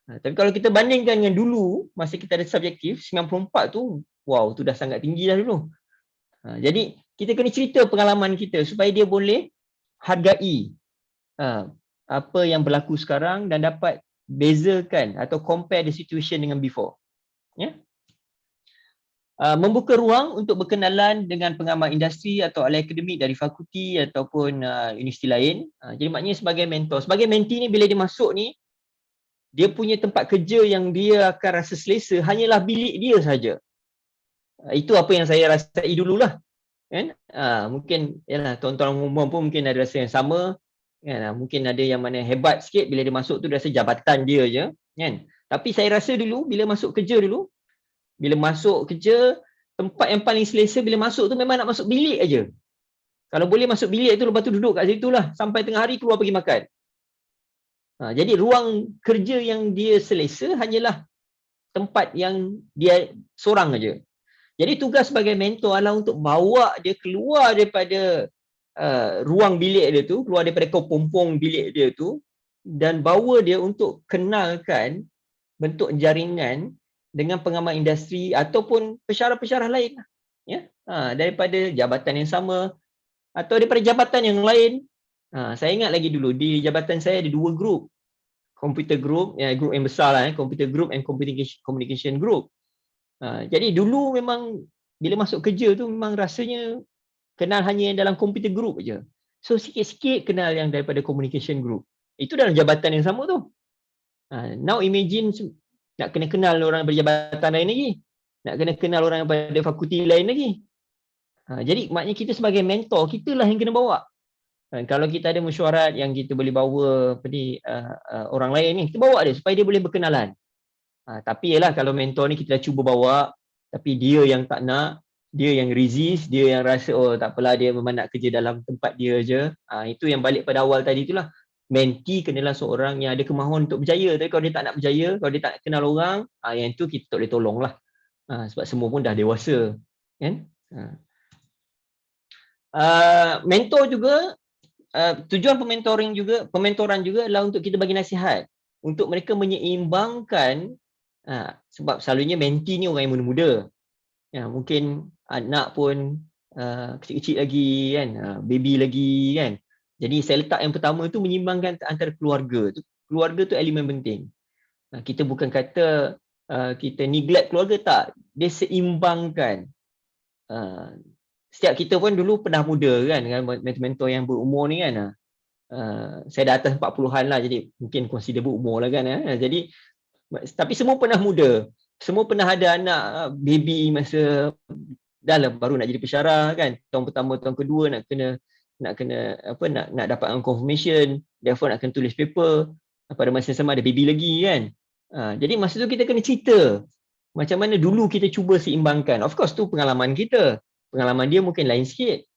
Tapi kalau kita bandingkan dengan dulu, masa kita ada subjektif, 94 tu, wow, tu dah sangat tinggi dah dulu. Jadi, kita kena cerita pengalaman kita supaya dia boleh hargai apa yang berlaku sekarang dan dapat bezakan atau compare the situation dengan before. Ya? Membuka ruang untuk berkenalan dengan pengamal industri atau ahli akademik dari fakulti ataupun universiti lain. Jadi maknanya sebagai mentor. Sebagai mentee ni bila dia masuk ni, dia punya tempat kerja yang dia akan rasa selesa hanyalah bilik dia saja. Itu apa yang saya rasai dululah. Kan? Mungkin tuan-tuan umum pun mungkin ada rasa yang sama. Kan? Mungkin ada yang mana hebat sikit bila dia masuk tu dia rasa jabatan dia je. Kan? Tapi saya rasa dulu bila masuk kerja dulu, bila masuk kerja, tempat yang paling selesa bila masuk tu memang nak masuk bilik aja. Kalau boleh masuk bilik tu lepas tu duduk kat situ lah sampai tengah hari keluar pergi makan. Jadi ruang kerja yang dia selesa hanyalah tempat yang dia seorang aja. Jadi tugas sebagai mentor adalah untuk bawa dia keluar daripada ruang bilik dia tu, keluar daripada kepompong bilik dia tu dan bawa dia untuk kenalkan bentuk jaringan dengan pengamal industri ataupun pensyarah-pensyarah lain. Ya? Daripada jabatan yang sama atau daripada jabatan yang lain. Saya ingat lagi dulu di jabatan saya ada 2 grup. Computer group, grup yang besar lah, computer group and communication group. Jadi dulu memang bila masuk kerja tu memang rasanya kenal hanya yang dalam computer group aja. So sikit-sikit kenal yang daripada communication group. Itu dalam jabatan yang sama tu. Now imagine nak kena kenal orang berjabatan lain lagi. Nak kena kenal orang pada fakulti lain lagi. Jadi maknanya kita sebagai mentor, kita lah yang kena bawa. Kalau kita ada mesyuarat yang kita boleh bawa orang lain ni, kita bawa dia supaya dia boleh berkenalan. Tapi yalah kalau mentor ni kita dah cuba bawa, tapi dia yang tak nak, dia yang resist, dia yang rasa tak apalah dia memang nak kerja dalam tempat dia je. Itu yang balik pada awal tadi itulah. Mentee kenalah seorang yang ada kemahuan untuk berjaya. Tapi kalau dia tak nak berjaya, kalau dia tak nak kenal orang, yang tu kita tak boleh tolong lah. Sebab semua pun dah dewasa. Kan? Mentor juga, tujuan pementoran juga adalah untuk kita bagi nasihat. Untuk mereka menyeimbangkan, sebab selalunya mentee ni orang yang muda-muda. Mungkin anak pun kecil-kecil lagi kan, baby lagi kan. Jadi saya letak yang pertama tu menyeimbangkan antara keluarga tu. Keluarga tu elemen penting. Kita bukan kata kita neglect keluarga, tak. Dia seimbangkan. Setiap kita pun dulu pernah muda kan, dengan mentor yang berumur ni kan. Saya dah atas 40-an lah, jadi mungkin consider berumur lah kan. Jadi tapi semua pernah muda. Semua pernah ada anak baby masa baru nak jadi pensyarah kan. Tahun pertama, tahun kedua nak dapatkan confirmation, therefore nak kena tulis paper. Pada masa yang sama ada baby lagi kan. Jadi masa tu kita kena cerita macam mana dulu kita cuba seimbangkan. Of course tu pengalaman kita. Pengalaman dia mungkin lain sikit.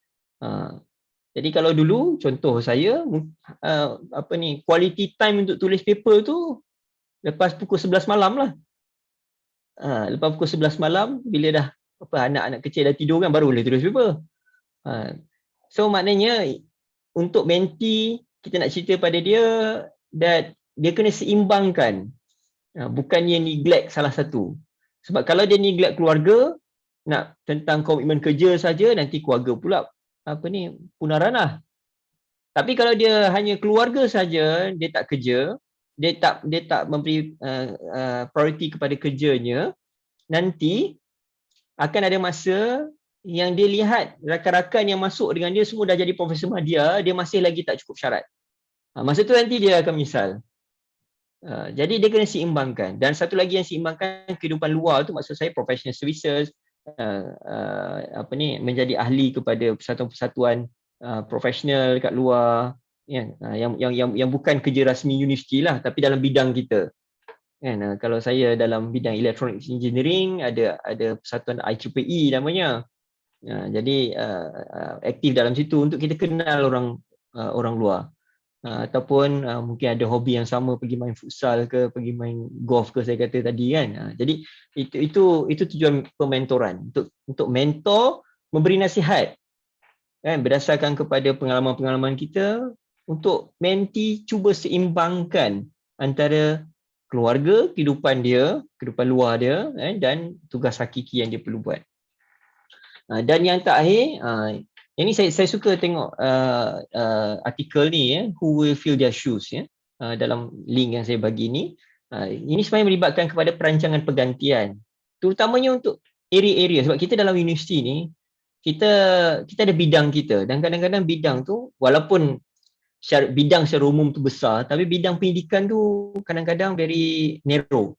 Jadi kalau dulu contoh saya quality time untuk tulis paper tu lepas pukul 11 malam lah. Lepas pukul 11 malam bila dah anak-anak kecil dah tidur kan baru boleh tulis paper. So maknanya untuk mentee kita nak cerita pada dia that dia kena seimbangkan. Bukannya neglect salah satu. Sebab kalau dia neglect keluarga, nak tentang komitmen kerja saja, nanti keluarga pula punah ranah. Tapi kalau dia hanya keluarga saja, dia tak kerja, dia tak memberi priority kepada kerjanya, nanti akan ada masa yang dia lihat rakan-rakan yang masuk dengan dia semua dah jadi Profesor Madya, dia masih lagi tak cukup syarat. Masa tu nanti dia akan menyesal. Jadi dia kena seimbangkan. Dan satu lagi yang seimbangkan kehidupan luar tu, maksud saya professional services, menjadi ahli kepada persatuan-persatuan profesional kat luar, yang bukan kerja rasmi universiti lah, tapi dalam bidang kita. Kan, kalau saya dalam bidang electronic engineering, ada persatuan IEEE namanya. Jadi aktif dalam situ untuk kita kenal orang luar. Ataupun mungkin ada hobi yang sama, pergi main futsal ke, pergi main golf ke, saya kata tadi kan. Jadi itu tujuan pementoran, untuk mentor, memberi nasihat kan, berdasarkan kepada pengalaman-pengalaman kita, untuk menti cuba seimbangkan antara keluarga, kehidupan luar dia, dan tugas hakiki yang dia perlu buat. Dan yang terakhir, ini saya suka tengok artikel ni, Who Will Fill Their Shoes, dalam link yang saya bagi ni. Ini sebenarnya melibatkan kepada perancangan pergantian, terutamanya untuk area-area, sebab kita dalam universiti ni, kita ada bidang kita, dan kadang-kadang bidang tu, walaupun bidang secara umum tu besar, tapi bidang pendidikan tu kadang-kadang very narrow.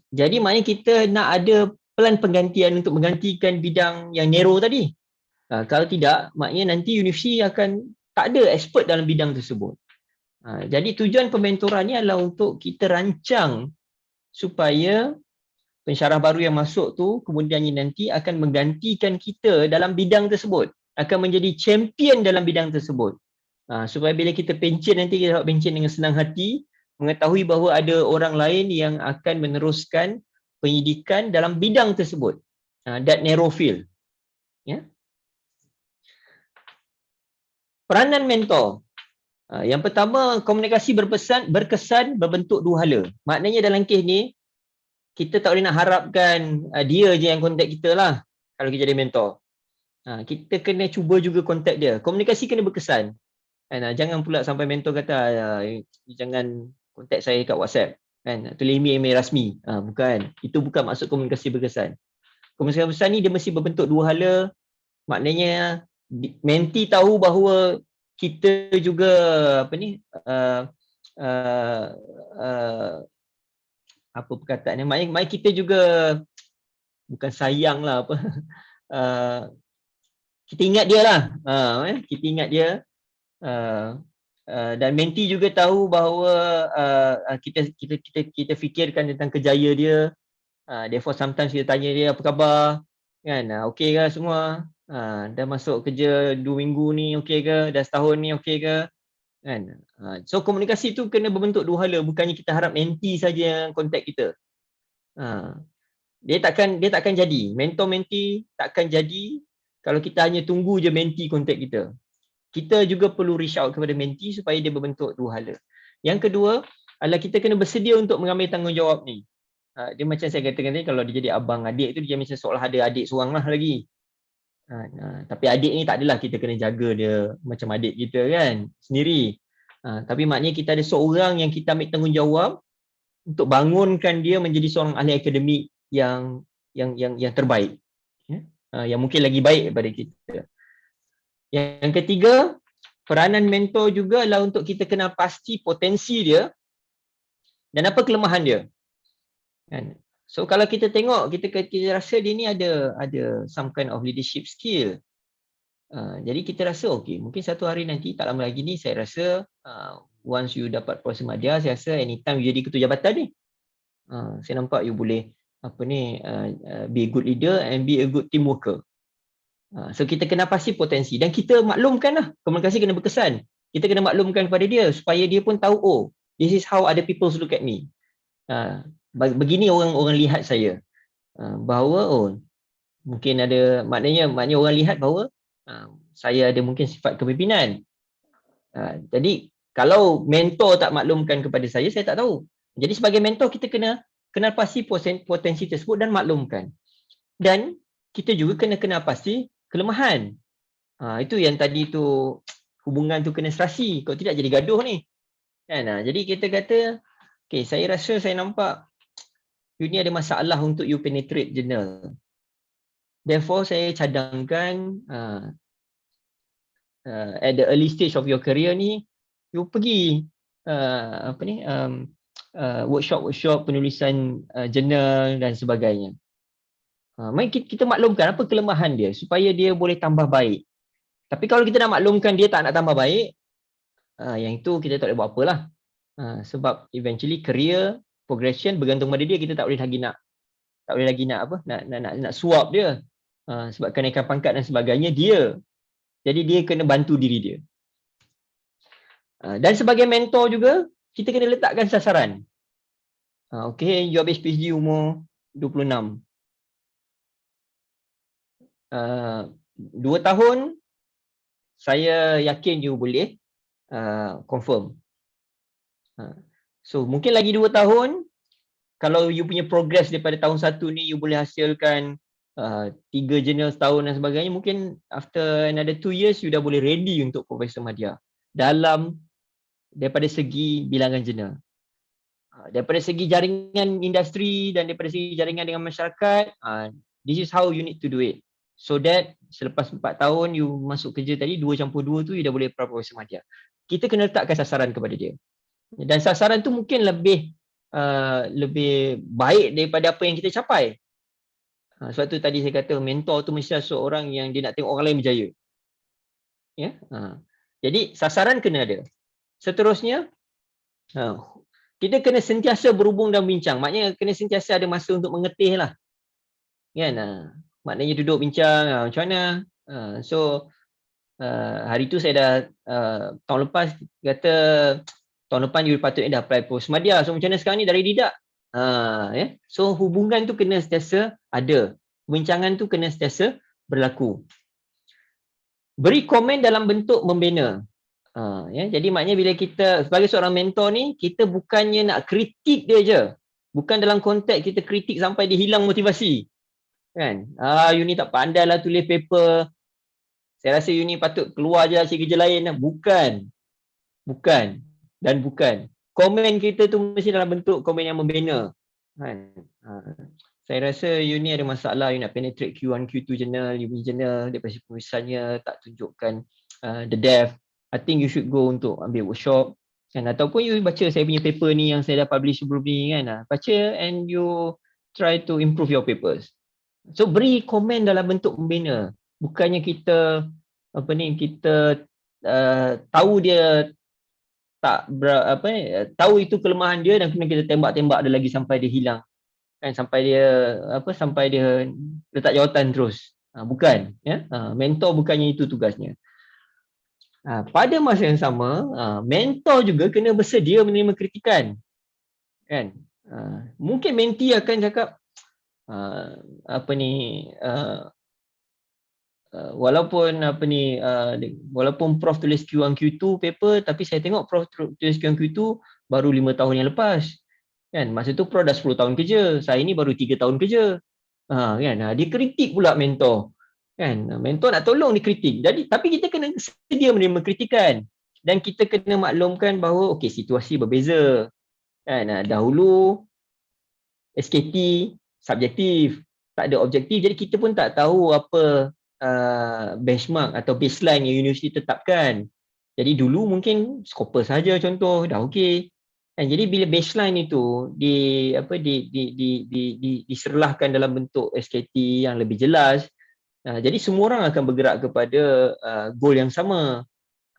Jadi maknanya kita nak ada plan penggantian untuk menggantikan bidang yang narrow tadi. Kalau tidak, maknanya nanti universiti akan tak ada expert dalam bidang tersebut. Jadi tujuan pementoran ni adalah untuk kita rancang supaya pensyarah baru yang masuk tu kemudiannya nanti akan menggantikan kita dalam bidang tersebut, akan menjadi champion dalam bidang tersebut. Supaya bila kita pencen nanti, kita dapat pencen dengan senang hati, mengetahui bahawa ada orang lain yang akan meneruskan pendidikan dalam bidang tersebut, that narrow field. Peranan mentor. Yang pertama, komunikasi berkesan berbentuk dua hala. Maknanya dalam kes ni, kita tak boleh nak harapkan dia je yang kontak kita lah kalau kita jadi mentor. Kita kena cuba juga kontak dia. Komunikasi kena berkesan. Jangan pula sampai mentor kata, jangan kontak saya kat WhatsApp. Tulis email rasmi. Bukan. Itu bukan maksud komunikasi berkesan. Komunikasi berkesan ni dia mesti berbentuk dua hala. Maknanya menti tahu bahawa kita juga apa perkataannya, maknanya kita juga bukan sayang lah kita ingat dia lah, kita ingat dia, dan menti juga tahu bahawa kita fikirkan tentang kerjaya dia. Therefore sometimes kita tanya dia apa khabar kan, okey ke semua, dah masuk kerja 2 minggu ni okey ke, dah setahun ni okey ke kan. So komunikasi tu kena berbentuk dua hala, bukannya kita harap menti saja yang kontak kita. Dia takkan jadi, mentor menti takkan jadi kalau kita hanya tunggu je menti kontak kita. Kita juga perlu reach out kepada menti supaya dia berbentuk dua hala. Yang kedua adalah kita kena bersedia untuk mengambil tanggungjawab ni. Dia macam saya katakan tadi, kalau dia jadi abang adik tu, dia macam seolah ada adik seorang lah lagi. Tapi adik ni tak adalah kita kena jaga dia macam adik kita kan, sendiri. Tapi maknanya kita ada seorang yang kita ambil tanggungjawab untuk bangunkan dia menjadi seorang ahli akademik yang terbaik, yang mungkin lagi baik daripada kita. Yang ketiga, peranan mentor juga adalah untuk kita kenal pasti potensi dia dan apa kelemahan dia. So kalau kita tengok, kita rasa dia ni ada some kind of leadership skill. Jadi kita rasa okey, mungkin satu hari nanti, tak lama lagi ni, saya rasa once you dapat Profesor Madya, saya rasa anytime you jadi ketua jabatan ni, saya nampak you boleh be a good leader and be a good team worker. So kita kena pasti potensi dan kita maklumkan lah, komunikasi kena berkesan. Kita kena maklumkan kepada dia supaya dia pun tahu, oh, this is how other people look at me. Begini orang lihat saya. Bahawa mungkin ada, maknanya orang lihat bahawa saya ada mungkin sifat kepimpinan. Jadi Kalau mentor tak maklumkan kepada saya tak tahu. Jadi sebagai mentor kita kena kenal pasti potensi tersebut dan maklumkan. Dan kita juga kena kenal pasti kelemahan. Itu yang tadi tu hubungan tu kena serasi. Kalau tidak jadi gaduh ni. Kan? Jadi kita kata, okay, saya rasa saya nampak you ni ada masalah untuk you penetrate journal. Therefore, saya cadangkan at the early stage of your career ni, you pergi workshop penulisan journal dan sebagainya. Mari kita maklumkan apa kelemahan dia supaya dia boleh tambah baik. Tapi kalau kita dah maklumkan dia tak nak tambah baik, yang itu kita tak boleh buat apalah. Sebab eventually career progression bergantung pada dia, kita tak boleh lagi nak suap dia. Sebab kenaikan pangkat dan sebagainya dia. Jadi dia kena bantu diri dia. Dan sebagai mentor juga, kita kena letakkan sasaran. Okay, you habis PhD umur 26. 2 tahun, saya yakin you boleh confirm. So mungkin lagi 2 tahun, kalau you punya progress daripada tahun 1 ni, you boleh hasilkan 3 jurnal setahun dan sebagainya, mungkin after another 2 years, you dah boleh ready untuk Profesor Madya. Daripada segi bilangan jurnal. Daripada segi jaringan industri dan daripada segi jaringan dengan masyarakat, this is how you need to do it. So that selepas 4 tahun you masuk kerja tadi, 2 campur 2 tu you dah boleh Profesor Madya. Kita kena letakkan sasaran kepada dia. Dan sasaran tu mungkin lebih baik daripada apa yang kita capai. Sebab tu tadi saya kata mentor tu mesti seorang yang dia nak tengok orang lain berjaya. Ya? Jadi sasaran kena ada. Seterusnya, kita kena sentiasa berhubung dan bincang. Maknanya kena sentiasa ada masa untuk mengetih lah. Kan? Maknanya duduk bincang, macam mana. Hari tu saya dah, tahun lepas kata, tahun depan you patutnya dah apply Profesor Madya. So macam mana sekarang ni dah ready tak? So hubungan tu kena sentiasa ada. Bincangan tu kena sentiasa berlaku. Beri komen dalam bentuk membina. Jadi maknanya bila kita sebagai seorang mentor ni, kita bukannya nak kritik dia je. Bukan dalam konteks kita kritik sampai dia hilang motivasi. Kan? You ni tak pandai lah tulis paper. Saya rasa you ni patut keluar je cari kerja lain. Bukan. Komen kita tu mesti dalam bentuk komen yang membina. Kan? Saya rasa you ni ada masalah, you nak penetrate Q1, Q2 journal, you punya journal daripada penulisannya tak tunjukkan the depth. I think you should go untuk ambil workshop. Kan? Ataupun you baca saya punya paper ni yang saya dah publish sebelum ni kan. Baca and you try to improve your papers. So beri komen dalam bentuk membina. Bukannya kita tahu dia tak tahu itu kelemahan dia dan kemudian kita tembak-tembak dia lagi sampai dia hilang. Kan, sampai dia letak jawatan terus. Bukan, ya. Mentor bukannya itu tugasnya. Pada masa yang sama, mentor juga kena bersedia menerima kritikan. Kan? Mungkin mentee akan cakap walaupun Prof tulis Q1 Q2 paper, tapi saya tengok Prof tulis Q1 Q2 baru 5 tahun yang lepas. Kan, masa tu Prof dah 10 tahun kerja, saya ni baru 3 tahun kerja. Kan, dia kritik pula mentor. Kan, mentor nak tolong dikritik. Jadi tapi kita kena sedia menerima kritikan dan kita kena maklumkan bahawa okey, situasi berbeza. Kan, dahulu SKT subjektif, tak ada objektif, jadi kita pun tak tahu apa benchmark atau baseline yang universiti tetapkan. Jadi dulu mungkin Scopus saja contoh dah okey. Dan jadi bila baseline itu diserlahkan dalam bentuk SKT yang lebih jelas, jadi semua orang akan bergerak kepada goal yang sama.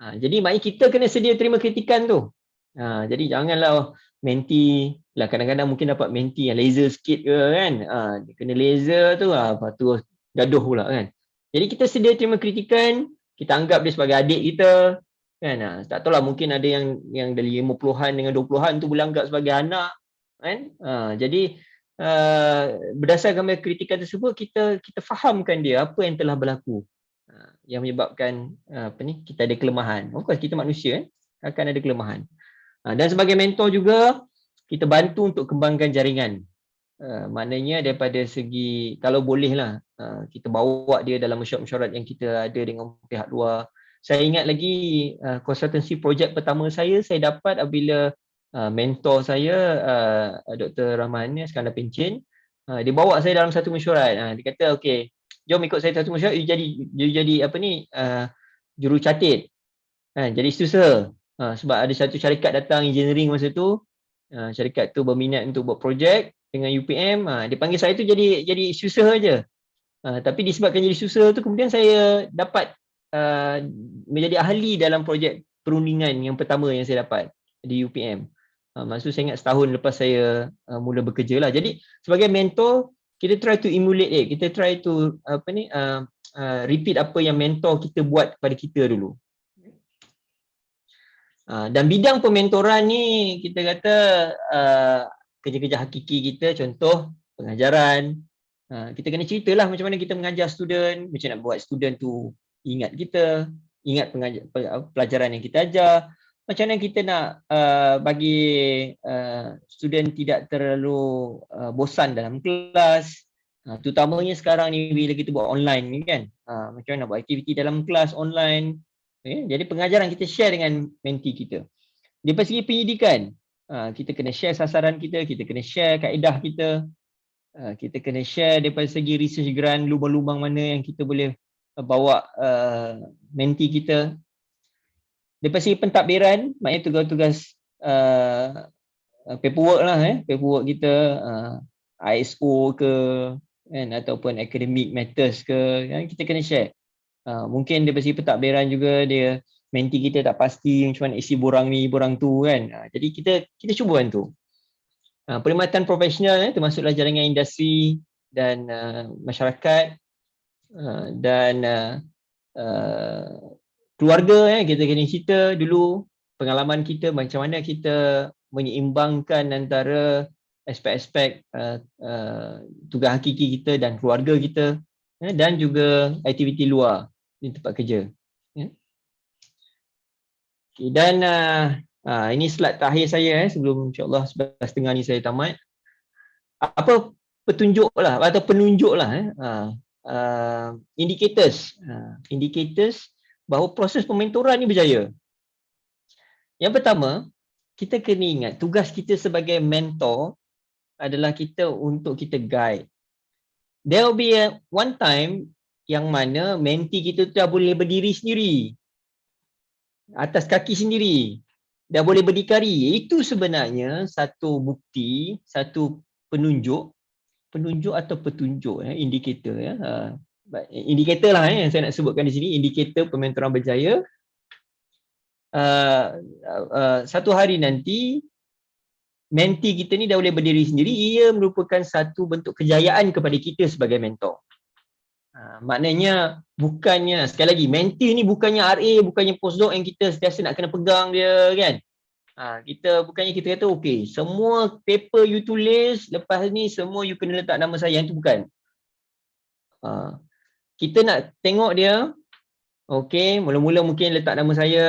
Jadi maknanya kita kena sedia terima kritikan tu. Jadi janganlah mentee lah, kadang-kadang mungkin dapat mentee yang laser sikit ke kan. Dia kena laser tu lepas tu gaduh pula kan. Jadi kita sedia terima kritikan, kita anggap dia sebagai adik kita. Kan, tak tahulah, mungkin ada yang dari 50-an dengan 20-an tu boleh anggap sebagai anak kan. Jadi berdasarkan kritikan tersebut kita fahamkan dia apa yang telah berlaku yang menyebabkan kita ada kelemahan. Of course kita manusia kan. akan ada kelemahan. Dan sebagai mentor juga, kita bantu untuk kembangkan jaringan. Maknanya daripada segi, kalau boleh lah, kita bawa dia dalam mesyuarat-mesyuarat yang kita ada dengan pihak luar. Saya ingat lagi konsultansi projek pertama saya dapat apabila mentor saya, Dr. Rahman Skandar Pencin, dia bawa saya dalam satu mesyuarat. Dia kata, okey, jom ikut saya satu mesyuarat, you jadi apa ni, jurucatit. Jadi usaha. Sebab ada satu syarikat datang engineering masa tu, syarikat tu berminat untuk buat projek dengan UPM. Dia panggil saya tu jadi usaha je. Tapi disebabkan jadi usaha tu, kemudian saya dapat menjadi ahli dalam projek perundingan yang pertama yang saya dapat di UPM. Masa tu saya ingat setahun lepas saya mula bekerja lah. Jadi sebagai mentor, kita try to emulate kita try to repeat apa yang mentor kita buat kepada kita dulu. Dan bidang pementoran ni kita kata kerja-kerja hakiki kita, contoh pengajaran. Kita kena ceritalah macam mana kita mengajar student, macam nak buat student tu ingat kita, ingat pelajaran yang kita ajar, macam mana kita nak bagi student tidak terlalu bosan dalam kelas. Terutamanya sekarang ni bila kita buat online ni kan, macam mana nak buat aktiviti dalam kelas online. Jadi pengajaran kita share dengan mentee kita. Daripada segi pendidikan, kita kena share sasaran kita kena share kaedah kita, kita kena share daripada segi research grant, lubang-lubang mana yang kita boleh bawa mentee kita. Daripada segi pentadbiran, maknanya tugas-tugas paperwork lah, paperwork kita, ISO ke kan, ataupun academic matters ke, kan, kita kena share. Mungkin daripada segi pentadbiran juga dia mentee kita tak pasti macam mana isi borang ni, borang tu kan. Jadi kita cuba bantu. Perkhidmatan profesional termasuklah jaringan industri dan masyarakat dan keluarga. Kita kena cerita dulu pengalaman kita, macam mana kita menyeimbangkan antara aspek-aspek tugas hakiki kita dan keluarga kita, dan juga aktiviti luar di tempat kerja. Dan ini slide terakhir saya sebelum insyaAllah 11.30 ni saya tamat. Apa petunjuk lah atau penunjuk lah, indicators bahawa proses pementoran ni berjaya. Yang pertama, kita kena ingat tugas kita sebagai mentor adalah kita untuk kita guide. There will be one time yang mana mentee kita dah boleh berdiri sendiri, atas kaki sendiri, dah boleh berdikari. Itu sebenarnya satu bukti, satu penunjuk atau petunjuk, indikator. Indikator lah yang saya nak sebutkan di sini, indikator pementoran berjaya. Satu hari nanti mentee kita ni dah boleh berdiri sendiri, ia merupakan satu bentuk kejayaan kepada kita sebagai mentor. Maknanya bukannya, sekali lagi, mentee ni bukannya RA, bukannya postdoc yang kita sentiasa nak kena pegang dia kan. Kita bukannya kita kata okey, semua paper you tulis lepas ni semua you kena letak nama saya, yang tu bukan. Kita nak tengok dia, okey, mula-mula mungkin letak nama saya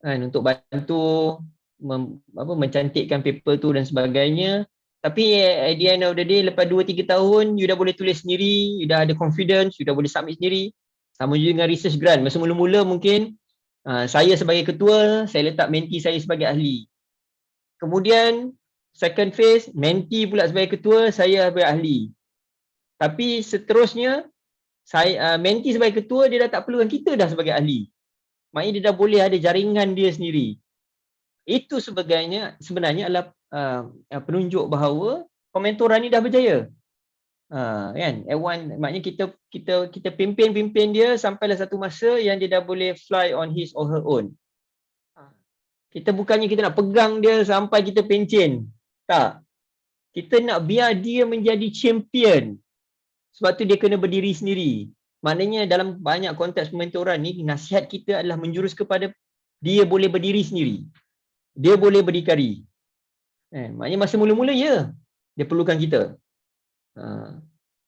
kan, untuk bantu mencantikkan paper tu dan sebagainya. Tapi at the end of the day, lepas 2-3 tahun, you dah boleh tulis sendiri, you dah ada confidence, you dah boleh submit sendiri. Sama juga dengan research grant. Masa mula-mula mungkin saya sebagai ketua, saya letak mentee saya sebagai ahli. Kemudian second phase, mentee pula sebagai ketua, saya sebagai ahli. Tapi seterusnya, mentee sebagai ketua, dia dah tak perlukan kita dah sebagai ahli. Maknanya dia dah boleh ada jaringan dia sendiri. Itu sebenarnya adalah penunjuk bahawa pementoran ni dah berjaya. Kan? Maknanya kita pimpin dia sampailah satu masa yang dia dah boleh fly on his or her own. Kita bukannya kita nak pegang dia sampai kita pencen. Tak. Kita nak biar dia menjadi champion. Sebab tu dia kena berdiri sendiri. Maknanya dalam banyak konteks pementoran ni, nasihat kita adalah menjurus kepada dia boleh berdiri sendiri. Dia boleh berdikari. Maknanya masa mula-mula dia perlukan kita.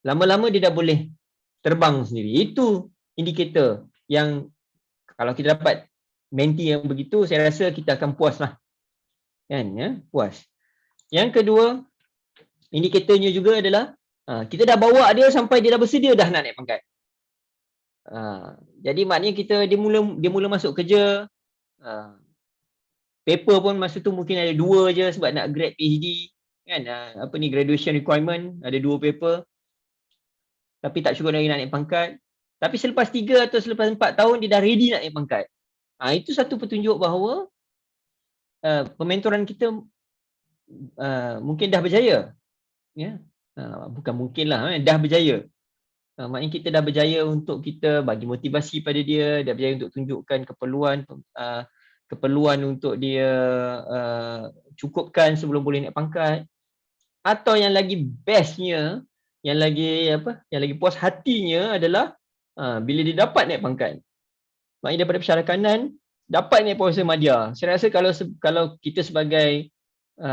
Lama-lama dia dah boleh terbang sendiri. Itu indikator yang kalau kita dapat mentee yang begitu, saya rasa kita akan puas lah. Kan, ya? Puas. Yang kedua, indikatornya juga adalah kita dah bawa dia sampai dia dah bersedia dah nak naik pangkat. Jadi maknanya dia mula masuk kerja, paper pun masa tu mungkin ada 2 je sebab nak grad PhD kan, graduation requirement ada 2 paper, tapi tak cukup lagi nak naik pangkat. Tapi selepas 3 atau selepas 4 tahun dia dah ready nak naik pangkat. Itu satu petunjuk bahawa pementoran kita mungkin dah berjaya, ya. Bukan mungkin lah, dah berjaya. Maknanya kita dah berjaya untuk kita bagi motivasi pada dia, dah berjaya untuk tunjukkan keperluan untuk dia cukupkan sebelum boleh naik pangkat. Atau yang lagi bestnya, yang lagi puas hatinya adalah bila dia dapat naik pangkat. Maknanya daripada pensyarakanan dapat naik Profesor Madya. Saya rasa kalau kita sebagai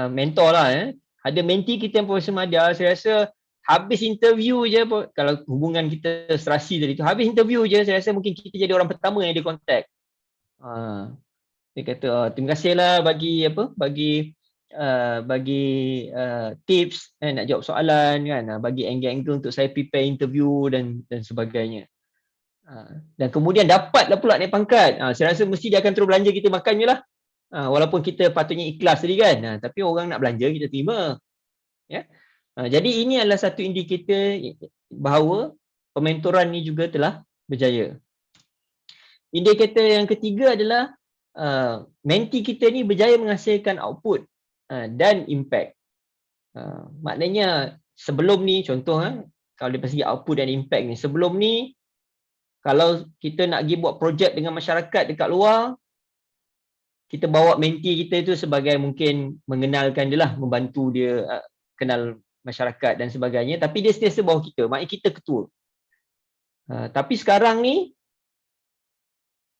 mentor lah, ada mentee kita yang Profesor Madya, saya rasa habis interview je, kalau hubungan kita serasi tadi tu, habis interview je, saya rasa mungkin kita jadi orang pertama yang dia contact. Dia kata, terima kasih lah bagi tips, nak jawab soalan kan, bagi angle-angle untuk saya prepare interview dan sebagainya. Dan kemudian dapatlah pula naik pangkat. Saya rasa mesti dia akan terus belanja kita makan je lah. Walaupun kita patutnya ikhlas tadi kan, tapi orang nak belanja kita terima. Ya. Jadi ini adalah satu indikator bahawa pementoran ni juga telah berjaya. Indikator yang ketiga adalah mentee kita ni berjaya menghasilkan output dan impact. Maknanya sebelum ni, contoh kalau dari segi output dan impact ni, sebelum ni kalau kita nak pergi buat projek dengan masyarakat dekat luar, kita bawa mentee kita itu sebagai mungkin mengenalkan dia lah, membantu dia kenal masyarakat dan sebagainya, tapi dia sentiasa bawah kita, maknanya kita ketua. Tapi sekarang ni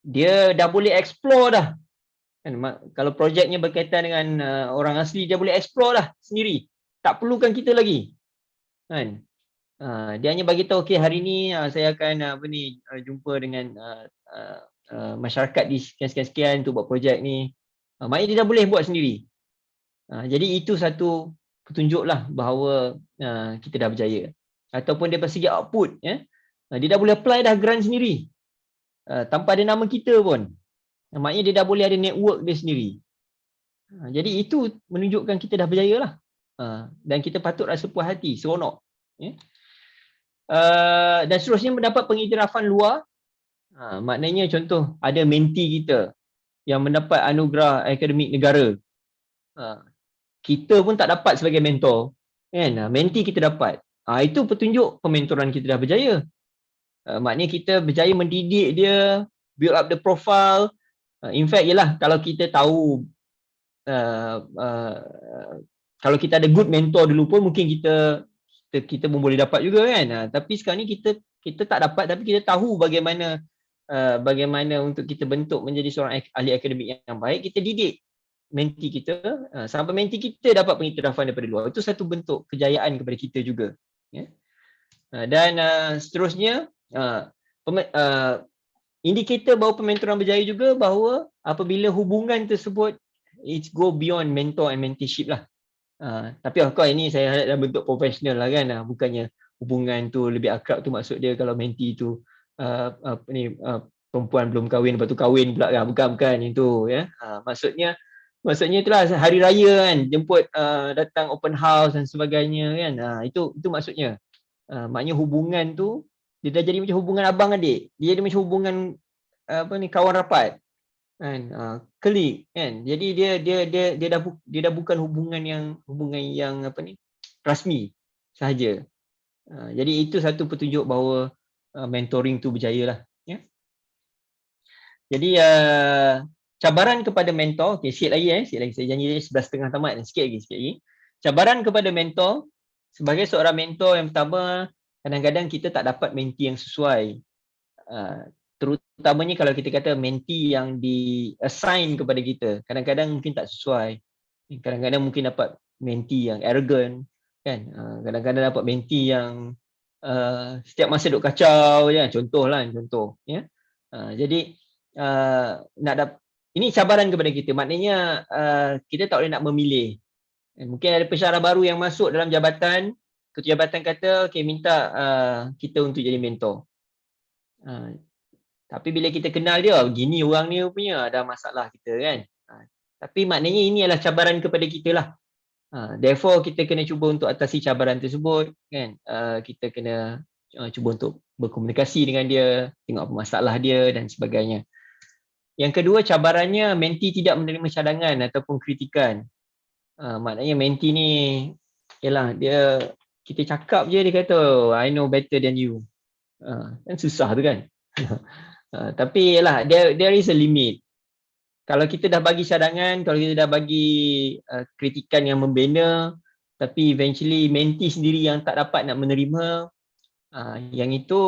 dia dah boleh explore dah. Kan, kalau projeknya berkaitan dengan orang asli, dia boleh explore lah sendiri. Tak perlukan kita lagi. Kan? Dia hanya bagi tahu, okey, hari ni saya akan jumpa dengan masyarakat di sekian-sekian untuk buat projek ni. Maknanya dia dah boleh buat sendiri. Jadi itu satu petunjuk lah bahawa kita dah berjaya. Ataupun dia bersegi output, ya. Dia dah boleh apply dah grant sendiri. Tanpa ada nama kita pun. Maknanya dia dah boleh ada network dia sendiri. Jadi itu menunjukkan kita dah berjaya lah. Dan kita patut rasa puas hati, seronok. Ya. Dan seterusnya mendapat pengiktirafan luar. Maknanya contoh ada mentee kita yang mendapat anugerah akademik negara. Kita pun tak dapat sebagai mentor. Kan? Mentee kita dapat. Itu petunjuk pementoran kita dah berjaya. Maknanya kita berjaya mendidik dia, build up the profile. In fact, ialah kalau kita tahu, kalau kita ada good mentor dulu pun mungkin kita pun boleh dapat juga kan. Tapi sekarang ni kita tak dapat, tapi kita tahu bagaimana untuk kita bentuk menjadi seorang ahli akademik yang baik. Kita didik mentee kita sampai mentee kita dapat pengiktirafan daripada luar. Itu satu bentuk kejayaan kepada kita juga. Ya. Dan seterusnya, indikator bahawa pementoran berjaya juga bahawa apabila hubungan tersebut it go beyond mentor and mentorship lah. Tapi of course ini saya harap dalam bentuk profesional lah kan. Bukannya hubungan tu lebih akrab tu maksud dia kalau mentee tu perempuan belum kahwin lepas tu kahwin pula kan. Bukan itu ya. Maksudnya itulah hari raya kan, jemput datang open house dan sebagainya kan. Itu maksudnya. Maknanya hubungan tu dia dah jadi macam hubungan abang adik. Dia jadi macam hubungan kawan rapat. Kan, klik kan. Jadi dia dah bukan hubungan yang rasmi sahaja. Jadi itu satu petunjuk bahawa mentoring tu berjaya lah, ya. Jadi cabaran kepada mentor, okey, sikit lagi saya janji 11.30 tamat, sikit lagi. Cabaran kepada mentor, sebagai seorang mentor, yang pertama, kadang-kadang kita tak dapat mentee yang sesuai. Terutamanya kalau kita kata mentee yang di-assign kepada kita, kadang-kadang mungkin tak sesuai. Kadang-kadang mungkin dapat mentee yang arrogant, kan? Kadang-kadang dapat mentee yang setiap masa duk kacau je, contoh. Ya. Jadi ini cabaran kepada kita. Maknanya kita tak boleh nak memilih. Mungkin ada pensyarah baru yang masuk dalam jabatan, ketua jabatan kata, okay, minta kita untuk jadi mentor. Tapi bila kita kenal dia, gini orang ni punya, ada masalah kita kan. Tapi maknanya ini adalah cabaran kepada kita lah. Therefore kita kena cuba untuk atasi cabaran tersebut kan. Kita kena cuba untuk berkomunikasi dengan dia, tengok apa masalah dia dan sebagainya. Yang kedua, cabarannya menti tidak menerima cadangan ataupun kritikan. Maknanya menti ni ialah dia, kita cakap je dia kata I know better than you. Kan susah tu kan. Tapi ialah there is a limit. Kalau kita dah bagi cadangan, kalau kita dah bagi kritikan yang membina, tapi eventually menti sendiri yang tak dapat nak menerima, yang itu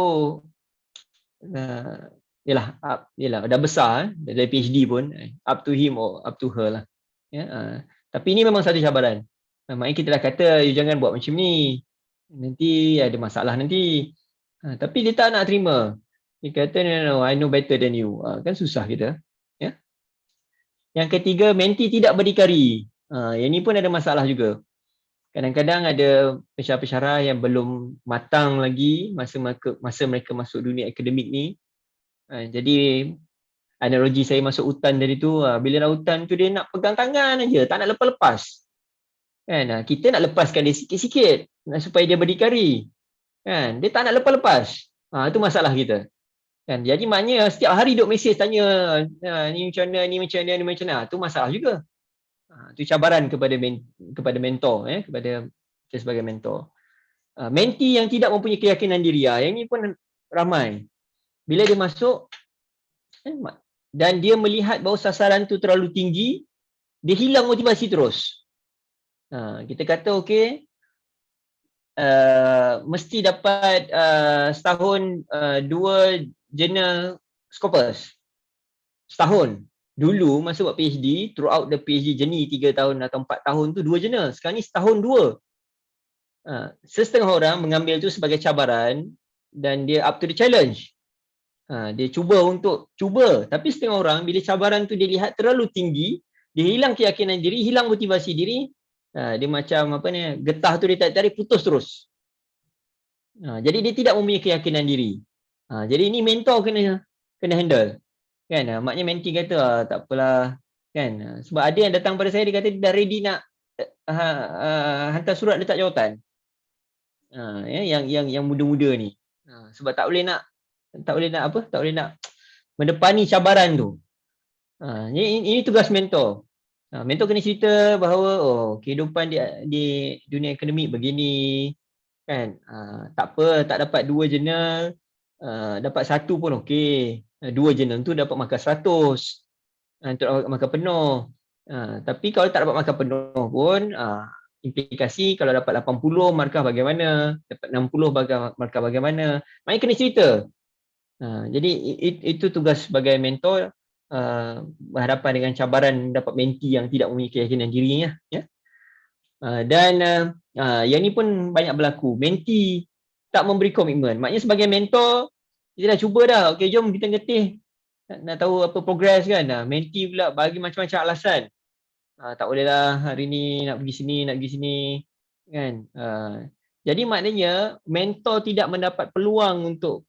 yalah dah besar, dari PhD pun up to him or up to her lah. Tapi ini memang satu cabaran. Maknanya kita dah kata you jangan buat macam ni, nanti ada masalah nanti. Tapi dia tak nak terima. Dia kata no, I know better than you. Kan susah kita. Yang ketiga, menti tidak berdikari. Yang ni pun ada masalah juga. Kadang-kadang ada pensyarah-pensyarah yang belum matang lagi masa mereka masuk dunia akademik ni. Jadi analogi saya masuk hutan tadi tu, bila dah hutan tu dia nak pegang tangan aja, tak nak lepas-lepas. Kan? Kita nak lepaskan dia sikit-sikit supaya dia berdikari. Kan? Dia tak nak lepas-lepas. Itu masalah kita. Kan? Jadi maknanya setiap hari duk mesej tanya ni macam mana, ni macam mana, ni macam mana. Itu masalah juga. Itu cabaran kepada mentor, kepada kita sebagai mentor. Menti yang tidak mempunyai keyakinan diri, yang ini pun ramai. Bila dia masuk dan dia melihat bahawa sasaran tu terlalu tinggi, dia hilang motivasi terus. Kita kata okey, mesti dapat setahun 2 jurnal Scopus. Setahun. Dulu masa buat PhD, throughout the PhD journey 3 tahun atau 4 tahun tu 2 jurnal. Sekarang ni setahun 2. Setengah orang mengambil tu sebagai cabaran dan dia up to the challenge. Dia cuba, tapi setengah orang bila cabaran tu dia lihat terlalu tinggi, dia hilang keyakinan diri, hilang motivasi diri, dia macam apa ni, getah tu dia tarik putus terus. Jadi dia tidak mempunyai keyakinan diri. Jadi ini mentor kena handle. Kan? Maknya menti kata tak apalah kan. Sebab ada yang datang pada saya, dia kata dia dah ready nak hantar surat letak jawatan. Yang muda-muda ni. Sebab tak boleh nak mendepani cabaran tu. Ini tugas mentor. Mentor kena cerita bahawa kehidupan di dunia akademik begini kan. Tak apa, tak dapat 2 jurnal, dapat 1 pun okey. 2 jurnal tu dapat markah 100. Untuk dapat markah penuh. Tapi kalau tak dapat markah penuh pun, implikasi kalau dapat 80 markah bagaimana, dapat 60 markah bagaimana. Maknanya kena cerita. Jadi itu tugas sebagai mentor, berhadapan dengan cabaran dapat menti yang tidak mempunyai keyakinan dirinya. Dan yang ni pun banyak berlaku. Menti tak memberi komitmen. Maknanya sebagai mentor, kita dah cuba dah. Okey, jom kita ngetih. Nak tahu apa progress kan. Menti pula bagi macam-macam alasan. Tak boleh lah hari ni nak pergi sini, nak pergi sini. Kan? Jadi maknanya mentor tidak mendapat peluang untuk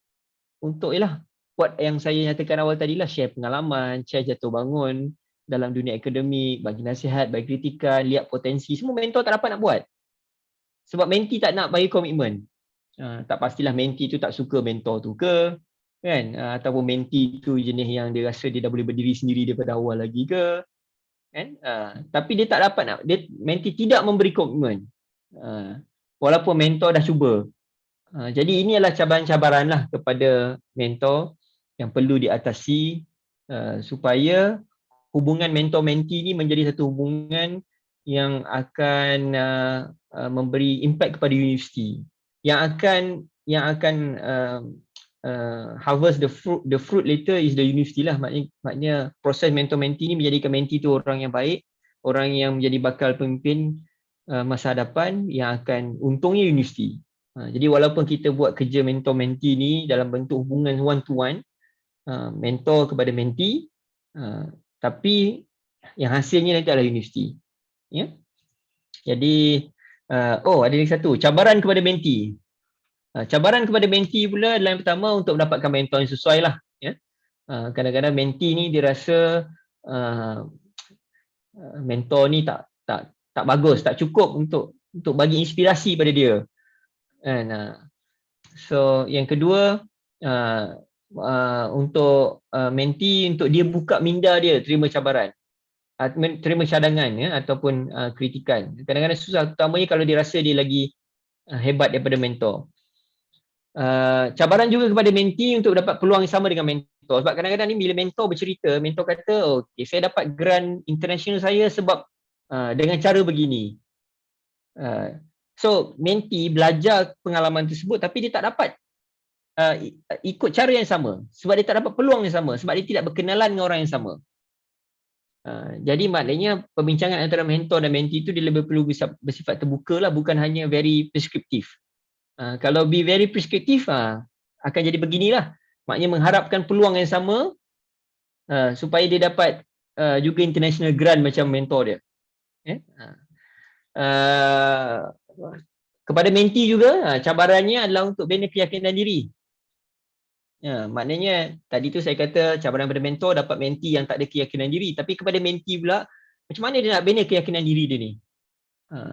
buat yang saya nyatakan awal tadi lah, share pengalaman, share jatuh bangun dalam dunia akademik, bagi nasihat, bagi kritikan, lihat potensi. Semua mentor tak dapat nak buat. Sebab menti tak nak bagi komitmen. Tak pastilah menti tu tak suka mentor tu ke, kan? Ataupun menti tu jenis yang dia rasa dia dah boleh berdiri sendiri daripada awal lagi ke, kan? Tapi dia tak dapat menti tidak memberi komitmen. Walaupun mentor dah cuba. Jadi ini adalah cabaran-cabaran lah kepada mentor yang perlu diatasi supaya hubungan mentor-menti ni menjadi satu hubungan yang akan memberi impact kepada universiti, yang akan harvest the fruit later is the university lah. Maknanya proses mentor-menti ni menjadikan menti tu orang yang baik, orang yang menjadi bakal pemimpin masa hadapan yang akan untungnya universiti. Jadi walaupun kita buat kerja mentor-menti ni dalam bentuk hubungan one to one, mentor kepada menti, tapi yang hasilnya nanti adalah universiti. Ya. Jadi ada lagi satu, cabaran kepada mentee. Cabaran kepada mentee pula adalah yang pertama untuk mendapatkan mentor yang sesuai lah. Ya. Kadang-kadang mentee ni dia rasa mentor ni tak bagus, tak cukup untuk bagi inspirasi pada dia. And, so yang kedua untuk mentee, untuk dia buka minda dia terima cabaran, terima cadangan ya, ataupun kritikan. Kadang-kadang susah, terutamanya kalau dia rasa dia lagi hebat daripada mentor. Cabaran juga kepada mentee untuk dapat peluang yang sama dengan mentor. Sebab kadang-kadang ni bila mentor bercerita, mentor kata, okay, saya dapat grant international saya sebab dengan cara begini. So mentee belajar pengalaman tersebut tapi dia tak dapat ikut cara yang sama sebab dia tak dapat peluang yang sama, sebab dia tidak berkenalan dengan orang yang sama. Jadi maknanya perbincangan antara mentor dan mentee itu dia lebih perlu bersifat terbuka lah, bukan hanya very preskriptif. Kalau be very preskriptif akan jadi beginilah, maknanya mengharapkan peluang yang sama supaya dia dapat juga international grant macam mentor dia. Kepada mentee juga cabarannya adalah untuk bina keyakinan diri. Maknanya tadi tu saya kata cabaran pada mentor dapat mentee yang tak ada keyakinan diri, tapi kepada mentee pula macam mana dia nak bina keyakinan diri dia ni.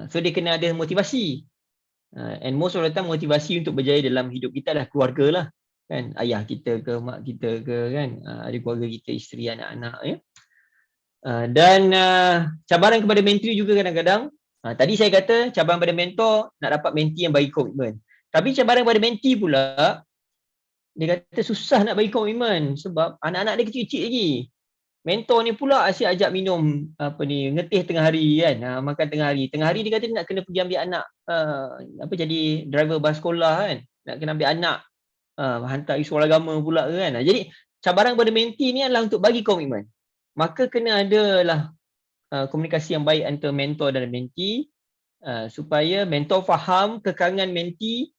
So dia kena ada motivasi. And most of the time motivasi untuk berjaya dalam hidup kita adalah keluarga lah, kan, ayah kita ke mak kita ke, kan, ada keluarga kita, isteri, anak-anak ya. Dan cabaran kepada mentee juga kadang-kadang tadi saya kata cabaran pada mentor nak dapat mentee yang bagi komitmen, tapi cabaran pada mentee pula dia kata susah nak bagi komitmen sebab anak-anak dia kecil-kecil lagi. Mentor ni pula asyik ajak minum ngetih tengah hari, kan, makan tengah hari. Tengah hari dia kata dia nak kena pergi ambil anak jadi driver bas sekolah, kan, nak kena ambil anak hantar isu agama pula, kan. Jadi cabaran kepada mentee ni adalah untuk bagi komitmen. Maka kena adalah komunikasi yang baik antara mentor dan mentee supaya mentor faham kekangan mentee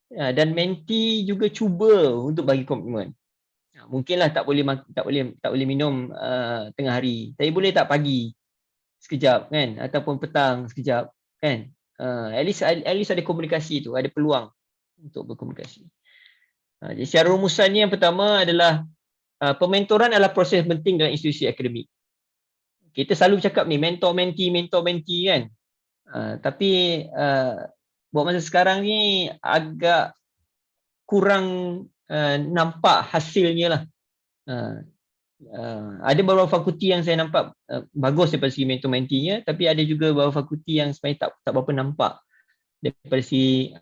dan mentee juga cuba untuk bagi komitmen. Mungkinlah tak boleh minum tengah hari, tapi boleh tak pagi sekejap, kan, ataupun petang sekejap, kan. At least ada komunikasi tu, ada peluang untuk berkomunikasi. Jadi secara rumusannya yang pertama adalah pementoran adalah proses penting dalam institusi akademik. Kita selalu cakap ni mentor mentee, kan. Tapi buat masa sekarang ni agak kurang nampak hasilnya lah. Ada beberapa fakulti yang saya nampak bagus daripada segi mentor mentee-nya, tapi ada juga beberapa fakulti yang sebenarnya tak berapa nampak daripada segi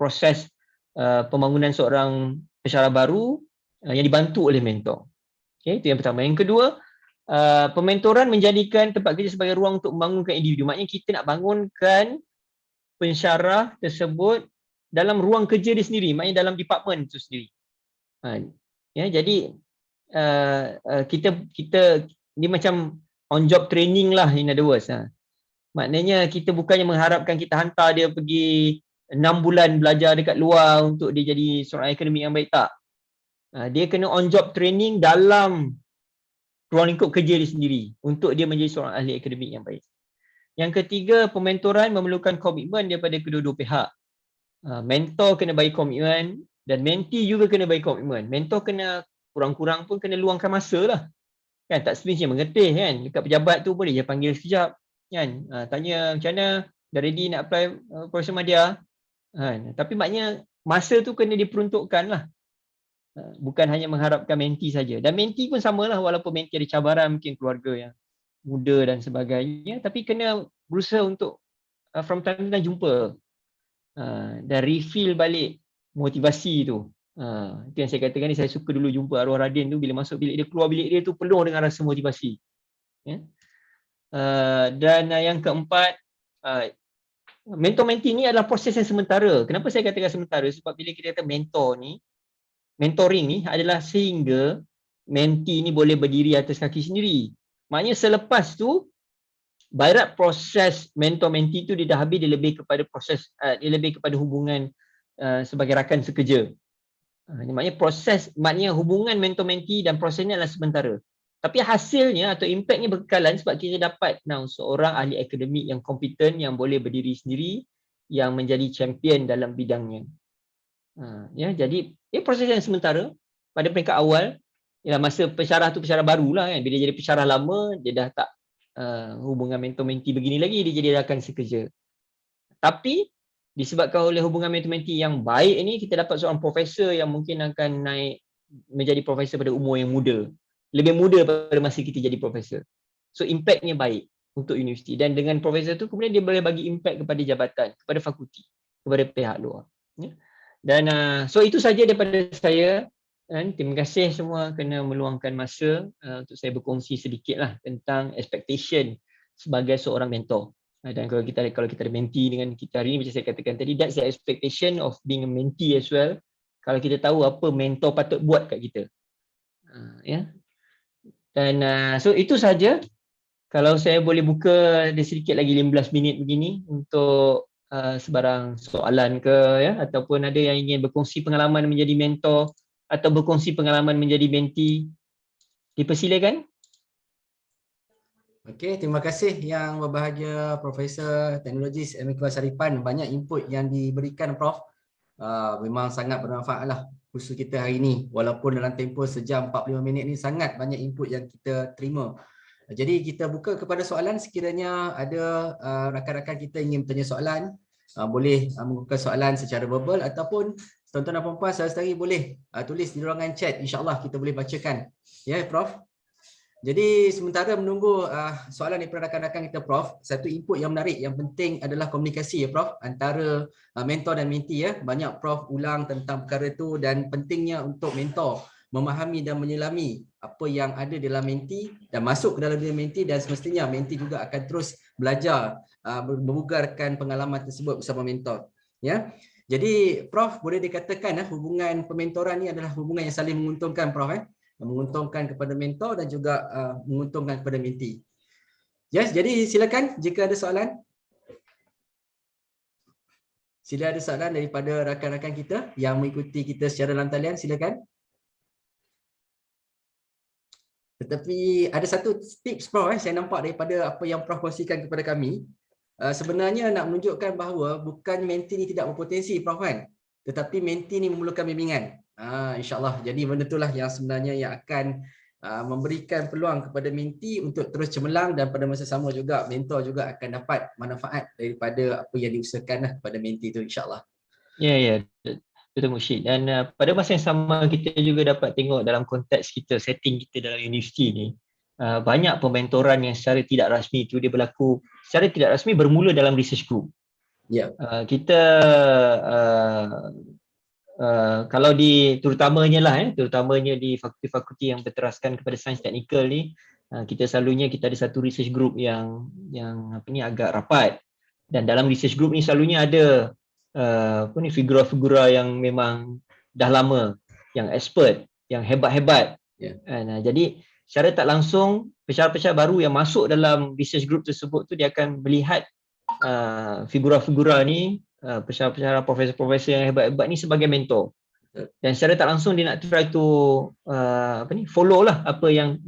proses pembangunan seorang pensyarah baru yang dibantu oleh mentor. Okay, itu yang pertama. Yang kedua, pementoran menjadikan tempat kerja sebagai ruang untuk membangunkan individu. Maknanya kita nak bangunkan pensyarah tersebut dalam ruang kerja dia sendiri, maknanya dalam department itu sendiri. Ya, jadi kita ni macam on job training lah, in other words. Maknanya kita bukannya mengharapkan kita hantar dia pergi 6 bulan belajar dekat luar untuk dia jadi seorang akademik yang baik, tak. Dia kena on job training dalam ruang lingkup kerja dia sendiri untuk dia menjadi seorang ahli akademik yang baik. Yang ketiga, pementoran memerlukan komitmen daripada kedua-dua pihak. Mentor kena bagi komitmen dan mentee juga kena bagi komitmen. Mentor kena kurang-kurang pun kena luangkan masa lah, kan. Tak semestinya mengetih, kan. Dekat pejabat tu boleh je panggil sekejap, kan. Tanya macam mana, dah ready nak apply Profesor Madya, kan. Tapi maknanya masa tu kena diperuntukkan lah. Bukan hanya mengharapkan mentee saja. Dan mentee pun samalah, walaupun mentee ada cabaran, mungkin keluarga yang muda dan sebagainya, tapi kena berusaha untuk from time to time jumpa dan refill balik motivasi tu. Itu yang saya katakan ni, saya suka dulu jumpa arwah Radin tu, bila masuk bilik dia, keluar bilik dia tu penuh dengan rasa motivasi. Dan yang keempat, mentor mentee ni adalah proses yang sementara. Kenapa saya katakan sementara? Sebab bila kita kata mentoring ni adalah sehingga mentee ni boleh berdiri atas kaki sendiri. Maknanya selepas tu, barat proses mentor-mentee tu dia dah habis, dia lebih kepada proses, dia lebih kepada hubungan sebagai rakan sekerja. Maknanya hubungan mentor-mentee dan prosesnya adalah sementara. Tapi hasilnya atau impaknya berkekalan sebab kita dapat seorang ahli akademik yang kompeten, yang boleh berdiri sendiri, yang menjadi champion dalam bidangnya. Jadi proses yang sementara pada peringkat awal, masa pensyarah tu pensyarah barulah kan. Bila jadi pensyarah lama, dia dah tak hubungan mentor-mentee begini lagi, dia jadi rakan sekerja. Tapi disebabkan oleh hubungan mentor-mentee yang baik ini, kita dapat seorang profesor yang mungkin akan naik menjadi profesor pada umur yang muda. Lebih muda pada masa kita jadi profesor. So impactnya baik untuk universiti. Dan dengan profesor tu kemudian dia boleh bagi impact kepada jabatan, kepada fakulti, kepada pihak luar. Dan so itu saja daripada saya. Terima kasih semua kerana meluangkan masa untuk saya berkongsi sedikitlah tentang expectation sebagai seorang mentor. Dan kalau kita ada mentee dengan kita hari ini, macam saya katakan tadi, that's the expectation of being a mentee as well. Kalau kita tahu apa mentor patut buat kat kita. Dan so itu saja. Kalau saya boleh buka ada sedikit lagi 15 minit begini untuk sebarang soalan ke ataupun ada yang ingin berkongsi pengalaman menjadi mentor atau berkongsi pengalaman menjadi mentee, dipersilakan. Okey, terima kasih yang berbahagia Profesor Teknologis Amikul Saripan. Banyak input yang diberikan Prof. Memang sangat bermanfaat lah kursus kita hari ini. Walaupun dalam tempoh sejam 45 minit ni sangat banyak input yang kita terima. Jadi kita buka kepada soalan, sekiranya ada rakan-rakan kita ingin bertanya soalan, boleh membuka soalan secara verbal ataupun tuan-tuan dan puan-puan saudara-saudari boleh tulis di ruangan chat, insya-Allah kita boleh bacakan. Ya, Prof. Jadi sementara menunggu soalan daripada rakan-rakan kita Prof, satu input yang menarik yang penting adalah komunikasi ya Prof antara mentor dan mentee ya. Banyak Prof ulang tentang perkara itu dan pentingnya untuk mentor memahami dan menyelami apa yang ada dalam mentee dan masuk ke dalam diri mentee, dan semestinya mentee juga akan terus belajar membugarkan pengalaman tersebut bersama mentor ya. Jadi Prof boleh dikatakan hubungan pementoran ni adalah hubungan yang saling menguntungkan Prof menguntungkan kepada mentor dan juga menguntungkan kepada mentee. Yes, jadi silakan jika ada soalan. Sila ada soalan daripada rakan-rakan kita yang mengikuti kita secara dalam talian, silakan. Tetapi ada satu tips Prof saya nampak daripada apa yang Prof kongsikan kepada kami. Sebenarnya nak menunjukkan bahawa bukan mentee ni tidak berpotensi Prof kan, tetapi mentee ni memerlukan bimbingan. InsyaAllah. Jadi benda itulah yang sebenarnya yang akan memberikan peluang kepada mentee untuk terus cemerlang, dan pada masa sama juga mentor juga akan dapat manfaat daripada apa yang diusahakan kepada mentee itu, insyaAllah. Ya, betul Mursyid. Dan pada masa yang sama kita juga dapat tengok dalam konteks kita, setting kita dalam universiti ni, banyak pementoran yang secara tidak rasmi itu dia berlaku secara tidak rasmi bermula dalam research group. Ya. Kita kalau terutamanya di fakulti-fakulti yang berteraskan kepada sains teknikal ni, kita selalunya kita ada satu research group yang agak rapat, dan dalam research group ni selalunya ada figura-figura yang memang dah lama, yang expert, yang hebat-hebat. Jadi secara tak langsung pensyarah-pensyarah baru yang masuk dalam research group tersebut tu dia akan melihat figura-figura ni, pensyarah-pensyarah, profesor-profesor yang hebat-hebat ni sebagai mentor, dan secara tak langsung dia nak try to follow lah apa yang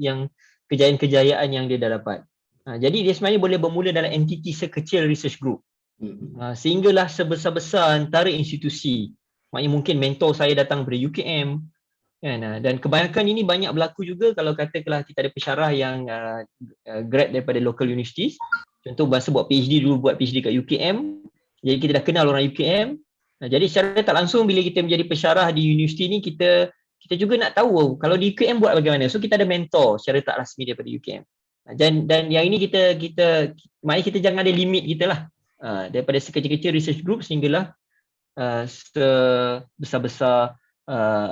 kejayaan-kejayaan yang dia dah dapat. Jadi dia sebenarnya boleh bermula dalam entiti sekecil research group, sehinggalah sebesar-besar antara institusi. Maknanya mungkin mentor saya datang dari UKM kan, dan kebanyakan ini banyak berlaku juga kalau katakanlah kita ada pensyarah yang grad daripada local universities. Contoh masa buat PhD dulu, buat PhD kat UKM, jadi kita dah kenal orang UKM. Jadi secara tak langsung bila kita menjadi pensyarah di universiti ni, kita juga nak tahu kalau di UKM buat bagaimana. So kita ada mentor secara tak rasmi daripada UKM. Dan yang ini maknanya kita jangan ada limit kita lah. Daripada sekecil-kecil research group sehinggalah sebesar-besar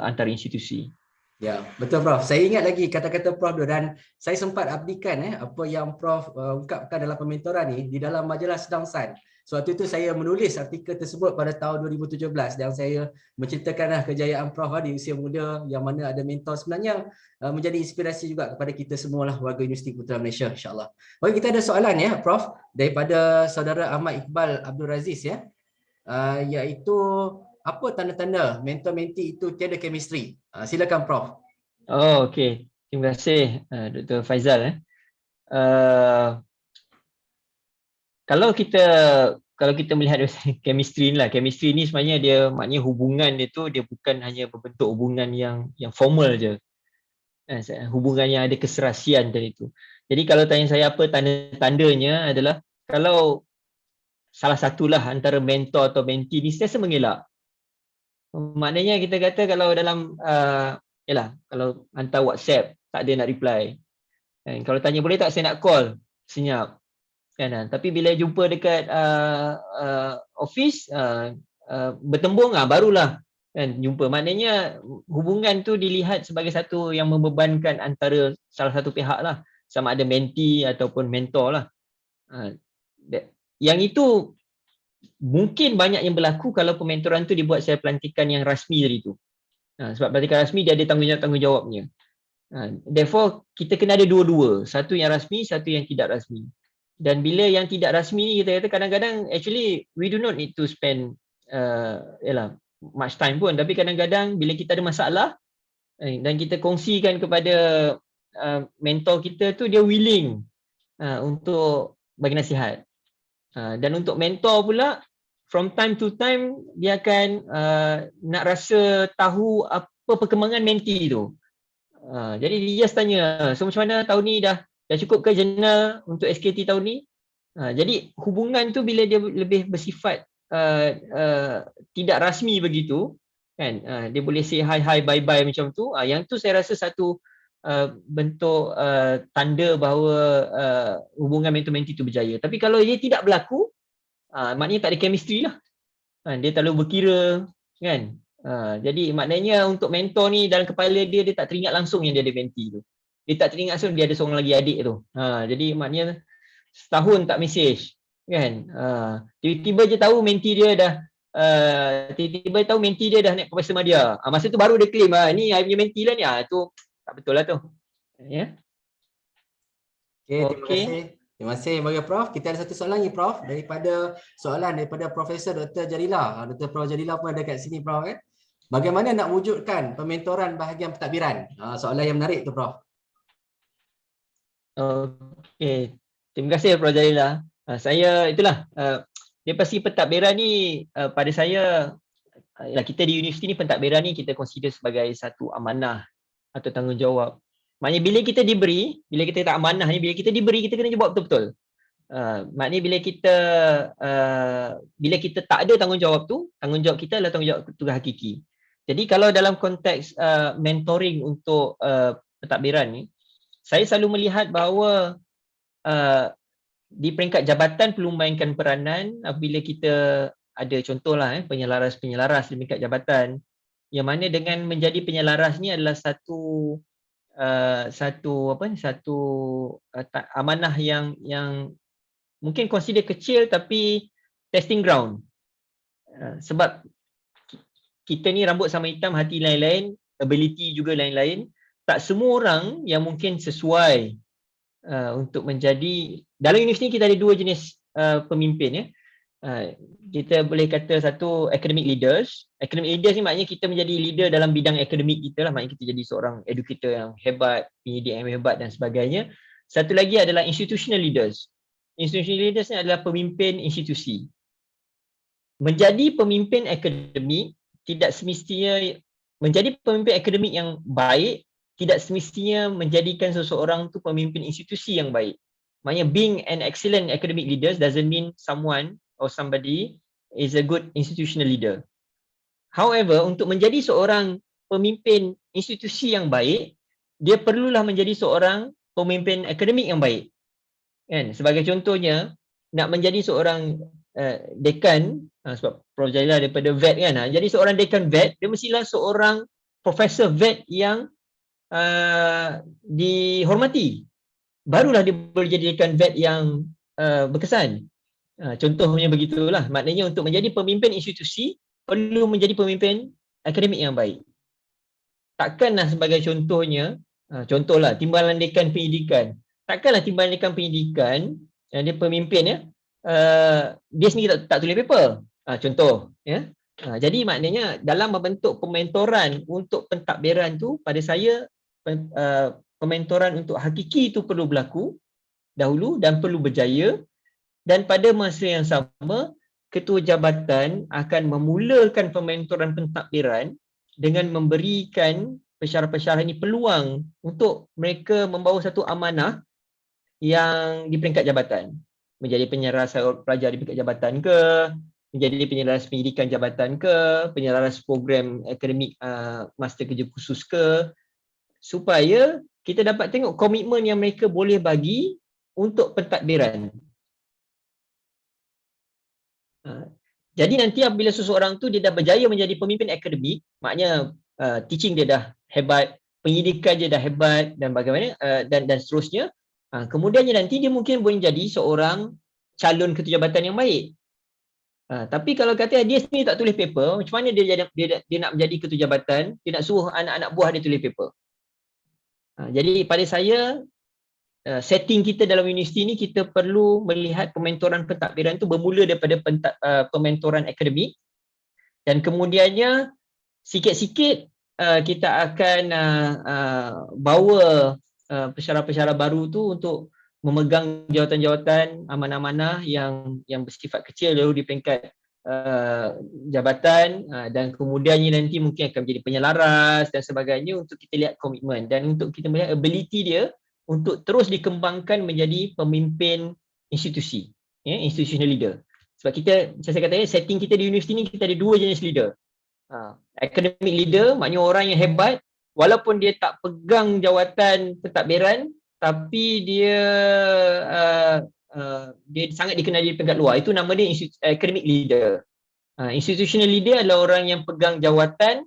antara institusi. Ya, betul Prof. Saya ingat lagi kata-kata Prof tu, dan saya sempat abdikan apa yang Prof ungkapkan dalam pementoran ni di dalam majalah Sedang Sun. So waktu itu saya menulis artikel tersebut pada tahun 2017 dan saya menceritakan kejayaan Prof di usia muda yang mana ada mentor, sebenarnya menjadi inspirasi juga kepada kita semualah warga Universiti Putra Malaysia, insya-Allah. Baik, kita ada soalan ya Prof daripada saudara Ahmad Iqbal Abdul Raziz ya. Iaitu apa tanda-tanda mentor-mentee itu tiada chemistry? Silakan Prof. Oh, okey. Terima kasih Dr. Faizal. Kalau kita melihat chemistry ni lah, chemistry ni sebenarnya dia maknanya hubungan dia tu dia bukan hanya berbentuk hubungan yang formal je. Hubungan yang ada keserasian tadi tu. Jadi kalau tanya saya apa tanda-tandanya adalah kalau salah satulah antara mentor atau mentee ni sentiasa mengelak. Maknanya kita kata kalau dalam kalau hantar WhatsApp tak ada nak reply. Kalau tanya boleh tak saya nak call, senyap. Tapi bila jumpa dekat office bertembung barulah jumpa. Maknanya hubungan tu dilihat sebagai satu yang membebankan antara salah satu pihak lah, sama ada mentee ataupun mentor lah. Yang itu mungkin banyak yang berlaku kalau pementoran tu dibuat secara pelantikan yang rasmi tadi tu. Sebab pelantikan rasmi dia ada tanggungjawabnya. Therefore kita kena ada dua-dua, satu yang rasmi, satu yang tidak rasmi. Dan bila yang tidak rasmi ni kita kata kadang-kadang actually we do not need to spend much time pun, tapi kadang-kadang bila kita ada masalah dan kita kongsikan kepada mentor kita tu, dia willing untuk bagi nasihat. Dan untuk mentor pula from time to time dia akan nak rasa tahu apa perkembangan mentee tu. Jadi dia just tanya, so macam mana tahun ni dah cukup ke jurnal untuk SKT tahun ni? Jadi hubungan tu bila dia lebih bersifat tidak rasmi begitu kan, dia boleh say hi bye bye macam tu, yang tu saya rasa satu bentuk tanda bahawa hubungan mentor-mentee tu berjaya. Tapi kalau dia tidak berlaku, maknanya tak ada chemistry lah. Dia terlalu berkira kan. Jadi maknanya untuk mentor ni dalam kepala dia tak teringat langsung yang dia ada mentee tu. Dia tak teringat langsung dia ada seorang lagi adik tu. Jadi maknanya setahun tak mesej kan. Tiba-tiba je tahu mentee dia dah naik Profesor Madya. Masa tu baru dia claim ni I punya mentee lah ni. Tu tak betul lah tu. Ya. Okey, terima kasih bagi Prof. Kita ada satu soalan lagi Prof, daripada Profesor Dr. Jadila. Dr. Prof Jadila pun ada kat sini Prof kan. Bagaimana nak wujudkan pementoran bahagian pentadbiran? Soalan yang menarik tu Prof. Okey. Terima kasih Prof Jadila. Saya itulah dia pasti pentadbiran ni pada saya kita di universiti ni pentadbiran ni kita consider sebagai satu amanah atau tanggungjawab. Maknanya bila kita tak amanah ni, bila kita diberi, kita kena buat betul-betul. Maknanya bila kita tak ada tanggungjawab kita adalah tanggungjawab tugas hakiki. Jadi kalau dalam konteks mentoring untuk pentadbiran ni, saya selalu melihat bahawa di peringkat jabatan perlu memainkan peranan apabila kita ada contohlah penyelaras di peringkat jabatan, yang mana dengan menjadi penyelaras ni adalah satu amanah yang mungkin consider kecil tapi testing ground. Sebab kita ni rambut sama hitam, hati lain-lain, ability juga lain-lain. Tak semua orang yang mungkin sesuai untuk menjadi, dalam universiti kita ada dua jenis pemimpin ya. Kita boleh kata satu academic leaders. Academic leaders ni maknanya kita menjadi leader dalam bidang akademik kita lah, maknanya kita jadi seorang educator yang hebat, pendidik yang hebat dan sebagainya. Satu lagi adalah institutional leaders. Institutional leaders ni adalah pemimpin institusi. Menjadi pemimpin akademik tidak semestinya menjadi pemimpin akademik yang baik, tidak semestinya menjadikan seseorang tu pemimpin institusi yang baik. Maknanya being an excellent academic leader doesn't mean someone or somebody is a good institutional leader. However, untuk menjadi seorang pemimpin institusi yang baik, dia perlulah menjadi seorang pemimpin akademik yang baik. Kan? Sebagai contohnya, nak menjadi seorang dekan, sebab Prof Jadila daripada vet kan, jadi seorang dekan vet, dia mestilah seorang profesor vet yang dihormati. Barulah dia boleh jadi dekan vet yang berkesan. Contohnya begitulah. Maknanya untuk menjadi pemimpin institusi perlu menjadi pemimpin akademik yang baik. Takkanlah sebagai contohlah timbalan dekan pendidikan. Takkanlah timbalan dekan pendidikan yang dia pemimpin ya, dia sendiri tak tulis paper. Contoh ya. Jadi maknanya dalam membentuk pementoran untuk pentadbiran tu, pada saya pementoran untuk hakiki itu perlu berlaku dahulu dan perlu berjaya, dan pada masa yang sama ketua jabatan akan memulakan pementoran pentadbiran dengan memberikan pensyarah-pensyarah ini peluang untuk mereka membawa satu amanah yang di peringkat jabatan, menjadi penyelaras pelajar di peringkat jabatan ke, menjadi penyelaras pendidikan jabatan ke, penyelaras program akademik master kerja khusus ke, supaya kita dapat tengok komitmen yang mereka boleh bagi untuk pentadbiran. Jadi nanti apabila seseorang tu dia dah berjaya menjadi pemimpin akademik, maknanya teaching dia dah hebat, pendidikan dia dah hebat dan bagaimana dan seterusnya. Kemudiannya nanti dia mungkin boleh jadi seorang calon ketua jabatan yang baik. Tapi kalau kata dia sendiri tak tulis paper, macam mana dia nak menjadi ketua jabatan, dia nak suruh anak-anak buah dia tulis paper. Jadi pada saya, setting kita dalam universiti ni, kita perlu melihat pementoran pentadbiran tu bermula daripada pementoran akademik, dan kemudiannya sikit-sikit kita akan bawa pensyarah-pensyarah baru tu untuk memegang jawatan-jawatan amanah-amanah yang bersifat kecil dulu di peringkat jabatan, dan kemudiannya nanti mungkin akan menjadi penyelaras dan sebagainya, untuk kita lihat komitmen dan untuk kita melihat ability dia untuk terus dikembangkan menjadi pemimpin institusi, institutional leader. Sebab kita, macam saya kata, setting kita di universiti ni kita ada dua jenis leader. Academic leader, maknanya orang yang hebat walaupun dia tak pegang jawatan pentadbiran, tapi dia sangat dikenali di peringkat luar. Itu nama dia academic leader. Institutional leader adalah orang yang pegang jawatan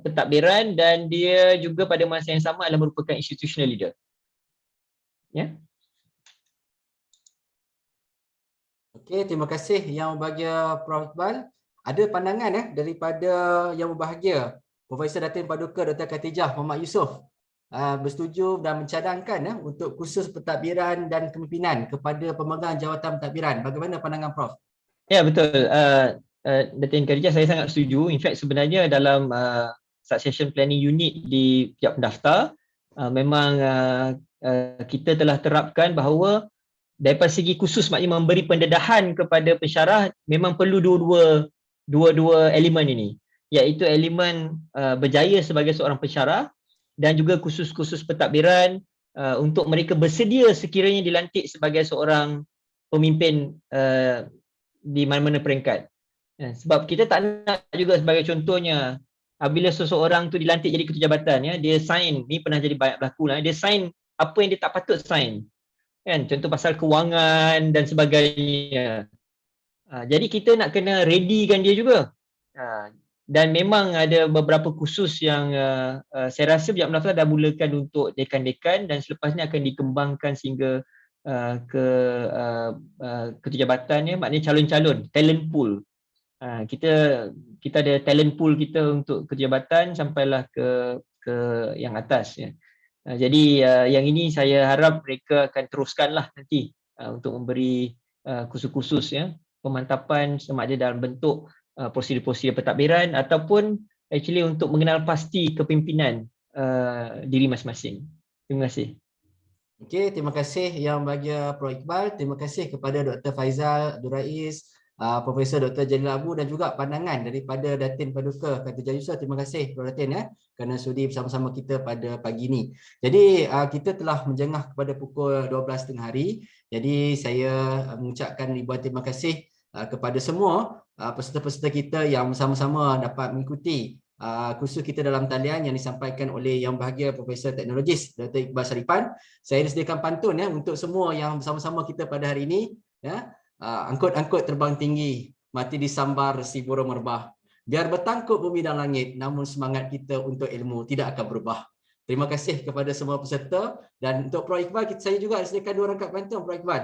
pentadbiran dan dia juga pada masa yang sama adalah merupakan institutional leader. Ya. Okey, terima kasih Yang Berbahagia Prof Iqbal. Ada pandangan daripada Yang Berbahagia Profesor Datin Paduka Dr. Khatijah Muhammad Yusof bersetuju dan mencadangkan untuk kursus pentadbiran dan kepimpinan kepada pemegang jawatan pentadbiran. Bagaimana pandangan Prof? Ya, betul. Datin Khatijah, saya sangat setuju. In fact, sebenarnya dalam succession planning unit di pihak pendaftar, memang kita telah terapkan bahawa daripada segi khusus, maknanya memberi pendedahan kepada pensyarah, memang perlu dua elemen ini, iaitu elemen berjaya sebagai seorang pensyarah dan juga khusus-khusus pentadbiran untuk mereka bersedia sekiranya dilantik sebagai seorang pemimpin di mana-mana peringkat. Sebab kita tak nak juga, sebagai contohnya, apabila seseorang tu dilantik jadi ketua jabatan, dia sign, ni pernah jadi banyak berlaku lah, dia sign apa yang dia tak patut sign, kan? Contoh pasal kewangan dan sebagainya. Jadi kita nak kena readykan dia juga. Dan memang ada beberapa kursus yang saya rasa pihak pendaftar dah mulakan untuk dekan-dekan, dan selepas ni akan dikembangkan sehingga ke ketua jabatan, maknanya calon-calon, talent pool. Kita ada talent pool kita untuk ketua jabatan sampailah ke yang atas, ya. Jadi yang ini saya harap mereka akan teruskanlah nanti untuk memberi kursus-kursus, ya, pemantapan sama ada dalam bentuk prosedur-prosedur pentadbiran ataupun actually untuk mengenal pasti kepimpinan diri masing-masing. Terima kasih. Okey, terima kasih Yang Berbahagia Prof Iqbal. Terima kasih kepada Dr. Faizal Abdul Rais, Profesor Dr. Jalil Abu, dan juga pandangan daripada Datin Paduka Khatijah Yusof. Terima kasih Prof Datin kerana sudi bersama-sama kita pada pagi ini. Jadi kita telah menjengah kepada pukul 12.30 hari. Jadi saya mengucapkan ribuan terima kasih kepada semua peserta-peserta kita yang bersama-sama dapat mengikuti kursus kita dalam talian yang disampaikan oleh Yang Berbahagia Profesor Teknologis Dr. Iqbal Sharipan. Saya disediakan pantun untuk semua yang bersama-sama kita pada hari ini. Angkut-angkut terbang tinggi, mati disambar si burung merbah. Biar bertangkup bumi dan langit, namun semangat kita untuk ilmu tidak akan berubah. Terima kasih kepada semua peserta, dan untuk Prof Iqbal, saya juga sediakan 2 rangkap pantun Prof Iqbal.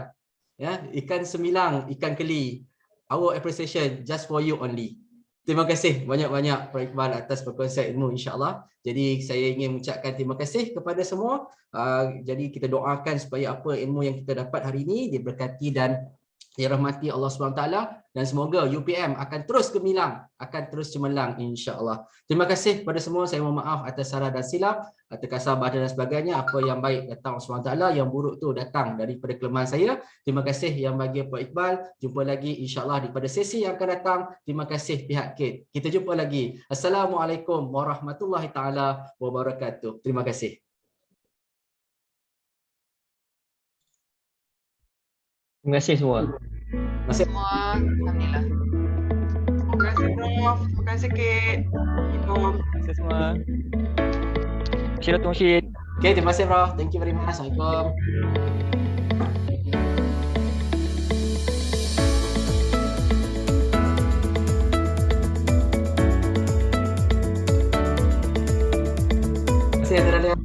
Ikan semilang, ikan keli. Our appreciation just for you only. Terima kasih banyak-banyak Prof Iqbal atas perkongsian ilmu, insya-Allah. Jadi saya ingin mengucapkan terima kasih kepada semua. Jadi kita doakan supaya apa ilmu yang kita dapat hari ini diberkati dan dirahmati Allah SWT, dan semoga UPM akan terus gemilang, akan terus cemerlang insya-Allah. Terima kasih kepada semua. Saya mohon maaf atas salah dan silap, atas kasar bahasa dan sebagainya. Apa yang baik datang Allah SWT, yang buruk tu datang daripada kelemahan saya. Terima kasih yang bagi Pak Iqbal. Jumpa lagi insya-Allah daripada sesi yang akan datang. Terima kasih pihak KIT. Kita jumpa lagi. Assalamualaikum warahmatullahi taala wabarakatuh. Terima kasih. Terima kasih semua. Terima kasih. Semua, alhamdulillah. Terima kasih Prof. Terima kasih Kit. Terima kasih semua. Terima kasih Dr. Mursyid. Okay, terima kasih Prof. Thank you very much. Assalamualaikum. Terima kasih.